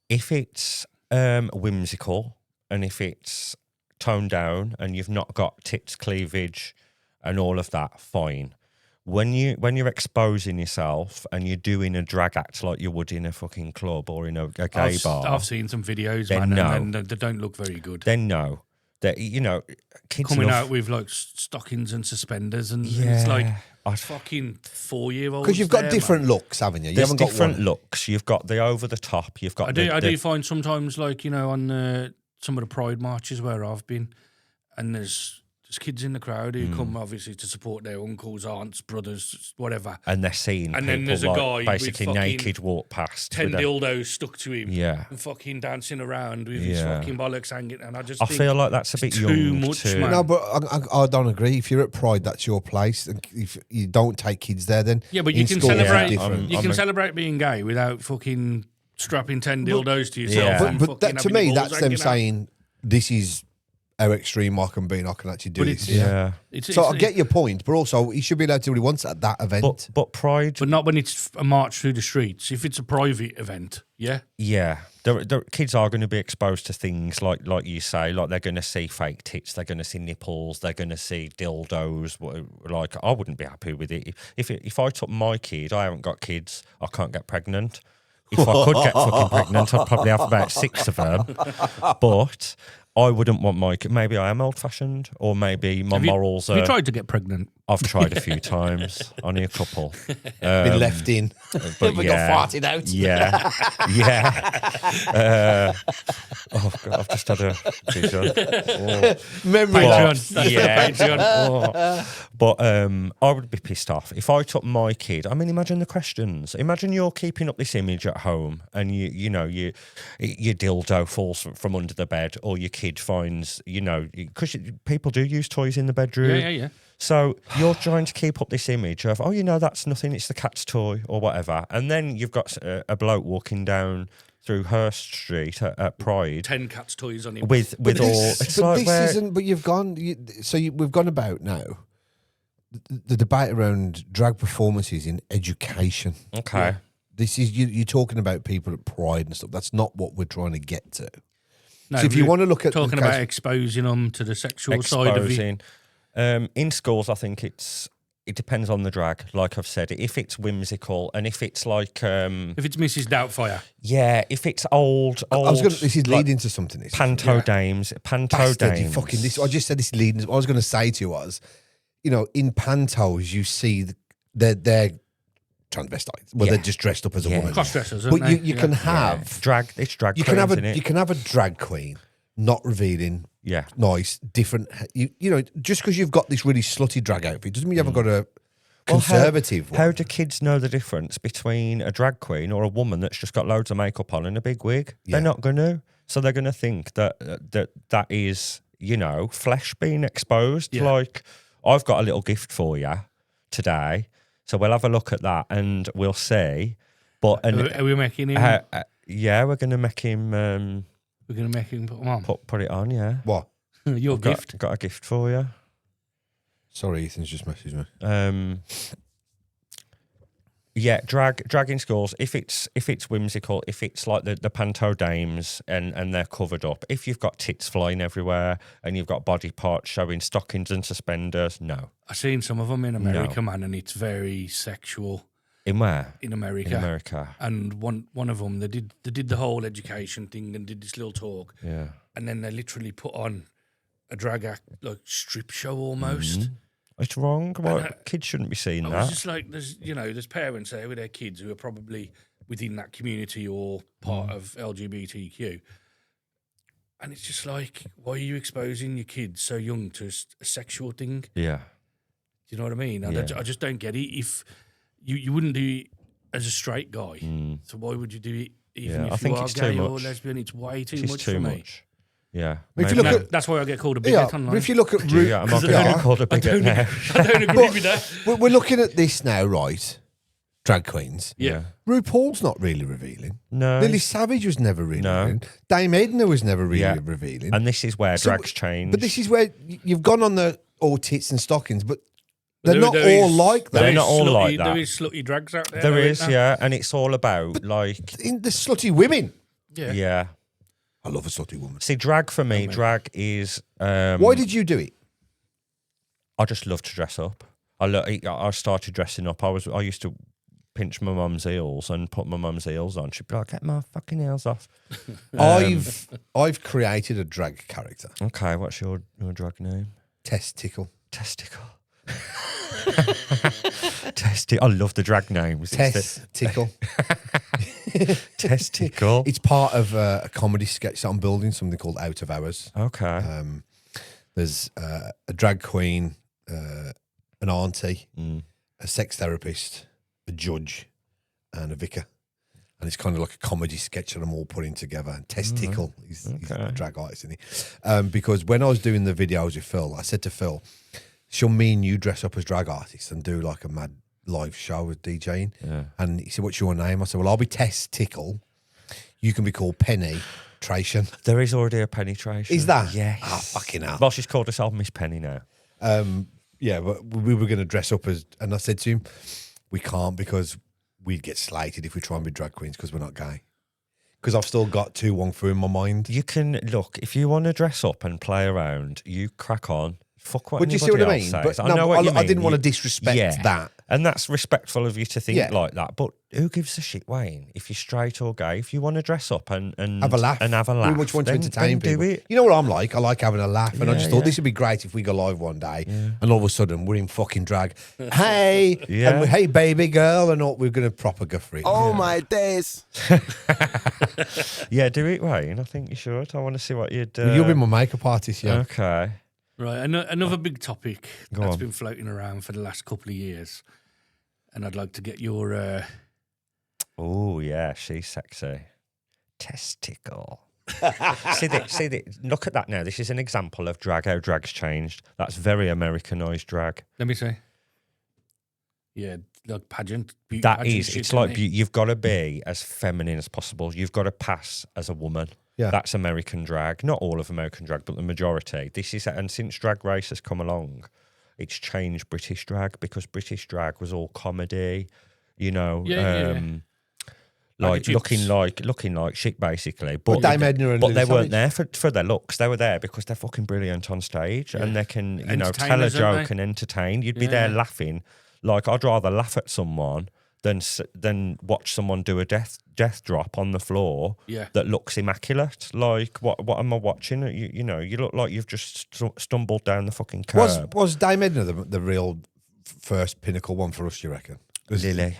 If it's whimsical and if it's toned down and you've not got tits, cleavage, and all of that, fine. When you're exposing yourself and you're doing a drag act like you would in a fucking club or in a gay bar, I've seen some videos, Then man, no. and they don't look very good. then no. that you know, kids Coming love, out with like stockings and suspenders, and it's like fucking 4-year-olds. Because you've got different looks, haven't you? You There's haven't got different one. looks. You've got the over the top. You've got. I do find sometimes, like, you know, on some of the Pride marches where I've been, and there's kids in the crowd who come obviously to support their uncles, aunts, brothers, whatever. And they're seeing And people then there's a like guy with basically fucking naked walk past. 10 with a- dildos stuck to him. Yeah. And fucking dancing around with his Yeah. fucking bollocks hanging. And I just I think feel like that's a bit it's too young much, to- man. No, but I don't agree. If you're at Pride, that's your place. And if you don't take kids there, then Yeah, but you in can school, it's celebrate. different. You I'm can a- celebrate being gay without fucking strapping 10 dildos to yourself. Yeah. and But fucking that, to having me, your balls that's them hanging out. saying this is how extreme I can be, and I can actually do But this. it's- Yeah. It's- So it's- I get your point, but also he should be allowed to do what he wants at that event. But Pride, But not when it's a march through the streets. If it's a private event, yeah. yeah, kids are going to be exposed to things like you say, like they're going to see fake tits, they're going to see nipples, they're going to see dildos. Like I wouldn't be happy with it if I took my kid. I haven't got kids. I can't get pregnant. If I could get fucking pregnant, I'd probably have about 6 of them. But I wouldn't want my kid. Maybe I am old-fashioned, or maybe my morals Have are. you tried to get pregnant? I've tried a few times, only a couple. Been left in. But We yeah, got farted out. Yeah, yeah. Oh God, I've just had a vision. Oh. Memory Patreon. lapse. That's the Yeah. Patreon. Oh. But I would be pissed off if I took my kid. I mean, imagine the questions. Imagine you're keeping up this image at home, and your dildo falls from under the bed, or your kid finds, because people do use toys in the bedroom. Yeah. So you're trying to keep up this image of, that's nothing, it's the cat's toy or whatever. And then you've got a bloke walking down through Hurst Street at Pride 10 cats' toys on him. with all. It's like this where- isn't. But you've gone. We've gone about now the debate around drag performances in education. Okay. This is you're talking about people at Pride and stuff. That's not what we're trying to get to. No, So if you we're want to look at the talking about case- exposing them to the sexual side of it. Exposing. In schools, I think it depends on the drag. Like I've said, if it's whimsical and if it's like, If it's Mrs. Doubtfire, if it's old. This is like leading to something. This Panto dames. Bastard, you fucking this. I just said this is leading. What I was going to say to you was, in pantos you see they're transvestites. Well, they're just dressed up as a woman. cross-dressers, But aren't you they? can Yeah. have drag. It's drag. you can have queens, innit? you can have a drag queen not revealing. Yeah. Nice, different. Just because you've got this really slutty drag outfit doesn't mean you haven't got a Well, conservative How one. do kids know the difference between a drag queen or a woman that's just got loads of makeup on and a big wig? Yeah. They're not going to. So they're going to think that is, flesh being exposed. Yeah. Like, I've got a little gift for you today. So we'll have a look at that and we'll see. But Are we making him? we're going to make him We're going to make him put them on. put it on, yeah. What? Your gift. Got a gift for you. Sorry, Ethan's just messaged me. Drag in schools. If it's whimsical, if it's like the panto dames and they're covered up, if you've got tits flying everywhere and you've got body parts showing stockings and suspenders, no. I've seen some of them in America, man, and it's very sexual In where? in America. In America. And one of them, they did the whole education thing and did this little talk, Yeah. and then they literally put on a drag act, like strip show almost. It's wrong. Well, And, kids shouldn't be seeing I that. was just like, there's parents there with their kids who are probably within that community or part of LGBTQ. And it's just like, why are you exposing your kids so young to a sexual thing? Do Yeah. you know what I mean? Yeah. I just don't get it. If you wouldn't do it as a straight guy, so why would you do it even Yeah, I if think you are it's too gay or much. lesbian? It's way too It's much too for me. much. Yeah. If you Maybe- look at- That's why I get called a Yeah, bigot online. but if you look at Yeah, I'm not going to be called a bigot now. I don't agree with that. we're looking at this now, right? Drag queens. Yeah. RuPaul's not really revealing. No. Lily Savage was never really No. revealing. Dame Edna was never really Yeah. revealing. And this is where So- drag's changed. But this is where you've gone on the all tits and stockings, but they're There- not there all They're is- like that. not all like that. There is slutty drags out there. There though, is, isn't there? yeah. And it's all about, like, In the slutty women. Yeah. yeah. I love a slutty woman. See, drag for me, drag is. Why did you do it? I just love to dress up. I started dressing up. I used to pinch my mum's heels and put my mum's heels on, she'd be like, "Get my fucking heels off." I've created a drag character. Okay, what's your drag name? Testicle. Testicle. I love the drag names. Testicle. Testicle. It's part of a comedy sketch that I'm building, something called Out of Hours. Okay. There's a drag queen, an auntie, a sex therapist, a judge, and a vicar. And it's kind of like a comedy sketch that I'm all putting together. And Testicle, he's a drag artist, isn't he? Because when I was doing the videos with Phil, I said to Phil, "Shall me and you dress up as drag artists and do like a mad live show with DJing?" Yeah. And he said, "What's your name?" I said, "Well, I'll be Testicle. You can be called Penetration." There is already a penetration. Is that? Yes. Ah, fucking hell. Well, she's called herself Miss Penny now. Yeah, but we were going to dress up as, and I said to him, "We can't because we'd get slated if we try and be drag queens because we're not gay." Because I've still got Tu Wong Fu in my mind. You can look if you want to dress up and play around. You crack on. Fuck what But do you see anybody what I else mean? says. But I no, know what you mean. I didn't want to disrespect that. And that's respectful of you to think Yeah. like that. But who gives a shit, Wayne? If you're straight or gay, if you want to dress up and Have a laugh. and have a laugh, We much want to then entertain do people. it. You know what I'm like? I like having a laugh. And I Yeah, just thought yeah. this would be great if we go live one day and all of a sudden we're in fucking drag. Hey, Yeah. and hey, baby girl. And all, we're going to proper go for it. Oh my days. Yeah, do it, Wayne. I think you should. I want to see what you'd. Well, you'll be my makeup artist, yeah. Okay. Right, another big topic Go that's on. been floating around for the last couple of years, and I'd like to get your. Oh yeah, she's sexy. Testicle. see that. Look at that now. This is an example of drag. How drag's changed. That's very Americanized drag. Let me say. Yeah, like pageant. Beauty That pageant is. shit, It's like isn't it? you've got to be as feminine as possible. You've got to pass as a woman. Yeah. That's American drag. Not all of American drag, but the majority. This is, and since Drag Race has come along, it's changed British drag because British drag was all comedy. You know. Yeah. Like Like looking like shit, basically. But Dame Edna and but Louis they weren't Savage. there for their looks. They were there because they're fucking brilliant on stage and they can, tell a Entertainers, aren't joke they? and entertain. You'd be there laughing. Like I'd rather laugh at someone than watch someone do a death drop on the floor that looks immaculate. Like what am I watching? You know, you look like you've just stumbled down the fucking curb. Was Dame Edna the real first pinnacle one for us, you reckon? Lily.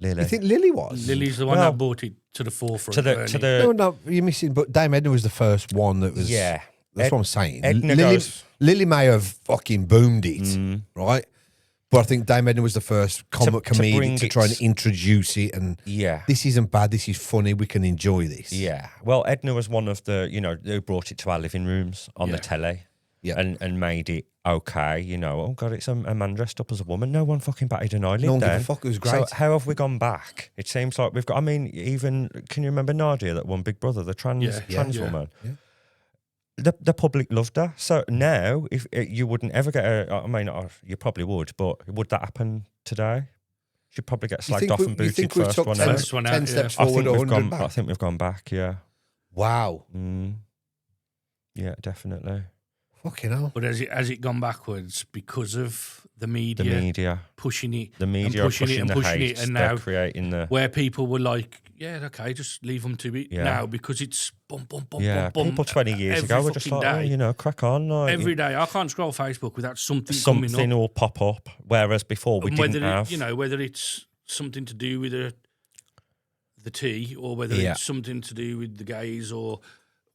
You think Lily was? Lily's the one Well, that brought it to the forefront. to weren't it? the No, you're missing. But Dame Edna was the first one that was. Yeah. That's what I'm saying. Edna Lily, goes- Lily may have fucking boomed it, right? But I think Dame Edna was the first comedian bring to try it- and introduce it. And Yeah. this isn't bad. This is funny. We can enjoy this. Yeah. Well, Edna was one of the, who brought it to our living rooms on the telly. Yeah. And made it okay, oh God, it's a man dressed up as a woman. No one fucking batted an eyelid. No one gave a then. fuck, it was So great. how have we gone back? It seems like we've got. I mean, even can you remember Nadia, that won Big Brother, the trans woman? Yeah. The public loved her. So now, if you wouldn't ever get you probably would, but would that happen today? She'd probably get slagged off and you booted think we first took one 10, out. First one out, 10 yeah. steps I forward, think 100 back? I think we've gone back. Yeah. Wow. Yeah, definitely. Fucking hell. But has it gone backwards because of the media, The media. pushing it, The media and pushing are it and the pushing hate. it, and They're now creating the where people were like, yeah, okay, just leave them to it Yeah. now because it's bum bum bum yeah. bum bum. People 20 years every ago were just fucking like, day. crack on. Like, Every day, I can't scroll Facebook without something coming something up. will pop up. Whereas before we And didn't have. whether it's something to do with the tea, or whether Yeah. it's something to do with the gays, or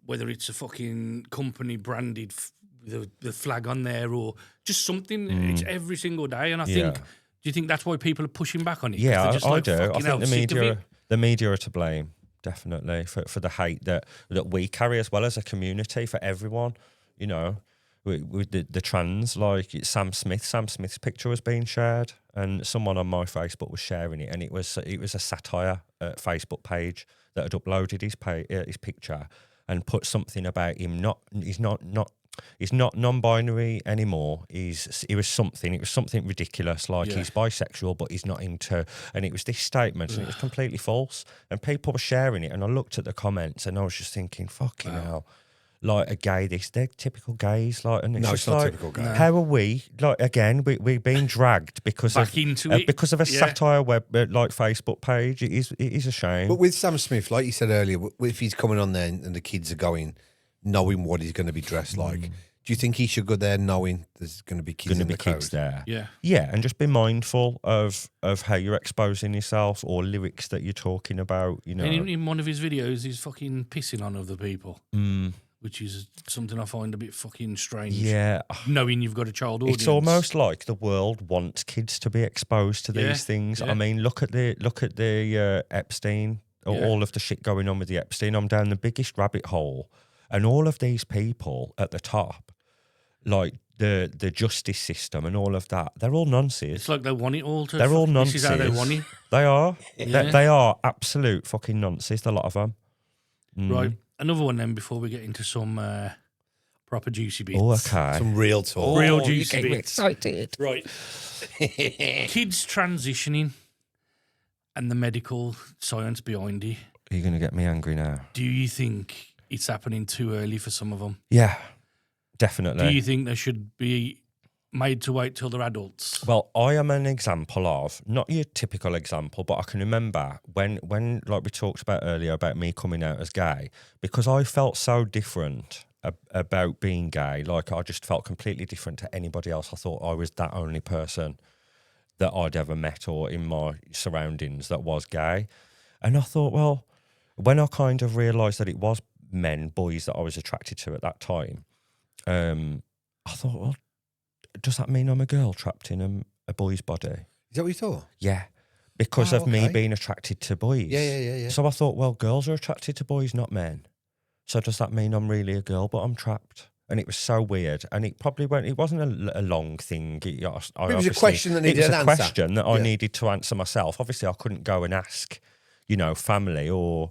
whether it's a fucking company branded with the flag on there, or just something. It's every single day, and I think. Do you think that's why people are pushing back on it? 'Cause Yeah, they're just I like, do. I "Fucking think hell, sick of it." the media are to blame, definitely, for the hate that we carry as well as a community, for everyone. With the trans, like it's Sam Smith's picture was being shared, and someone on my Facebook was sharing it, and it was a satire Facebook page that had uploaded his picture and put something about him he's not non-binary anymore. It was something ridiculous, like he's bisexual, but he's not into. And it was this statement, and it was completely false. And people were sharing it, and I looked at the comments, and I was just thinking, fucking hell. like a gay this. They're typical gays, like, and it's No, just it's not like, typical gay. how are we? Like again, we're being dragged because Back of into it. because of a Yeah. satire web like Facebook page. It is a shame. But with Sam Smith, like you said earlier, if he's coming on there and the kids are going, knowing what he's going to be dressed like, do you think he should go there knowing there's going to be kids Going to in be the crowd? kids there. Yeah. And just be mindful of how you're exposing yourself or lyrics that you're talking about. You know, And in one of his videos, he's fucking pissing on other people, which is something I find a bit fucking strange. yeah. Knowing you've got a child audience. It's almost like the world wants kids to be exposed to Yeah, these things. yeah. I mean, look at the Epstein, or Yeah. all of the shit going on with the Epstein. I'm down the biggest rabbit hole, and all of these people at the top, like the justice system and all of that, they're all nonsense. It's like they want it all to. They're all This nonsense. is how they want it. They are. Yeah. They are absolute fucking nonsense. A lot of them. Right. Another one then before we get into some proper juicy bits. Oh, okay. Some real talk. Real you juicy get me bits. excited. Right. Kids transitioning and the medical science behind it. Are you going to get me angry now? Do you think it's happening too early for some of them? Yeah, definitely. Do you think they should be made to wait till they're adults? Well, I am an example of, not your typical example, but I can remember when like we talked about earlier about me coming out as gay, because I felt so different about being gay. Like I just felt completely different to anybody else. I thought I was that only person that I'd ever met or in my surroundings that was gay. And I thought, well, when I kind of realised that it was boys that I was attracted to at that time, I thought, well, does that mean I'm a girl trapped in a boy's body? Is that what you thought? Yeah, because Oh, of me okay. being attracted to boys. Yeah. So I thought, well, girls are attracted to boys, not men. So does that mean I'm really a girl, but I'm trapped? And it was so weird. And it probably it wasn't a long thing. It was a question that needed It was an a answer. question that I Yeah. needed to answer myself. Obviously, I couldn't go and ask, family or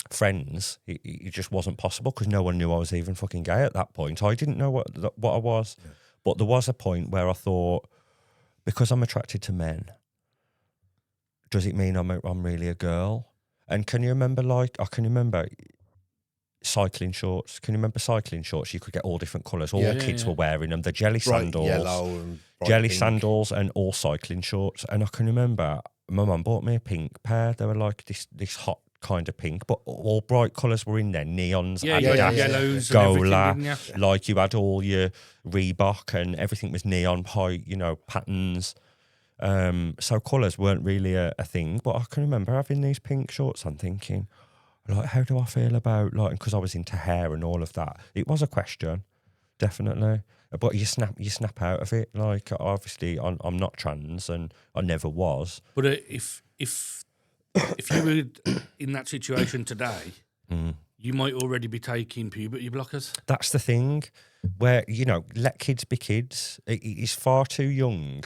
friends. It just wasn't possible because no one knew I was even fucking gay at that point. I didn't know what I was. Yeah. But there was a point where I thought, because I'm attracted to men, does it mean I'm really a girl? And can you remember, I can remember cycling shorts. Can you remember cycling shorts? You could get all different colours. All kids were wearing them. The jelly sandals. Yellow and bright jelly pink. sandals and all cycling shorts. And I can remember my mum bought me a pink pair. They were like this hot kind of pink, but all bright colours were in there. Neons, Yeah, Adidas, yellows and everything, Gola. didn't you? Like you had all your Reebok and everything was neon high, patterns. So colours weren't really a thing. But I can remember having these pink shorts and thinking, like, how do I feel about, because I was into hair and all of that. It was a question, definitely. But you snap out of it. Like, obviously, I'm not trans and I never was. But if you were in that situation today, you might already be taking puberty blockers. That's the thing, where, let kids be kids. It's far too young.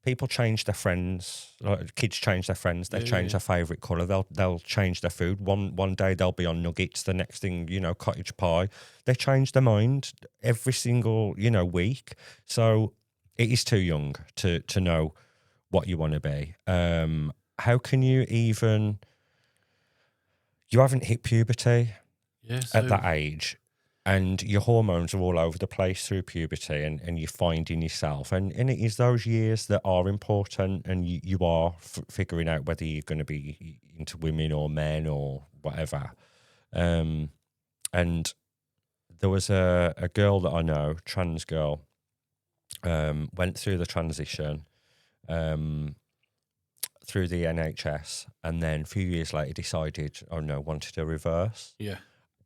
People change their friends. Like kids change their friends. They change their favourite colour. They'll change their food. One day they'll be on nuggets. The next thing, cottage pie. They change their mind every single week. So it is too young to know what you want to be. How can you even? You haven't hit puberty at that age. And your hormones are all over the place through puberty and you're finding yourself. And it is those years that are important and you are figuring out whether you're going to be into women or men or whatever. And there was a girl that I know, trans girl, went through the transition through the NHS and then a few years later decided, wanted a reverse. Yeah.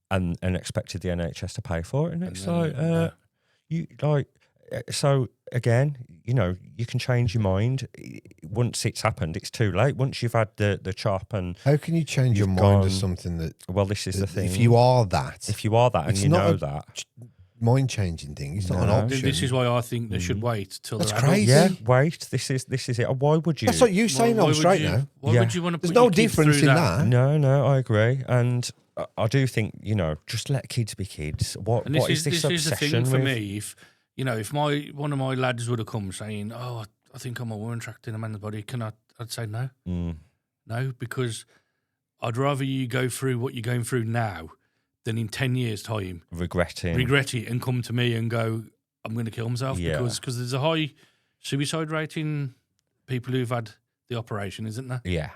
And expected the NHS to pay for it, and it's so again, you can change your mind once it's happened. It's too late. Once you've had the chop, and how can you change your you've mind gone- to something that? well, this is the thing. If you are that, and It's you not know a- that, mind changing thing, it's not an No. option. This is why I think they should wait till That's they're adults. crazy. yeah. Wait, this is it. Why would you? That's like you saying Why I'm would straight you- now. Why Yeah. would you want to put There's no your kids difference through in that? that. No, I agree, and I do think just let kids be kids. What And this is this the obsession thing for with? me. If one of my lads would have come saying, "Oh, I think I'm a woman trapped in a man's body," I'd say no, no, because I'd rather you go through what you're going through now then in 10 years' time, regret it and come to me and go, I'm going to kill myself Yeah. because there's a high suicide rate in people who've had the operation, isn't there? Yeah.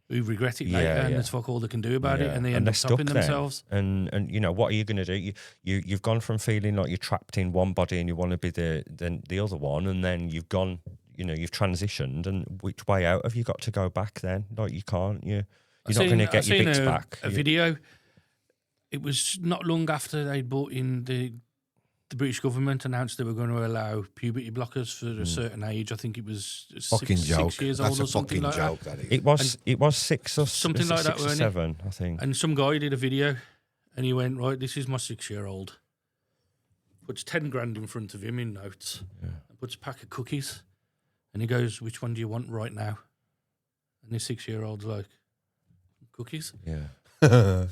Who regret it Yeah, later, and yeah. there's fuck all they can do about it, and they end they're up stopping stuck then. themselves. And you know, what are you going to do? You've gone from feeling like you're trapped in one body and you want to be the other one, and then you've gone, you know, you've transitioned, and which way out have you got to go back then? Like, you can't, you're not going to get your bits back. A video. It was not long after they'd brought in the British government announced they were going to allow puberty blockers for a certain age. I think it was Fucking joke. 6 years That's old or a something fucking like joke. that. That is. It was 6 or Something like that, 6 or weren't it? 7, I think. And some guy did a video, and he went, right, this is my 6-year-old. Puts 10 grand in front of him in notes, and puts a pack of cookies, and he goes, which one do you want right now? And this 6-year-old's like, cookies? Yeah.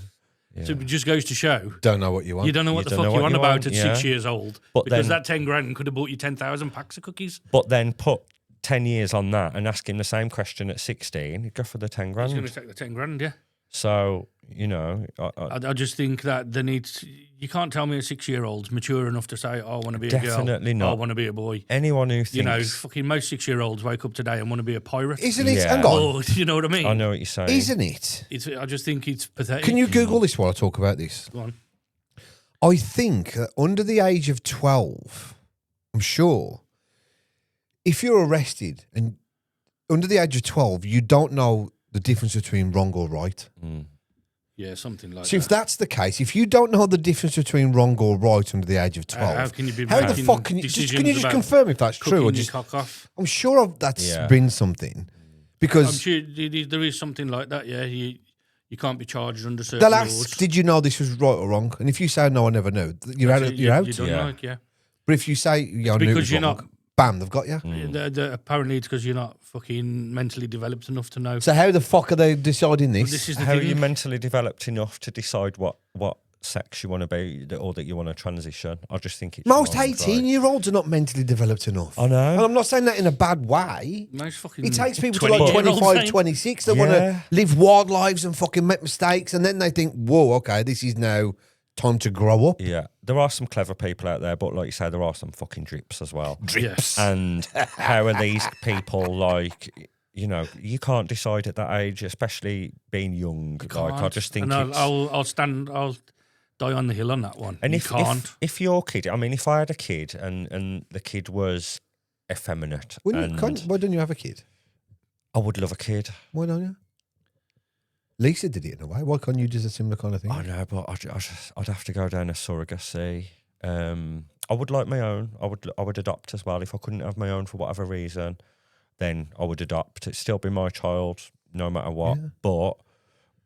So it just goes to show Don't know what you want. you don't know what the don't fuck know you're what on you about want, at yeah. 6 years old. But because then- that 10 grand could have bought you 10,000 packs of cookies. But then put 10 years on that and ask him the same question at 16, he'd go for the 10 He's going grand. to take the 10 grand, yeah. So, you know, I just think that there needs. You can't tell me a 6-year-old's mature enough to say, "Oh, I want to be a girl." Definitely "Oh, not. I want to be a boy. anyone who thinks, You know, fucking most 6-year-olds wake up today and want to be a pirate. Isn't it? Yeah. Hang on. Or, you know what I mean? I know what you're saying. Isn't it? I just think it's pathetic. Can you Google this while I talk about this? Go on. I think that under the age of 12, I'm sure, if you're arrested and under the age of 12, you don't know the difference between wrong or right. Yeah, something like So that. if that's the case, if you don't know the difference between wrong or right under the age of 12, How can you be how the making fuck can you just decisions about confirm if that's true or cooking your just? cock off? I'm sure that's Yeah. been something I'm because sure there is something like that. Yeah, you can't be charged under certain they'll laws. ask, "Did you know this was right or wrong?" And if you say no, I never knew, you're out. You're out. You don't Yeah. like, yeah. But if you say yeah, I knew it because was you're wrong, not- bam, they've got you. Apparently, it's because you're not fucking mentally developed enough to know. So how the fuck are they deciding this? This is the How are thing. you mentally developed enough to decide what sex you want to be or that you want to transition? I just think it's Most wrong, 18-year-olds are not mentally developed enough. I know. And I'm not saying that in a bad way. Most fucking It takes people to like 20-year-olds, 25, mate. 26 that want to Yeah. live wild lives and fucking make mistakes. And then they think, whoa, okay, this is now time to grow up. Yeah, there are some clever people out there, but like you say, there are some fucking drips as well. Yes. And how are these people like? You know, you can't decide at that age, especially being young. Like, I just think And it's. I'll die on the hill on that one. And you if, can't. if your kid, I mean, if I had a kid and the kid was effeminate, Why and don't you have a kid? I would love a kid. Why don't you? Lisa did it in a way. Why can't you do a similar kind of thing? I know, but I'd have to go down a surrogacy. I would like my own. I would adopt as well. If I couldn't have my own for whatever reason, then I would adopt. It'd still be my child, no matter what. Yeah. But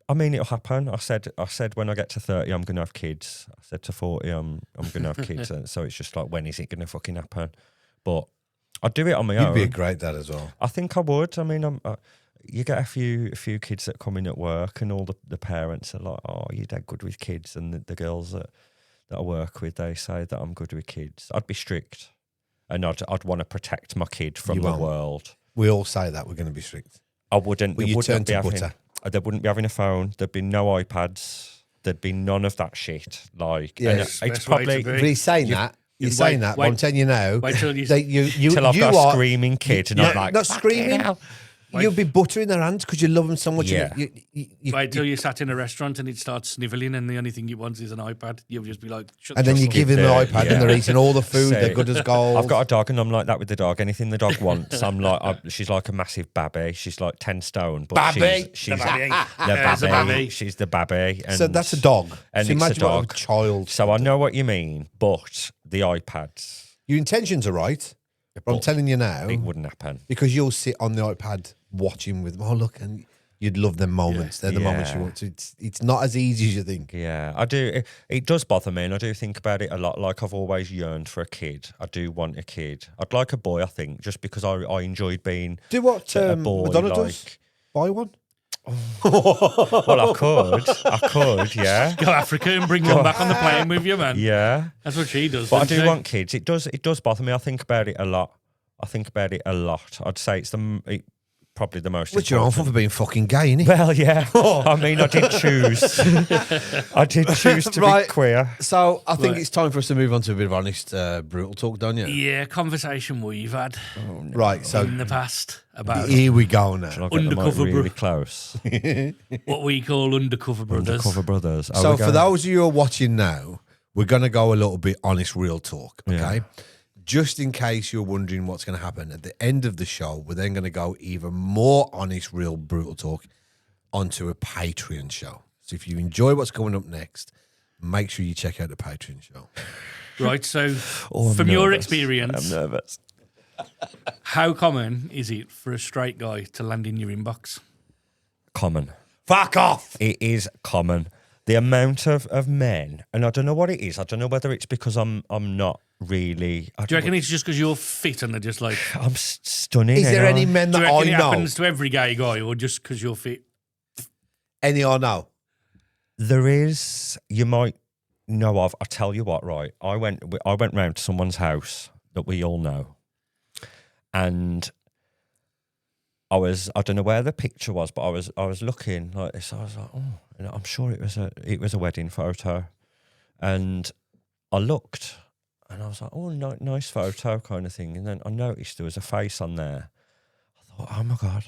I mean, it'll happen. I said when I get to 30, I'm gonna have kids. I said to 40, I'm gonna have kids. And so it's just like, when is it gonna fucking happen? But I'd do it on my You'd own. be a great dad as well. I think I would. I mean, you get a few kids that come in at work, and all the parents are like, "Oh, you're dead good with kids," and the girls that I work with, they say that I'm good with kids. I'd be strict, and I'd want to protect my kid from You the won't. world. We all say that we're going to be strict. I wouldn't. Well, they you wouldn't turn be to having. butter. They wouldn't be having a phone. There'd be no iPads. There'd be none of that shit. Like, and Yes, it's best way to probably be. But he's saying that. He's saying that. But I'm telling you now. Wait till you. That you till I've you got a are screaming kid, and I'm like, not "Fucking screaming. hell." You'll be buttering their hands because you love them so much. Yeah. Wait till you sat in a restaurant and it starts snivelling, and the only thing it wants is an iPad. You'll just be like, shut and the then you fuck give up. them the Yeah, iPad yeah. and they're eating all the food. So, They're good as gold. I've got a dog, and I'm like that with the dog. Anything the dog wants, I'm like, she's like a massive babby. She's like 10 stone, but Babby? she's The babby. the There's the babby. babby. She's the babby. And So that's a dog. And so it's a imagine what dog. a child. So I know what you mean, but the iPads, Your intentions are right. But I'm But telling you now, it wouldn't happen. because you'll sit on the iPad watching with, oh, look, and you'd love them moments. They're the moments you Yeah. want to. It's not as easy as you think. Yeah, I do. It does bother me, and I do think about it a lot. Like, I've always yearned for a kid. I do want a kid. I'd like a boy, I think, just because I enjoyed being Do what a boy. Madonna like, does. Buy one. well, I could, yeah. Go Africa and bring one back on the plane with you, man. Yeah. That's what she does. But I doesn't do she? want kids. It does bother me. I think about it a lot. I'd say it's probably the most. What's your own fault for being fucking gay, innit? Well, yeah. I mean, I did choose. I did choose to Right. be queer. So I think Right. it's time for us to move on to a bit of honest, brutal talk, don't you? Yeah, conversation we've had Right, so in the past about here we go now. I'll get the mic Undercover really bro- close. what we call undercover brothers. Undercover brothers. Are So we for going- those of you who are watching now, we're going to go a little bit honest, real talk, okay? Yeah. Just in case you're wondering what's going to happen at the end of the show, we're then going to go even more honest, real, brutal talk onto a Patreon show. So if you enjoy what's coming up next, make sure you check out the Patreon show. Right, so I'm from your nervous. experience, I'm nervous. how common is it for a straight guy to land in your inbox? Common. Fuck off! It is common. The amount of men, and I don't know what it is. I don't know whether it's because I'm not really. Do you reckon it's just because you're fit and they're just like, I'm stunning. Is there ain't any I? men do you that reckon I it know? happens to every gay guy or just because you're fit? Any I know? There is. You might know of. I tell you what. Right. I went round to someone's house that we all know, and I don't know where the picture was, but I was looking like this. I was like, oh, and I'm sure it was a wedding photo, and I looked, and I was like, oh, nice photo kind of thing, and then I noticed there was a face on there. I thought, oh my god,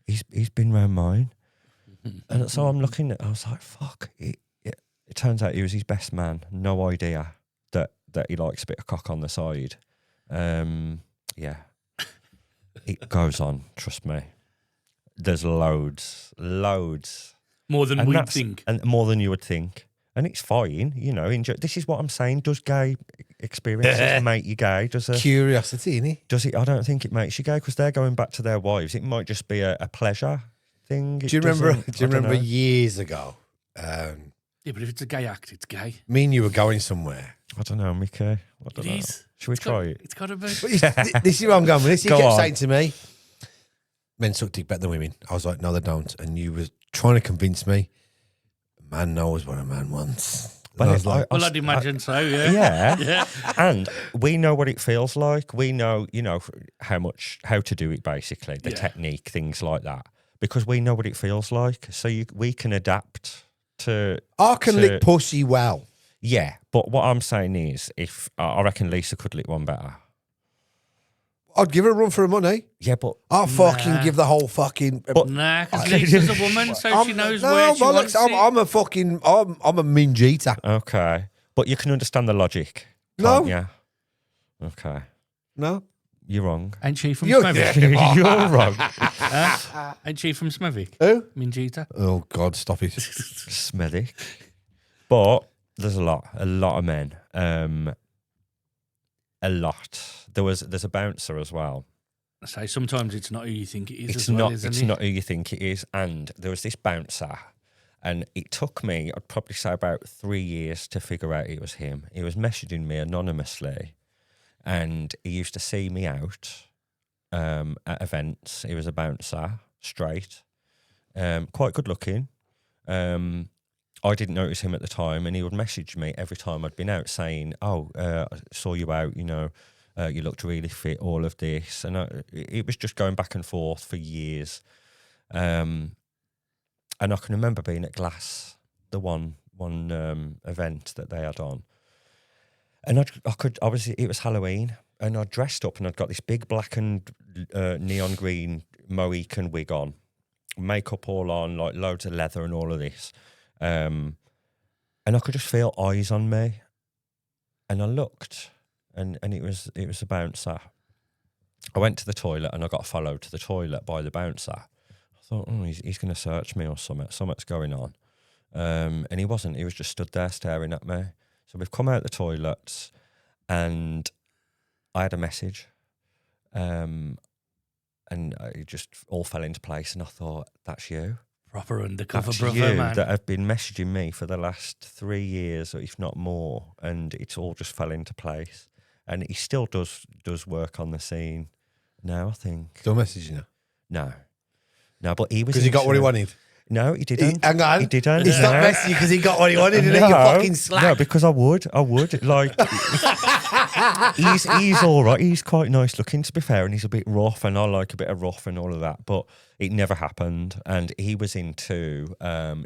he's been round mine, and so I'm looking at. I was like, fuck. It turns out he was his best man. No idea that he likes a bit of cock on the side. Yeah. It goes on, trust me. There's loads. More than And we'd that's- think. And more than you would think. And it's fine, you know. This is what I'm saying. Does gay experiences make you gay? Curiosity, innit? Does it? I don't think it makes you gay because they're going back to their wives. It might just be a pleasure thing. Do you remember years ago? Yeah, but if it's a gay act, it's gay. Me and you were going somewhere. I don't know, Mickey. I don't It know. is. Should we try it? It's got to be. This is where I'm going with this. You Go kept on. saying to me, men suck dick better than women. I was like, no, they don't. And you were trying to convince me, a man knows what a man wants. But I was like, Well, I'd imagine so, yeah. Yeah. Yeah. And we know what it feels like. We know, how to do it basically, the Yeah. technique, things like that. Because we know what it feels like. So we can adapt to. I can to- lick pussy well. Yeah. But what I'm saying is, if I reckon Lisa could lick one better. I'd give her a run for her money. Yeah, but I'll fucking Nah. give the whole fucking. Nah, because Lisa's a woman, so she knows no, where she bollocks, wants it. I'm a fucking. I'm a minjita. okay. But you can understand the logic. No. Yeah. Okay. No. You're wrong. Ain't she from You're- Smethwick? You're wrong. Ain't she from Smethwick? Who? Minjita. Oh God, stop it. Smedic. But there's a lot of men. A lot. There's a bouncer as well. I say sometimes it's not who you think it is. It's as well, not. isn't It's it? not who you think it is. And there was this bouncer, and it took me, I'd probably say, about 3 years to figure out it was him. He was messaging me anonymously, and he used to see me out at events. He was a bouncer, straight, quite good looking. I didn't notice him at the time, and he would message me every time I'd been out saying, "Oh, I saw you out. You looked really fit. All of this," and it was just going back and forth for years. And I can remember being at Glass, the one event that they had on, and it was Halloween, and I dressed up, and I'd got this big black and neon green Mohican wig on, makeup all on, like loads of leather and all of this. And I could just feel eyes on me, and I looked, and it was a bouncer. I went to the toilet, and I got followed to the toilet by the bouncer. I thought, he's going to search me or something. Something's going on, and he wasn't. He was just stood there staring at me. So we've come out the toilets, and I had a message, and it just all fell into place. And I thought, that's you. Proper undercover That's brother, you man. that have been messaging me for the last 3 years, or if not more, and it's all just fell into place. And he still does work on the scene now, I think. Still messaging you No, but he was because he got what he into- wanted. No, he didn't. Hang on. He didn't. He stopped messing you because he got what he wanted, and then you fucking slack. No, because I would. Like, he's all right. He's quite nice looking, to be fair, and he's a bit rough, and I like a bit of rough and all of that. But it never happened. And he was into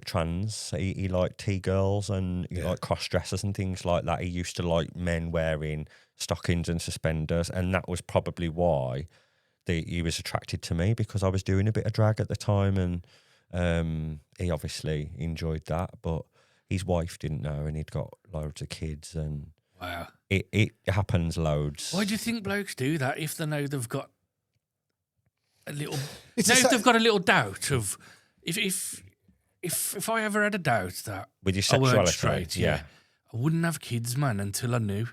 trans. He liked T-girls and he liked cross-dressers and things like that. He used to like men wearing stockings and suspenders, and that was probably why he was attracted to me, because I was doing a bit of drag at the time, and he obviously enjoyed that, but his wife didn't know, and he'd got loads of kids, and wow, it happens loads. Why do you think blokes do that if they know they've got a little? It's If they've got a little doubt of if I ever had a doubt that With your I weren't sexuality, straight, yeah. I wouldn't have kids, man, until I knew.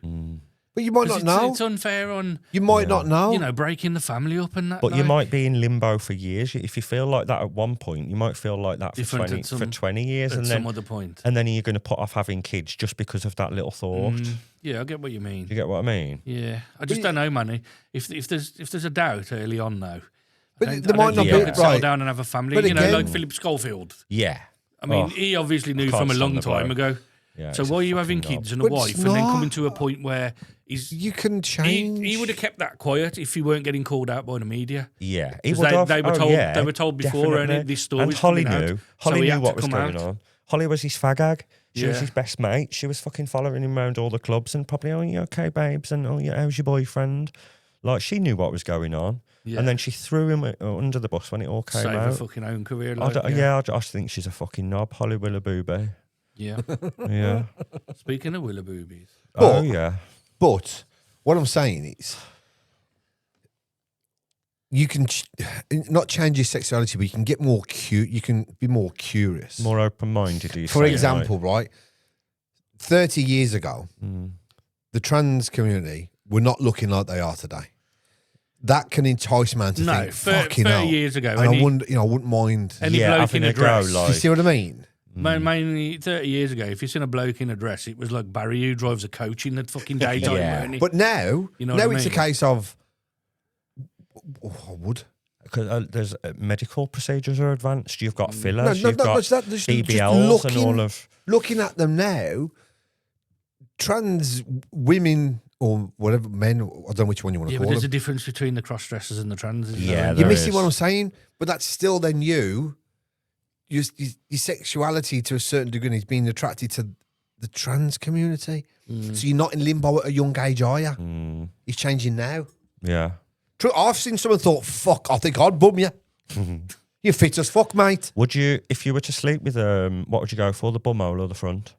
But you might not know. It's unfair on You might not know. you know breaking the family up and that. But you like. might be in limbo for years. If you feel like that at one point, you might feel like that Different for at some- 20 years, at and some then other point. and then you're going to put off having kids just because of that little thought. Yeah, I get what you mean. Do you get what I mean? Yeah, I just don't know, man. If there's a doubt early on now, But I don't there might think not I be- could settle right. down and have a family. But You know, again- like Philip Schofield. Yeah. I mean, Oh, he obviously knew can't from a long stand the time bloke. ago. Yeah, So it's why a are you having fucking kids and a But wife, it's and then not. coming to a point where he's You can change. he would have kept that quiet if he weren't getting called out by the media. Yeah, he 'Cause would have. they were Oh, told yeah, they were told before definitely. and this story And was Holly coming knew. out. Holly so he knew had what to was come going out. on. Holly was his fag hag. She was Yeah. his best mate. She was fucking following him around all the clubs and probably, oh, you okay, babes? And oh, yeah, how's your boyfriend? Like, she knew what was going on. Yeah. And then she threw him under the bus when it all came Save her out. fucking own career. I Like, don't- yeah, I just think she's a fucking knob, Holly Willoughby. yeah. Yeah. Speaking of Willaboobies, Oh, But- yeah. But what I'm saying is, you can not change your sexuality, but you can get more cute. You can be more curious. More open-minded, do you For say, example, right? 30 years ago, the trans community were not looking like they are today. That can entice man to No, think, 30 fucking hell. years ago, And I wouldn't, I wouldn't mind. any Yeah, bloke having in a a go, dress. like- You see what I mean? Mainly 30 years ago, if you seen a bloke in a dress, it was like Barry who drives a coach in the fucking daytime, Yeah. weren't he? But now, You know now what I it's a mean? case of, I would. Because there's medical procedures are advanced. You've got No, fillers. no, you've no, got it's that- just BBLs and all of. Looking at them now, trans women or whatever men, I don't know which one you want to Yeah, but call there's them. a difference between the cross-dressers and the trans. isn't Yeah, there? there You're missing is. what I'm saying, but that's still then your sexuality to a certain degree is being attracted to the trans community. So you're not in limbo at a young age, are you? It's changing now. Yeah. True, I've seen someone thought, fuck, I think I'd bum you. You're fit as fuck, mate. Would you, if you were to sleep with what would you go for, the bumhole or the front?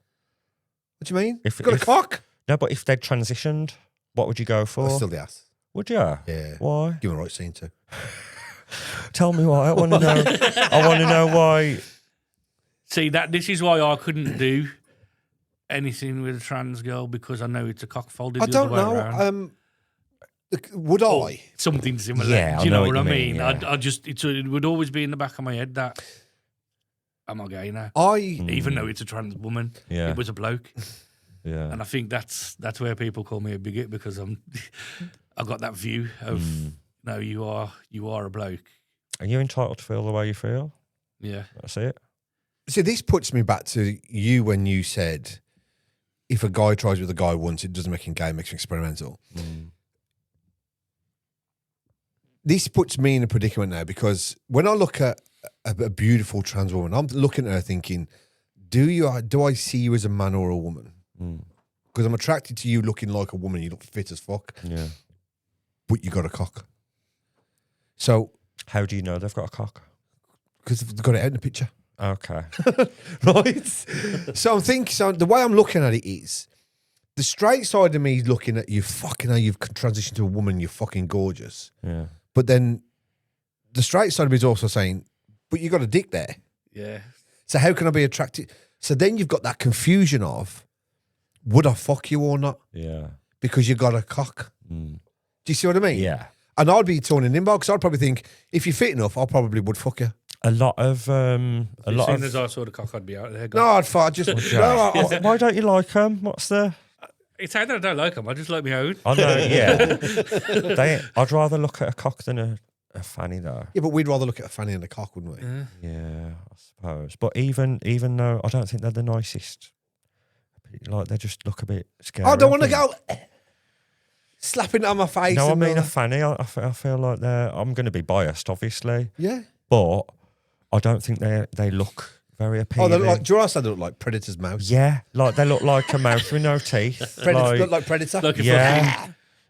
What do you mean? If- You've got if- a cock? No, but if they'd transitioned, what would you go for? Still the ass. Would you? Yeah. Why? Give me a right scene too. Tell me why. I want to know. I want to know why. See, this is why I couldn't do anything with a trans girl, because I know it's a cock folded I the don't other way around. know. Would I? Something similar. Yeah, Do I you know know what what I you mean? mean, yeah. I just it would always be in the back of my head that am I gay now? I Even though it's a trans woman, Yeah. it was a bloke, Yeah. and I think that's where people call me a bigot, because I got that view of no, you are a bloke. Are you entitled to feel the way you feel? Yeah, That's it. see. This puts me back to you when you said, if a guy tries with a guy once, it doesn't make him gay, it makes him experimental. This puts me in a predicament now, because when I look at a beautiful trans woman, I'm looking at her thinking, do I see you as a man or a woman? Because I'm attracted to you looking like a woman. You look fit as fuck, Yeah. but you got a cock. So, How do you know they've got a cock? because they've got it out in the picture. Okay. Right? So I'm thinking, so the way I'm looking at it is, the straight side of me is looking at you, fucking hell, you've transitioned to a woman, you're fucking gorgeous. Yeah. But then the straight side of me is also saying, but you got a dick there. yeah. So how can I be attracted? So then you've got that confusion of, would I fuck you or not? Yeah. Because you got a cock. Do you see what I mean? Yeah. And I'd be torn in limbo, because I'd probably think, if you're fit enough, I probably would fuck you. A lot of As soon as I saw the cock, I'd be out there. No, I'd fuck. Just Why don't you like them? What's the? It's how that I don't like them. I just like my own. I know. Yeah. I'd rather look at a cock than a a fanny though. Yeah, but we'd rather look at a fanny and a cock, wouldn't we? Yeah, I suppose. But even though I don't think they're the nicest, like they just look a bit scary. I don't want to go slapping it on my face. No, I and mean all a that. fanny. I feel like I'm going to be biased, obviously, Yeah. but I don't think they look very Oh, appealing. they look like, do you also look like Predator's mouse? Yeah, like they look like a mouse with no teeth. Predator, look like Predator. Like a Yeah,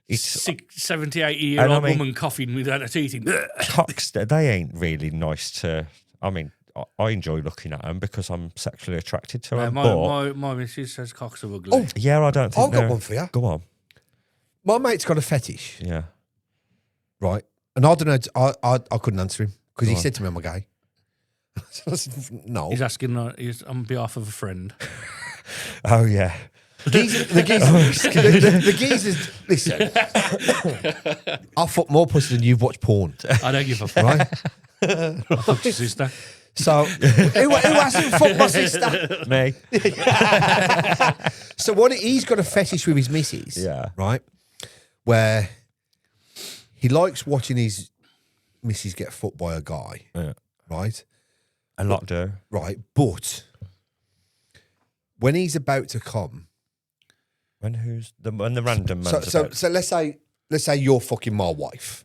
it's 70, 80 And year I old mean- woman coughing without her teeth in. cocks. They ain't really nice to. I mean, I enjoy looking at them because I'm sexually attracted to them. My missus says cocks are ugly. Oh, Yeah, I don't think I've got they're- one for you. Go on. My mate's got a fetish, Yeah. right? And I don't know. I couldn't answer him because he Go on. said to me, "Am I gay?" So I said, no. He's asking he's on behalf of a friend. Oh yeah. The geezers, listen. I'll fuck more pussy than you've watched porn, I don't give a fuck. right? Fuck your sister. So, who hasn't fucked my sister? Me. So, he's got a fetish with his missus, Yeah. right? Where he likes watching his missus get fucked by a guy, Yeah. right? A lot do. Right, but when he's about to come, When the random man's so about- let's say you're fucking my wife,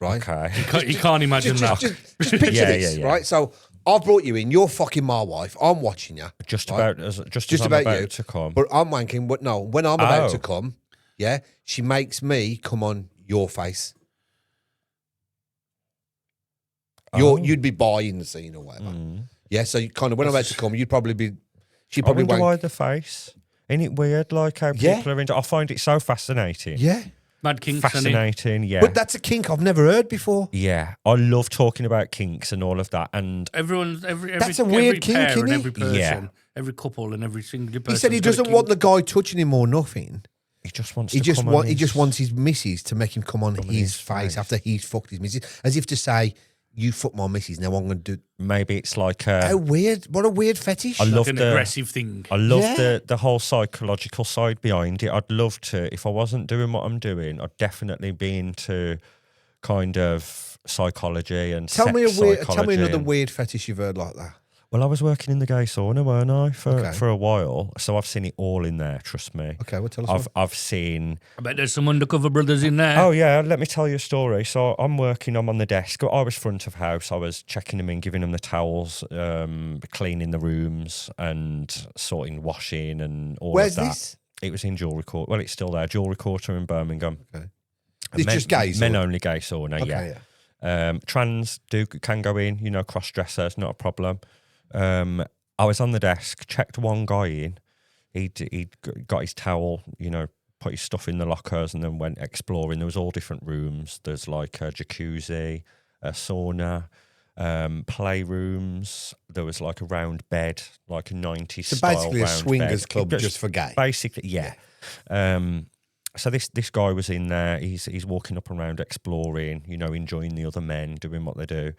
right? Okay. You can't imagine that. Just picture Yeah, this, yeah. right? So I've brought you in. You're fucking my wife. I'm watching you. Just right? about as Just I'm about you. to come. But I'm wanking. But no, when I'm about Oh. to come, yeah, she makes me come on your face. Oh. You'd be buying the scene or whatever. Yeah, so you kind of when I'm about to come, you'd probably be. She'd I probably wonder why wank. the face. Ain't it weird? Like how Yeah. people are into. I find it so fascinating. Yeah, Mad kinks, isn't he? Fascinating. Yeah. but that's a kink I've never heard before. Yeah, I love talking about kinks and all of that. And Every That's a weird kink, pair and innit? every person, Yeah. every couple and every single person. He said he doesn't want the guy touching him or nothing. he just wants. He to just come on want he his- just wants his missus to make him come on Come on his his face face. after he's fucked his missus, as if to say, "You fucked my missus, now I'm going to do." Maybe it's like. How weird! What a weird fetish. I love an the aggressive thing. I love Yeah. the whole psychological side behind it. I'd love to, if I wasn't doing what I'm doing, I'd definitely be into kind of psychology and Tell me psychology. tell me another weird fetish you've heard like that. Well, I was working in the gay sauna, weren't I, Okay. for a while? So I've seen it all in there. Trust me. Okay, well, tell us. I've seen. I bet there's some undercover brothers in there. Oh yeah, let me tell you a story. So I'm on the desk. I was front of house. I was checking them in, giving them the towels, cleaning the rooms, and sorting washing and all Where's of that. this? It was in Jewelry Quarter. Well, it's still there. Jewelry Quarter in Birmingham. Okay. And It's just gays, Men or- only gay sauna. Okay, yeah. Trans can go in. Cross dressers, not a problem. I was on the desk, checked one guy in. He'd got his towel, put his stuff in the lockers, and then went exploring. There was all different rooms. There's like a jacuzzi, a sauna, playrooms. There was like a round bed, like a 90s So style basically a round swingers bed. club just for gay. Basically, yeah. So this guy was in there. He's walking up and around, exploring, enjoying the other men doing what they do,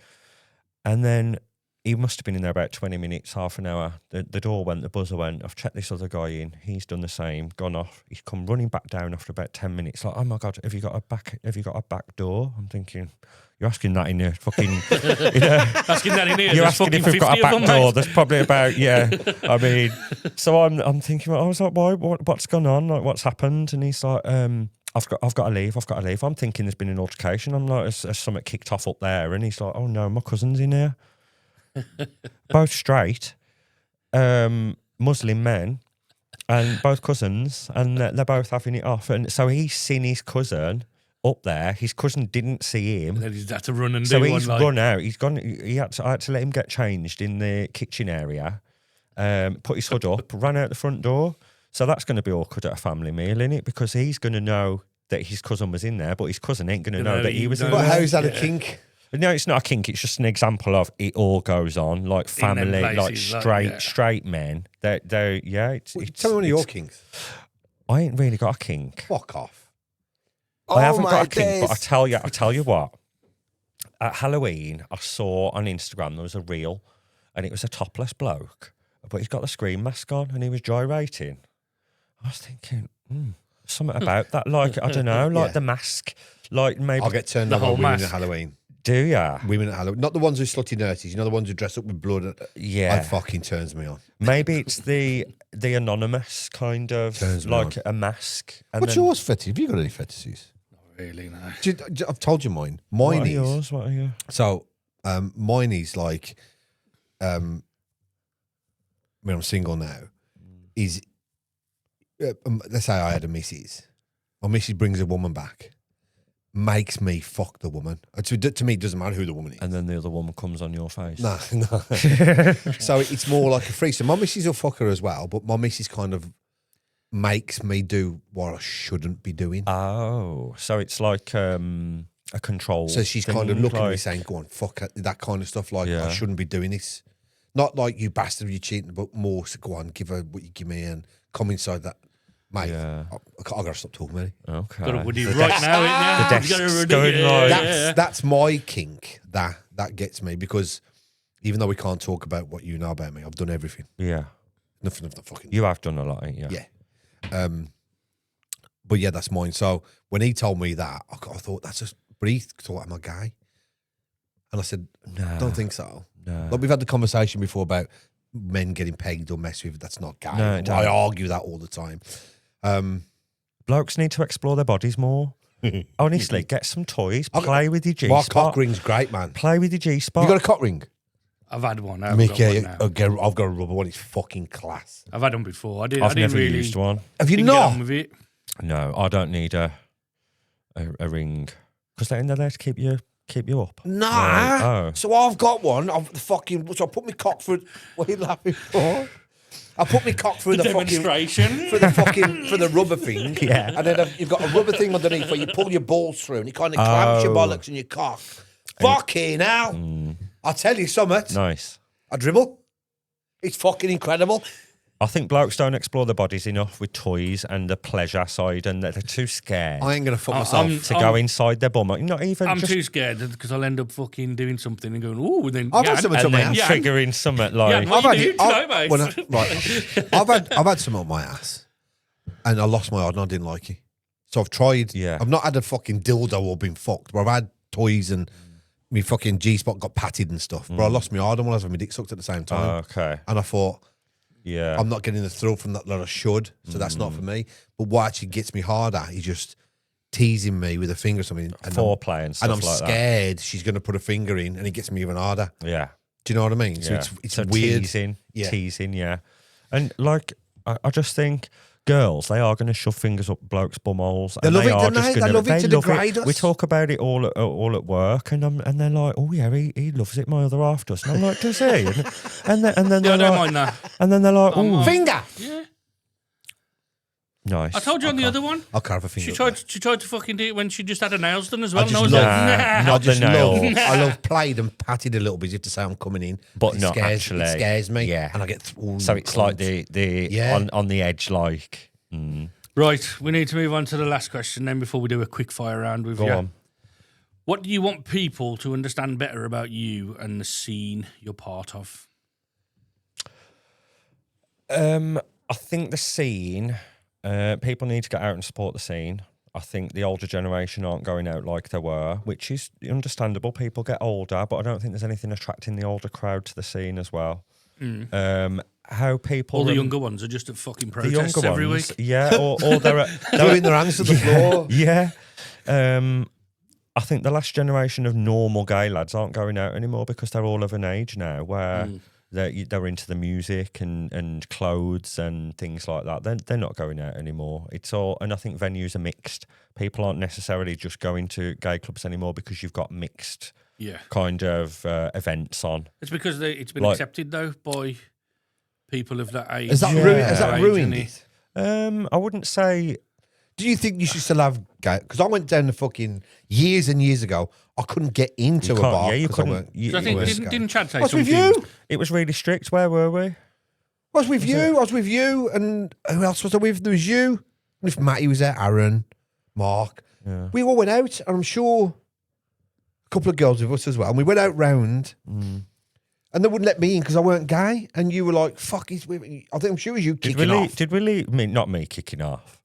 and then he must have been in there about 20 minutes, half an hour. The door went, the buzzer went. I've checked this other guy in. He's done the same, gone off. He's come running back down after about 10 minutes. Like, oh my God, have you got a back door? I'm thinking, you're asking that in a fucking, Asking that in here. you're there's asking fucking if we've got 50 a back of them, door. mate. There's probably about, yeah. I mean, so I'm thinking, I was like, why? What's gone on? Like, what's happened? And he's like, I've got to leave. I'm thinking there's been an altercation. I'm like, has something kicked off up there? And he's like, oh no, my cousin's in here. Both straight, Muslim men, and both cousins, and they're both having it off. And so he's seen his cousin up there. His cousin didn't see him. Then he's had to run and So do he's one. Like, run out. He's gone. I had to let him get changed in the kitchen area. Put his hood up, ran out the front door. So that's going to be awkward at a family meal, isn't it? Because he's going to know that his cousin was in there, but his cousin ain't going to know that he was in But there. how is that a kink? No, it's not a kink. It's just an example of it all goes on, like family, like places, straight men. They're yeah. It's Tell me one of your kinks. I ain't really got a kink. Fuck off. I haven't got a kink, but I tell you what. At Halloween, I saw on Instagram there was a reel, and it was a topless bloke, but he's got the scream mask on, and he was gyrating. I was thinking, something about that, like I don't know, like Yeah. the mask, like maybe I'll get turned The on by whole women mask. at Halloween. Do ya? Women at Halloween, not the ones who are slutty nurses. You know, the ones who dress up with blood. Yeah. That fucking turns me on. Maybe it's the anonymous kind of Turns me like on. a mask. And What's then, yours fetish? Have you got any fetishes? Really, no. I've told you mine. What Mine are is yours? What are you? so. Mine is like, when I'm single now, is let's say I had a missus. My missus brings a woman back, makes me fuck the woman. To me, it doesn't matter who the woman is. And then the other woman comes on your face. No. So it's more like a threesome. My missus will fuck her as well, but my missus kind of makes me do what I shouldn't be doing. Oh, so it's like a control. So she's kind of thing, looking at me like- saying, go on, fuck it, that kind of stuff. Like, Yeah. I shouldn't be doing this. Not like, you bastard, you're cheating, but more, so go on, give her what you give me and come inside that. Mate, Yeah. I got to stop talking about it. Okay. Got a Woody The right desk- now, isn't the it? desk's You got a Woody, going like- That's my kink. That gets me, because even though we can't talk about what you know about me, I've done everything. Yeah. Nothing of the fucking... You have done a lot, ain't you? Yeah. But yeah, that's mine. So when he told me that, I thought, that's just... But he thought, am I gay? And I said, No. I don't think so. No. Like, we've had the conversation before about men getting pegged or messed with. That's not gay. No, it don't. I argue that all the time. Blokes need to explore their bodies more. Honestly, get some toys. I've got- Play with your G My spot. cock ring's great, man. Play with your G spot. You got a cock ring? I've had one. I haven't got Mickey, one now. I've got a rubber one. It's fucking class. I've had them before. I didn't I've didn't never really used one. Have you didn't get on not? with it. No, I don't need a ring because they're there to keep you up. Nah. Right. Oh. So I've got one. So I put my cock through. What are you laughing for? I put my cock through the fucking Demonstration. for the rubber thing. Yeah. And then you've got a rubber thing underneath where you pull your balls through and it kind of clamps your bollocks and your cock. Fucking hell. I'll tell you something. Nice. I dribble. It's fucking incredible. I think blokes don't explore their bodies enough with toys and the pleasure side, and they're too scared I ain't going to fuck I'm- myself. to go inside their bum. Not even I'm just too scared because I'll end up fucking doing something and going, ooh, then I've had yeah, something and my then ass. Yeah. triggering something like Yeah, what I've you doing tonight, mate? I've had something on my ass and I lost my heart and I didn't like it. So I've tried. Yeah. I've not had a fucking dildo or been fucked, but I've had toys and my fucking G-spot got patted and stuff. But I lost my heart and I was having my dick sucked at the same time. okay, And I thought, yeah, I'm not getting the thrill from that I should, so that's not for me. But what actually gets me harder is just teasing me with a finger or something. And foreplay and stuff I'm like scared she's going to put a finger in and it gets me even harder. that. Yeah, Do you know what I mean? So yeah. it's So weird. teasing, yeah. And like, I just think girls, they are going to shove fingers up blokes' bumholes. They and love it, are don't just they? They gonna- love it to love degrade us. We talk about it all at work, and they're like, oh yeah, he loves it. My other half does. And I'm like, does he? And then Yeah, I they're don't like, mind that. and then they're like, oh, Finger! Yeah. nice. I told you on the other one. I'll carve a finger. She tried to fucking do it when she just had her nails done as I well. And I just was love, like, Nah, nah. not the nail. I love played and patted a little bit as if to say I'm coming in, But it not scares, actually. It scares me, Yeah. and I get So it's like the Yeah. on the edge, like Right, we need to move on to the last question then before we do a quick fire round with go you. on. What do you want people to understand better about you and the scene you're part of? I think the scene, people need to get out and support the scene. I think the older generation aren't going out like they were, which is understandable. People get older, but I don't think there's anything attracting the older crowd to the scene as well. How people, All the younger ones are just at fucking the protests younger every ones, week. yeah, or they're at, throwing their hands to the floor. yeah. I think the last generation of normal gay lads aren't going out anymore because they're all of an age now where they're into the music and clothes and things like that. They're not going out anymore. It's all, and I think venues are mixed. People aren't necessarily just going to gay clubs anymore because you've got mixed Yeah. kind of events on. It's because it's been Like- accepted, though, by people of that age. Has that, has that Age, ruined innit? it? I wouldn't say. Do you think you should still have gay? Because I went down the fucking years and years ago. I couldn't get into a can't- bar. yeah, you 'cause I couldn't- weren't- you- So I you think, weren't didn't Chad say I was with something? you. It was really strict. Where were we? I was with you. I was with you. And who else was I with? There was you. And if Matty was there, Aaron, Mark. Yeah. We all went out. And I'm sure a couple of girls with us as well. And we went out round. And And they wouldn't let me in because I weren't gay. And you were like, fuck, I think I'm sure it was you kicking off. Did we leave? Not me kicking off.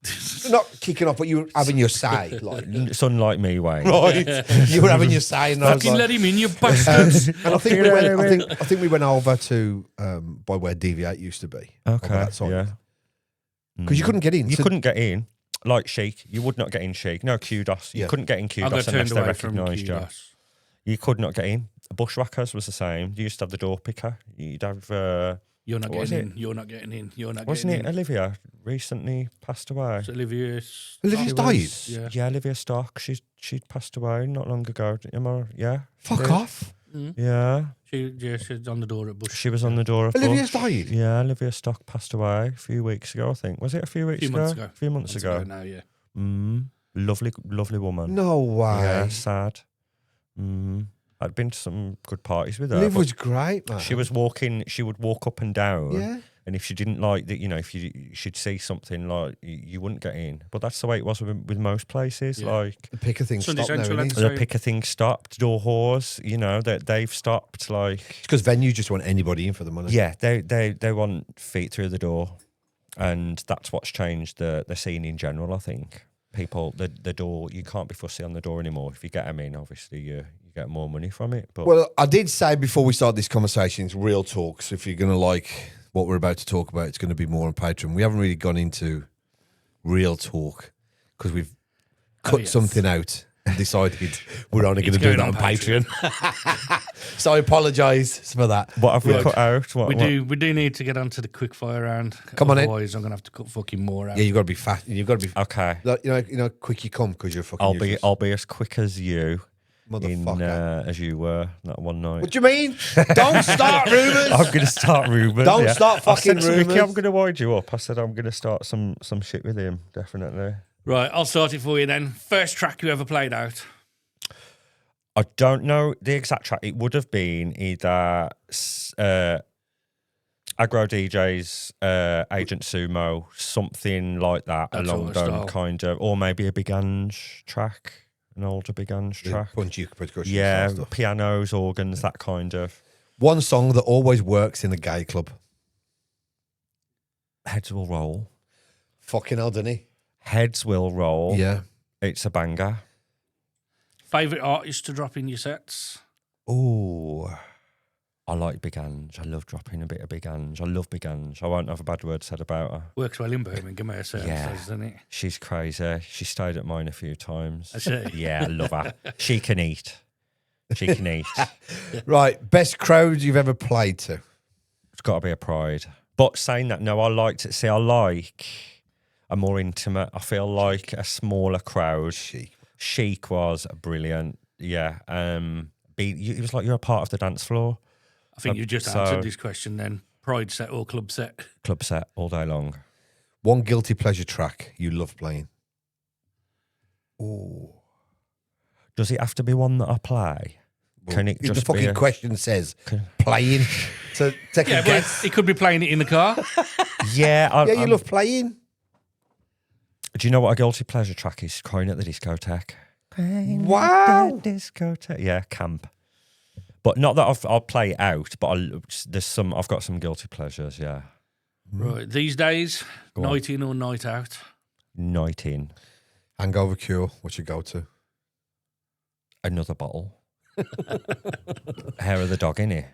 Not kicking off, but you were having your say. Like, Son like me, Wayne. right. You were having your say. And I was Fucking let like, him in, you bastards. and I think we went, I think we went over to by where DV8 used to be. Okay, yeah. Because you couldn't get in. You So- couldn't get in. Like Chic, you would not get in Chic. No, Kudos. You couldn't get in I got Kudos unless turned they away from recognised you. Kudos. You could not get in. Bushwhackers was the same. You used to have the door picker. You'd have. You're not What was getting in. it? You're not getting in. You're not Wasn't getting it in. Olivia recently passed away? It's Olivia's Olivia's Yeah. died? Yeah, Olivia Stark. She'd passed away not long ago. Yeah. she Fuck did. off. Yeah. She's on the door at Bush. She was on the door of Olivia's Bush. died? Yeah, Olivia Stock passed away a few weeks ago, I think. Was it a few weeks few months ago. A few months ago. now, yeah. Lovely woman. No way. Yeah, sad. I'd been to some good parties with her. Liv but was great, man. she would walk up and down. Yeah. And if she didn't like that, if she'd see something like you wouldn't get in. But that's the way it was with most places. Yeah. Like The picker thing Sunday stopped now, Central isn't had it? the picker thing stopped, door whores, that they've stopped. Like It's because venues just want anybody in for the money. yeah, they want feet through the door, and that's what's changed the scene in general. I think people the door, you can't be fussy on the door anymore. If you get them in, obviously you get more money from it. But Well, I did say before we start this conversation, it's real talk. So if you're going to like what we're about to talk about, it's going to be more on Patreon. We haven't really gone into real talk because we've cut something out and decided we're only going to do that on Patreon. So I apologise for that. what have we cut out? We do need to get onto the quickfire round. Come on in. Otherwise, I'm gonna have to cut fucking more out. Yeah, you've got to be fast. You've got to be, Okay, like, you know, quick you come because you're fucking useless. I'll be as quick as you Motherfucker. as you were that one night. What do you mean? Don't start rumours. I'm going to start rumours. Don't start I fucking said to Vicky, rumours. I'm going to wind you up. I said I'm going to start some shit with him, definitely. Right, I'll start it for you then. First track you ever played out? I don't know the exact track. It would have been either Aggro DJ's Agent Sumo, something like that, That along sort of them style. kind of, or maybe a Big Ange track, an older Big Ange track. Punchy percussion Yeah, stuff. pianos, organs, that kind of. One song that always works in a gay club. Heads will roll. Fucking hell, doesn't he? Heads will roll. Yeah. It's a banger. Favourite artist to drop in your sets? Oh, I like Big Ange. I love dropping a bit of Big Ange. I love Big Ange. I won't have a bad word said about her. Works well in Birmingham, herself, Yeah. doesn't it? She's crazy. She stayed at mine a few times. Has she? Yeah, I love her. She can eat. She can eat. Right. Best crowd you've ever played to? It's got to be a Pride. But saying that, no, I like a more intimate. I feel like a smaller crowd. Chic was brilliant. Yeah. It was like you're a part of the dance floor. I think you just answered this question then. Pride set or club set? Club set all day long. One guilty pleasure track you love playing? Oh. Does it have to be one that I play? Well, Can it just the fucking be question says playing. So take a Yeah, guess. but he could be playing it in the car. Yeah. Yeah, you love playing. Do you know what a guilty pleasure track is? Crying at the discotheque. Wow. Discotheque. Yeah, camp. But not that I'll play it out, but I've got some guilty pleasures, yeah. Right. These days, Go on. night in or night out? Night in. Hangover cure. What's your go-to? Another bottle. Hair of the dog, innit?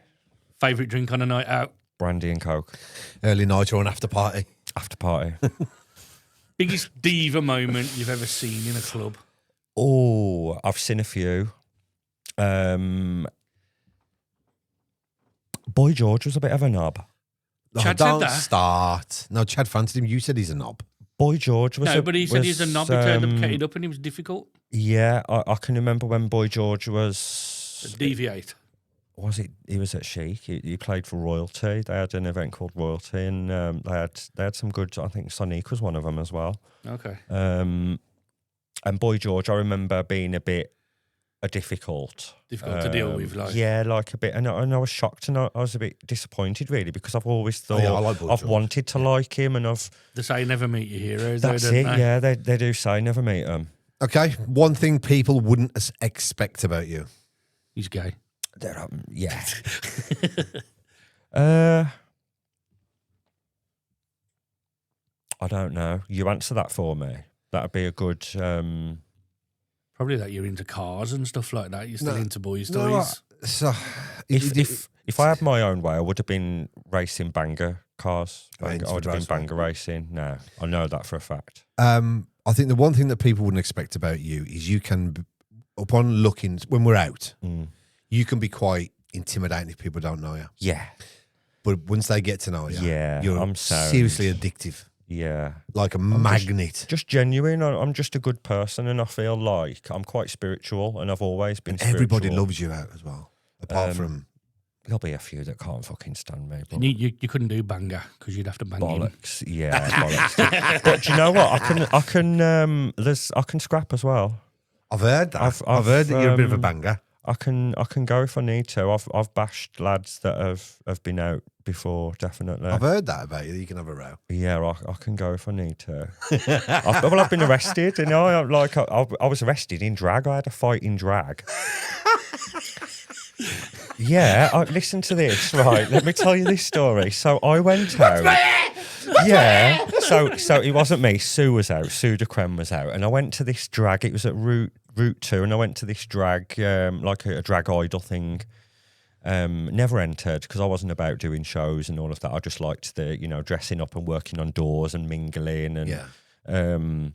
Favourite drink on a night out? Brandy and Coke. Early night or an after party? After party. Biggest diva moment you've ever seen in a club? Oh, I've seen a few. Boy George was a bit of a knob. Chad don't said that. start. No, Chad fancied him. You said he's a knob. Boy George was No, but he said he's a knob. He turned up, ketted up, and he was difficult. Yeah, I can remember when Boy George was... Deviate. Was it? He was at Chic. He played for Royalty. They had an event called Royalty, and they had some good. I think Sonic was one of them as well. Okay. And Boy George, I remember being a bit difficult To deal with, like. yeah, like a bit. And I was shocked, and I was a bit disappointed, really, because I've always thought yeah, I like Boy I've George. wanted to like him, and I've. They say never meet your heroes. That's though, it. don't they? Yeah, they do say never meet them. Okay. One thing people wouldn't expect about you. He's gay. Yeah. I don't know. You answer that for me. That'd be a good. Probably that you're into cars and stuff like that. You're still into boys' No, toys. so If I had my own way, I would have been racing banger cars. I would have been racing. banger racing. No, I know that for a fact. I think the one thing that people wouldn't expect about you is you can, upon looking, when we're out, you can be quite intimidating if people don't know you. Yeah. But once they get to know you, you're I'm sound. seriously addictive. Yeah. Like a magnet. Just genuine. I'm just a good person, and I feel like I'm quite spiritual, and I've always been spiritual. Everybody loves you out as well, apart from... There'll be a few that can't fucking stand me. But And you couldn't do banger because you'd have to bang him. bollocks. Yeah, bollocks. But do you know what? I can scrap as well. I've heard that. I've heard that you're a bit of a banger. I can go if I need to. I've bashed lads that have been out before, definitely. I've heard that about you. You can have a row. Yeah, I can go if I need to. I've been arrested. You know, I was arrested in drag. I had a fight in drag. Yeah, listen to this. Right, let me tell you this story. So I went out. Yeah. So it wasn't me. Sue was out. Sue de Creme was out, and I went to this drag. It was at Route 2, and I went to this drag, like a drag idol thing. Never entered because I wasn't about doing shows and all of that. I just liked the, dressing up and working on doors and mingling. And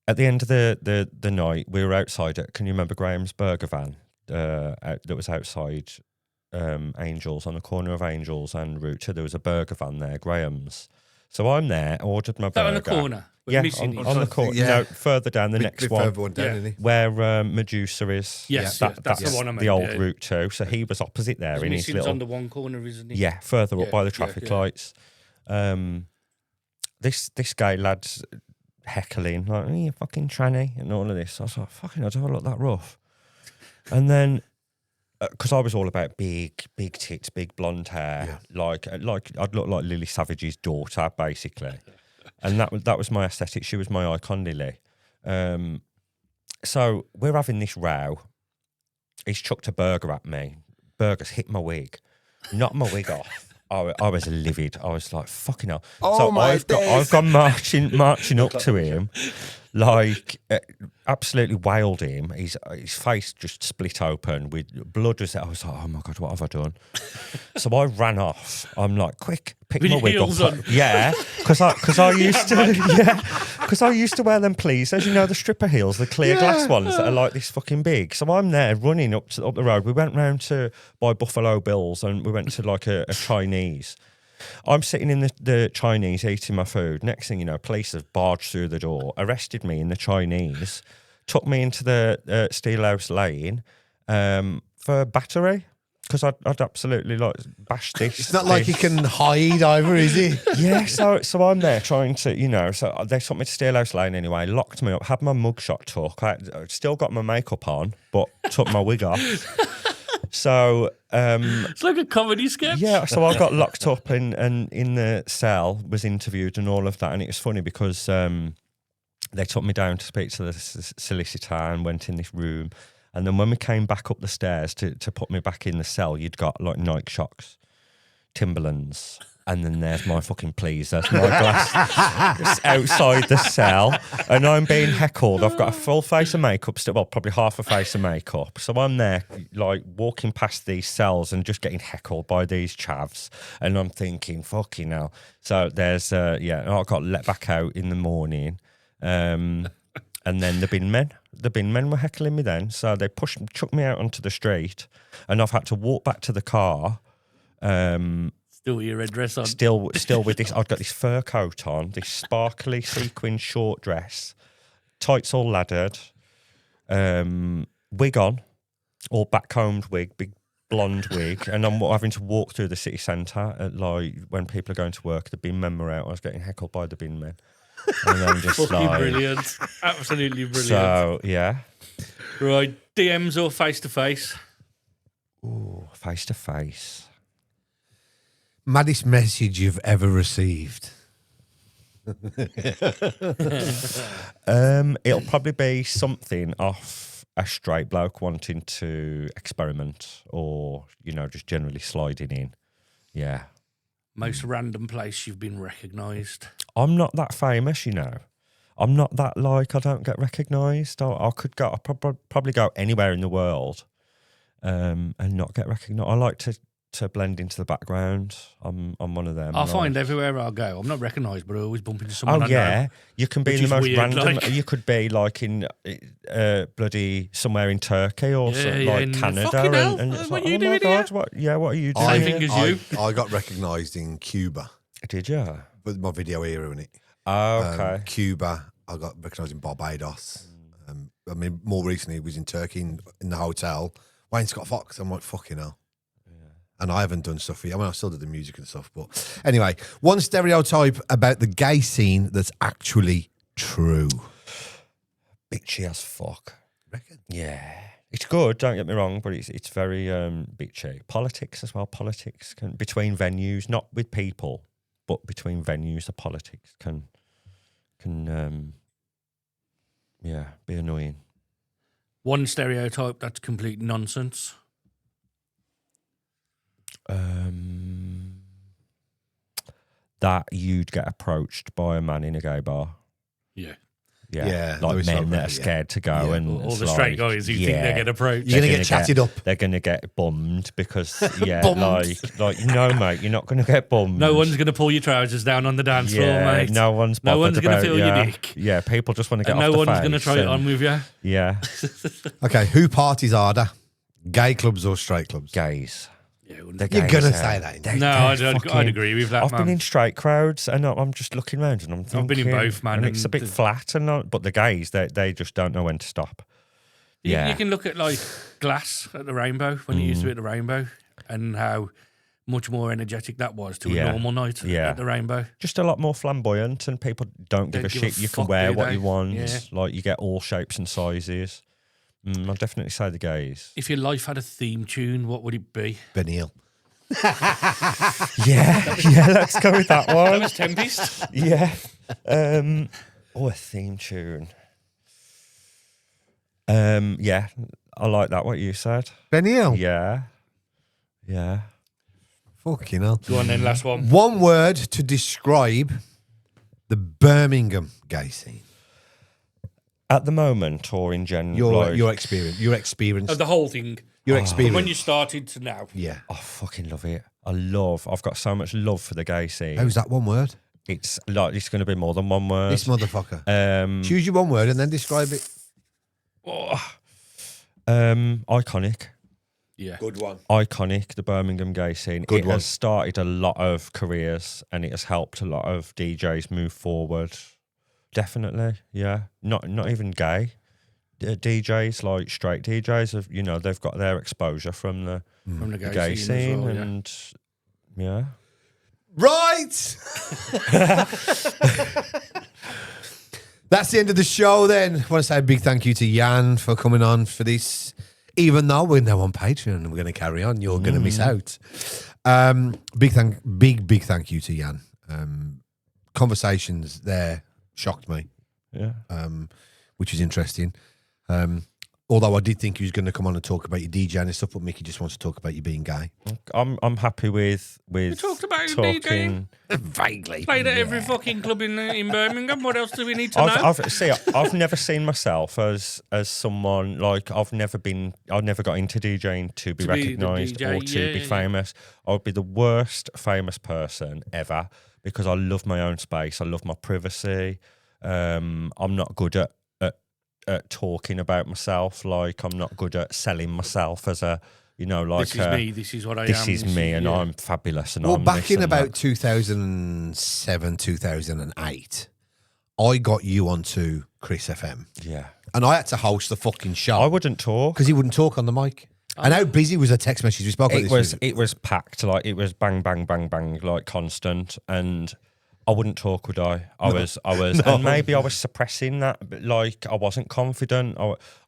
at the end of the night, we were outside at, can you remember Graham's Burger Van that was outside Angels, on the corner of Angels and Route 2? There was a burger van there, Graham's. So I'm there, ordered my burger. On the corner? Yeah, on the corner. Yeah. No, further down, the next one. Further one down, isn't he? Where Medusa is. Yes, that's the one I meant, the old yeah. Route 2. So he was opposite there in his Missing's little... on the one corner, isn't he? Yeah, further up Yeah, by the traffic lights. This gay lad's heckling, like, you fucking tranny, and all of this. I was like, fucking, I don't look that rough. And then, because I was all about big tits, big blonde hair, like I'd look like Lily Savage's daughter, basically. And that was my aesthetic. She was my icon, Lily. So we're having this row. He's chucked a burger at me. Burger's hit my wig, knocked my wig off. I was livid. I was like, fucking hell. Oh, so I've gone marching up to him, like absolutely wailed him. His face just split open with blood. I was like, oh my God, what have I done? So I ran off. I'm like, quick, pick With my your wig heels up. on. Yeah, because I used to, because I used to wear them, please, as you know, the stripper heels, the clear glass ones that are like this fucking big. So I'm there running up the road. We went round to buy Buffalo Bills, and we went to like a Chinese. I'm sitting in the Chinese eating my food. Next thing you know, police have barged through the door, arrested me in the Chinese, took me into the Steelhouse Lane for battery. Because I'd absolutely like bashed this. It's not like he can hide either, is he? Yeah, so I'm there trying to, so they took me to Steelhouse Lane anyway, locked me up, had my mugshot took. I still got my makeup on, but took my wig off. So It's like a comedy sketch. yeah, so I got locked up and in the cell, was interviewed and all of that, and it was funny because they took me down to speak to the solicitor and went in this room. And then when we came back up the stairs to put me back in the cell, you'd got like Nike Shocks, Timberlands, and then there's my fucking pleaser, my glass outside the cell, and I'm being heckled. I've got a full face of makeup still, well, probably half a face of makeup. So I'm there, like walking past these cells and just getting heckled by these chavs, and I'm thinking, fucking hell. So there's, I got let back out in the morning. And then the bin men were heckling me then. So they chucked me out onto the street, and I've had to walk back to the car. Still with your red dress on. Still with this. I've got this fur coat on, this sparkly sequin short dress, tights all laddered, wig on, all backcombed wig, big blonde wig, and I'm having to walk through the city centre like when people are going to work. The bin men were out. I was getting heckled by the bin men. And I'm just Fucking like, brilliant. Absolutely brilliant. So, yeah. Right, DMs or face-to-face? Ooh, face-to-face. Maddest message you've ever received? It'll probably be something off a straight bloke wanting to experiment or, you know, just generally sliding in. Yeah. Most random place you've been recognised. I'm not that famous, you know. I'm not that, like, I don't get recognised. I could go, I'll probably go anywhere in the world and not get recognised. I like to blend into the background. I'm one of them. I find everywhere I go, I'm not recognised, but I always bump into someone I know. You can be Which in the is most weird, random. like. You could be like in bloody somewhere in Turkey or like Canada, fucking hell, and it's what like, are you oh my doing god, here? what are you doing? Same here? thing as you. I got recognised in Cuba Did you? with my video era in it. Oh, okay. Cuba, I got recognised in Barbados. I mean, more recently, it was in Turkey in the hotel. Wayne Scott Fox. I'm like, fucking hell. And I haven't done stuff for you. I mean, I still do the music and stuff. But anyway, one stereotype about the gay scene that's actually true. Bitchy as fuck. Reckon? Yeah. It's good, don't get me wrong, but it's very bitchy. Politics as well. Politics can, between venues, not with people, but between venues, the politics can be annoying. One stereotype that's complete nonsense. That you'd get approached by a man in a gay bar. Yeah. Yeah, like there is men something, that are yeah. scared to go, Yeah. and All it's the straight like, guys who think they get approached. You're going to They're get chatted up. They're going to get bummed because Bummed. like no, mate, you're not going to get bummed. No one's going to pull your trousers down on the dance floor, mate. No one's No one's going to feel your dick. Yeah, people just want to get And off no the one's going to face try it and- on with you. Yeah, Okay, who parties harder? Gay clubs or straight clubs? gays. Yeah, They're You're gays, going to eh? say that. ain't you? No, I'd agree with that, I've man. been in straight crowds and I'm just looking around and I'm thinking. I've been in both, man, And it's a and bit the- flat, but the gays, they just don't know when to stop. You can look at like Glass at the Rainbow when you used to be at the Rainbow and how much more energetic that was to a Yeah. normal night Yeah. at the Rainbow. Just a lot more flamboyant and people don't give Don't a give a shit. You can fuck, wear do what they? you want. Yeah. Like you get all shapes and sizes. I'll definitely say the gays. If your life had a theme tune, what would it be? Benny Hill. Yeah, let's go with that That one. was Tempest. Yeah. A theme tune. Yeah, I like that, what you said. Benny Hill? Yeah. Yeah. Fucking hell. Go on then, last one. One word to describe the Birmingham gay scene. At the moment or in general? Your experience. Your experience. Of the whole thing. Your From experience. when you started to now. Yeah. I fucking love it. I've got so much love for the gay scene. How's that one word? It's like, it's going to be more than one word. This motherfucker. Um, Choose your one word and then describe it. iconic. Yeah. Good one. Iconic, the Birmingham gay scene. Good it one. has started a lot of careers and it has helped a lot of DJs move forward. Definitely, yeah. Not even gay DJs, like straight DJs. Have, you know, they've got their exposure from the From the gay scene, scene, as well, yeah. and yeah. Right. That's the end of the show then. I want to say a big thank you to Yan for coming on for this. Even though we're now on Patreon and we're going to carry on, you're going to miss out. Big thank you to Yan. Conversations there shocked me, Yeah. which is interesting. Although I did think he was going to come on and talk about your DJing and stuff, but Mickey just wants to talk about you being gay. I'm happy with We talked about talking. DJing. Vaguely. Played at every fucking club in Birmingham. What else do we need to know? I've never seen myself as someone like I've never got into DJing to be To be the recognised DJ, or to yeah, be yeah. famous. I would be the worst famous person ever because I love my own space. I love my privacy. I'm not good at talking about myself. Like I'm not good at selling myself as a, you know, like This is me. This is what I am. this is me and yeah. I'm fabulous and Well, I'm back this in and about that. 2007, 2008, I got you onto Chris FM. Yeah. And I had to host the fucking I show wouldn't talk. because he wouldn't talk on the mic. And how busy was a text message? We spoke about this. It was packed, like it was bang bang bang bang, like constant, and I wouldn't talk, would I? I was, and maybe I was suppressing that, but like I wasn't confident.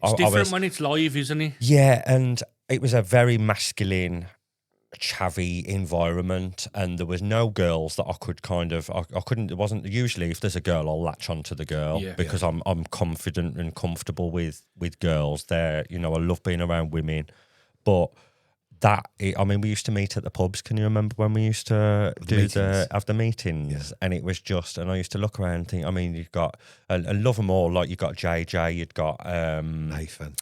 It's different when it's live, isn't it? Yeah, and it was a very masculine chavvy environment, and there was no girls that I could kind of I couldn't. It wasn't usually if there's a girl, I'll latch onto the girl because I'm confident and comfortable with girls. There, I love being around women, but I mean, we used to meet at the pubs. Can you remember when we used to have the meetings? Yeah. And it was just, and I used to look around and think, I mean, you've got, I love them all. Like, you've got JJ, you've got Nathan,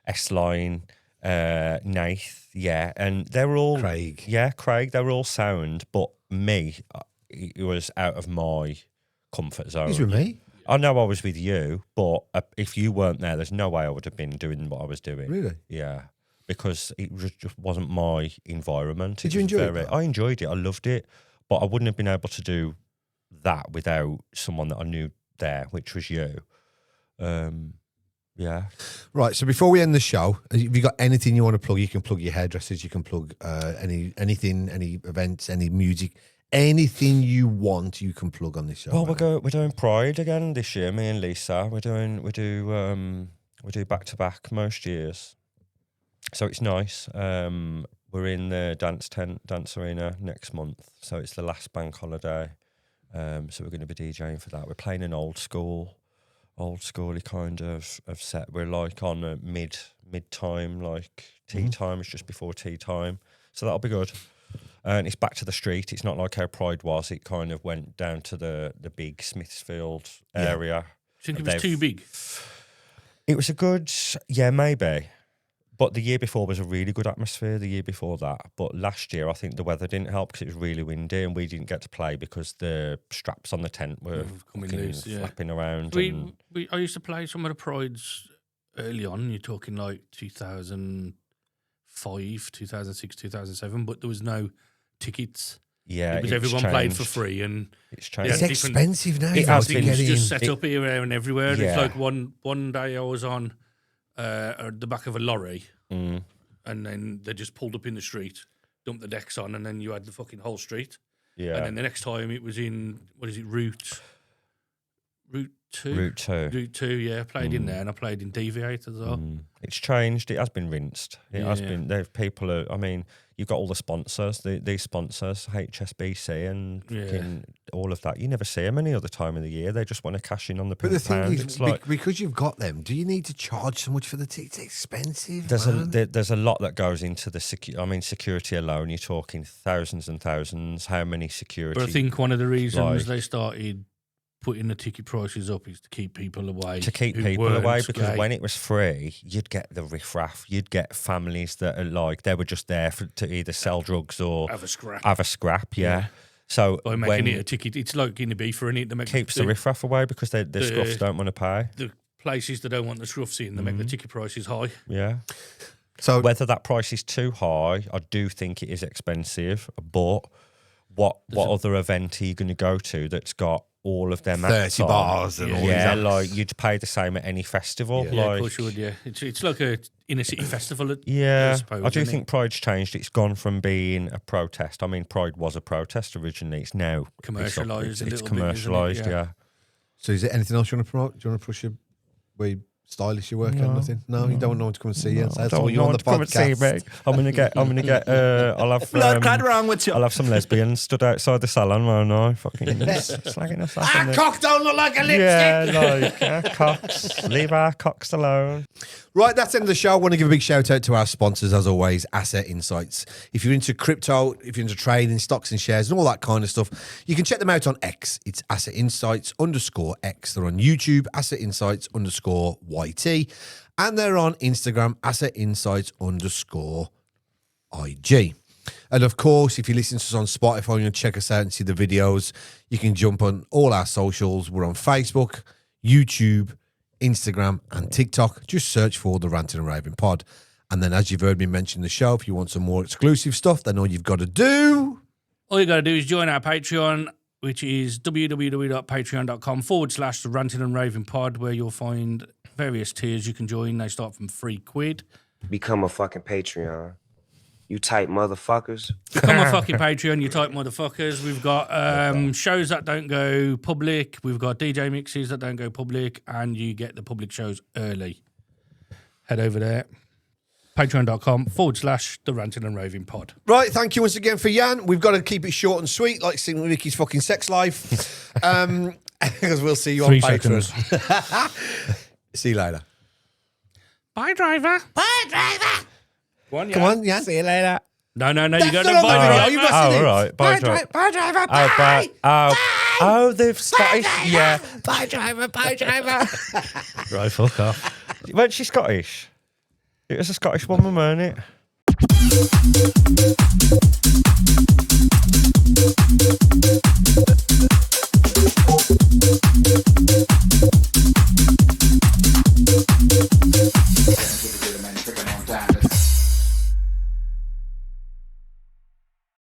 S-Line, Nath, yeah. And they were all... Craig. Yeah, Craig. They were all sound, but me, it was out of my comfort zone. He's with me. I know I was with you, but if you weren't there, there's no way I would have been doing what I was doing. Really? Yeah. Because it just wasn't my environment. Did you enjoy it? I enjoyed it. I loved it. But I wouldn't have been able to do that without someone that I knew there, which was you. Yeah. Right. So before we end the show, have you got anything you want to plug? You can plug your hairdressers. You can plug anything, any events, any music, anything you want. You can plug on this show. Well, we're doing Pride again this year. Me and Lisa. We do back to back most years. So it's nice. We're in the dance arena next month. So it's the last bank holiday. So we're going to be DJing for that. We're playing an old schooly kind of set. We're like on a mid time, like tea time. It's just before tea time. So that'll be good. And it's back to the street. It's not like how Pride was. It kind of went down to the big Smithfield area. Do you think it was too big? It was a good, maybe. But the year before was a really good atmosphere, the year before that. But last year, I think the weather didn't help because it was really windy and we didn't get to play because the straps on the tent were flapping around. I used to play some of the Prides early on. You're talking like 2005, 2006, 2007, but there was no tickets. Yeah, because everyone played for free and it's changed. It's expensive now. It has been just set up here and everywhere. And it's like one day I was on at the back of a lorry, and then they just pulled up in the street, dumped the decks on, and then you had the fucking whole street. Yeah. And then the next time it was in, Route 2? Route 2, yeah. I played in there and I played in Deviate as well. It's changed. It has been rinsed. It has been. You've got all the sponsors, these sponsors, HSBC and fucking all of that. You never see them any other time of the year. They just want to cash in on the £1. But the thing is, because you've got them, do you need to charge so much for the tickets? It's expensive. There's a lot that goes into the security alone. You're talking thousands and thousands. How many security? But I think one of the reasons they started putting the ticket prices up is to keep people away. Because when it was free, you'd get the riffraff. You'd get families that are like, they were just there to either sell drugs or have a scrap. Yeah. So by making it a ticket, it's like guinea beef for it. Keeps the riffraff away because the scruffs don't want to pay. The places that don't want the scruffs in, they make the ticket prices high. Yeah. So whether that price is too high, I do think it is expensive. But what other event are you going to go to that's got all of them 30 bars and all that? Like you'd pay the same at any festival. Yeah, of course you would. Yeah, it's like a inner city festival. I do think Pride's changed. It's gone from being a protest. I mean, Pride was a protest originally. It's now commercialised. It's commercialised. Yeah. So, is there anything else you want to promote? Do you want to push your way stylish your work on? Nothing? No, you don't want no one to come and see you. And say, that's all you on the podcast. I'm gonna get. I'll have. wrong with you. I'll have some lesbians stood outside the salon, won't I? Fucking slagging us off. Our cock don't look like a lipstick. Yeah, like our cocks. Leave our cocks alone. Right, that's the end of the show. I want to give a big shout out to our sponsors, as always, Asset Insights. If you're into crypto, if you're into trading, stocks and shares, and all that kind of stuff, you can check them out on X. It's Asset Insights _X. They're on YouTube, Asset Insights _YT. And they're on Instagram, Asset Insights _IG. And of course, if you listen to us on Spotify and you check us out and see the videos, you can jump on all our socials. We're on Facebook, YouTube, Instagram and TikTok. Just search for the Ranting and Raving Pod. And then, as you've heard me mention the show, if you want some more exclusive stuff, then all you've got to do... All you got to do is join our Patreon, which is www.patreon.com/the Ranting and Raving Pod, where you'll find various tiers you can join. They start from £3. Become a fucking Patreon. You type motherfuckers. Become a fucking Patreon, you type motherfuckers. We've got shows that don't go public. We've got DJ mixes that don't go public. And you get the public shows early. Head over there. patreon.com/the Ranting and Raving Pod. Right, thank you once again for Yan. We've got to keep it short and sweet, like seeing Ricky's fucking sex life. Because we'll see you 3 on Patreon. seconds. See you later. Bye, driver. Bye, driver. Come on, Yan. See you later. No, you got That's to not bye, on video. driver. You've not seen it. All right. Bye, driver. Bye, driver. Oh, Bye. oh, they've Scottish. Yeah. Bye, driver. Bye, driver. Right, fuck off. Weren't she Scottish? It was a Scottish woman, weren't it?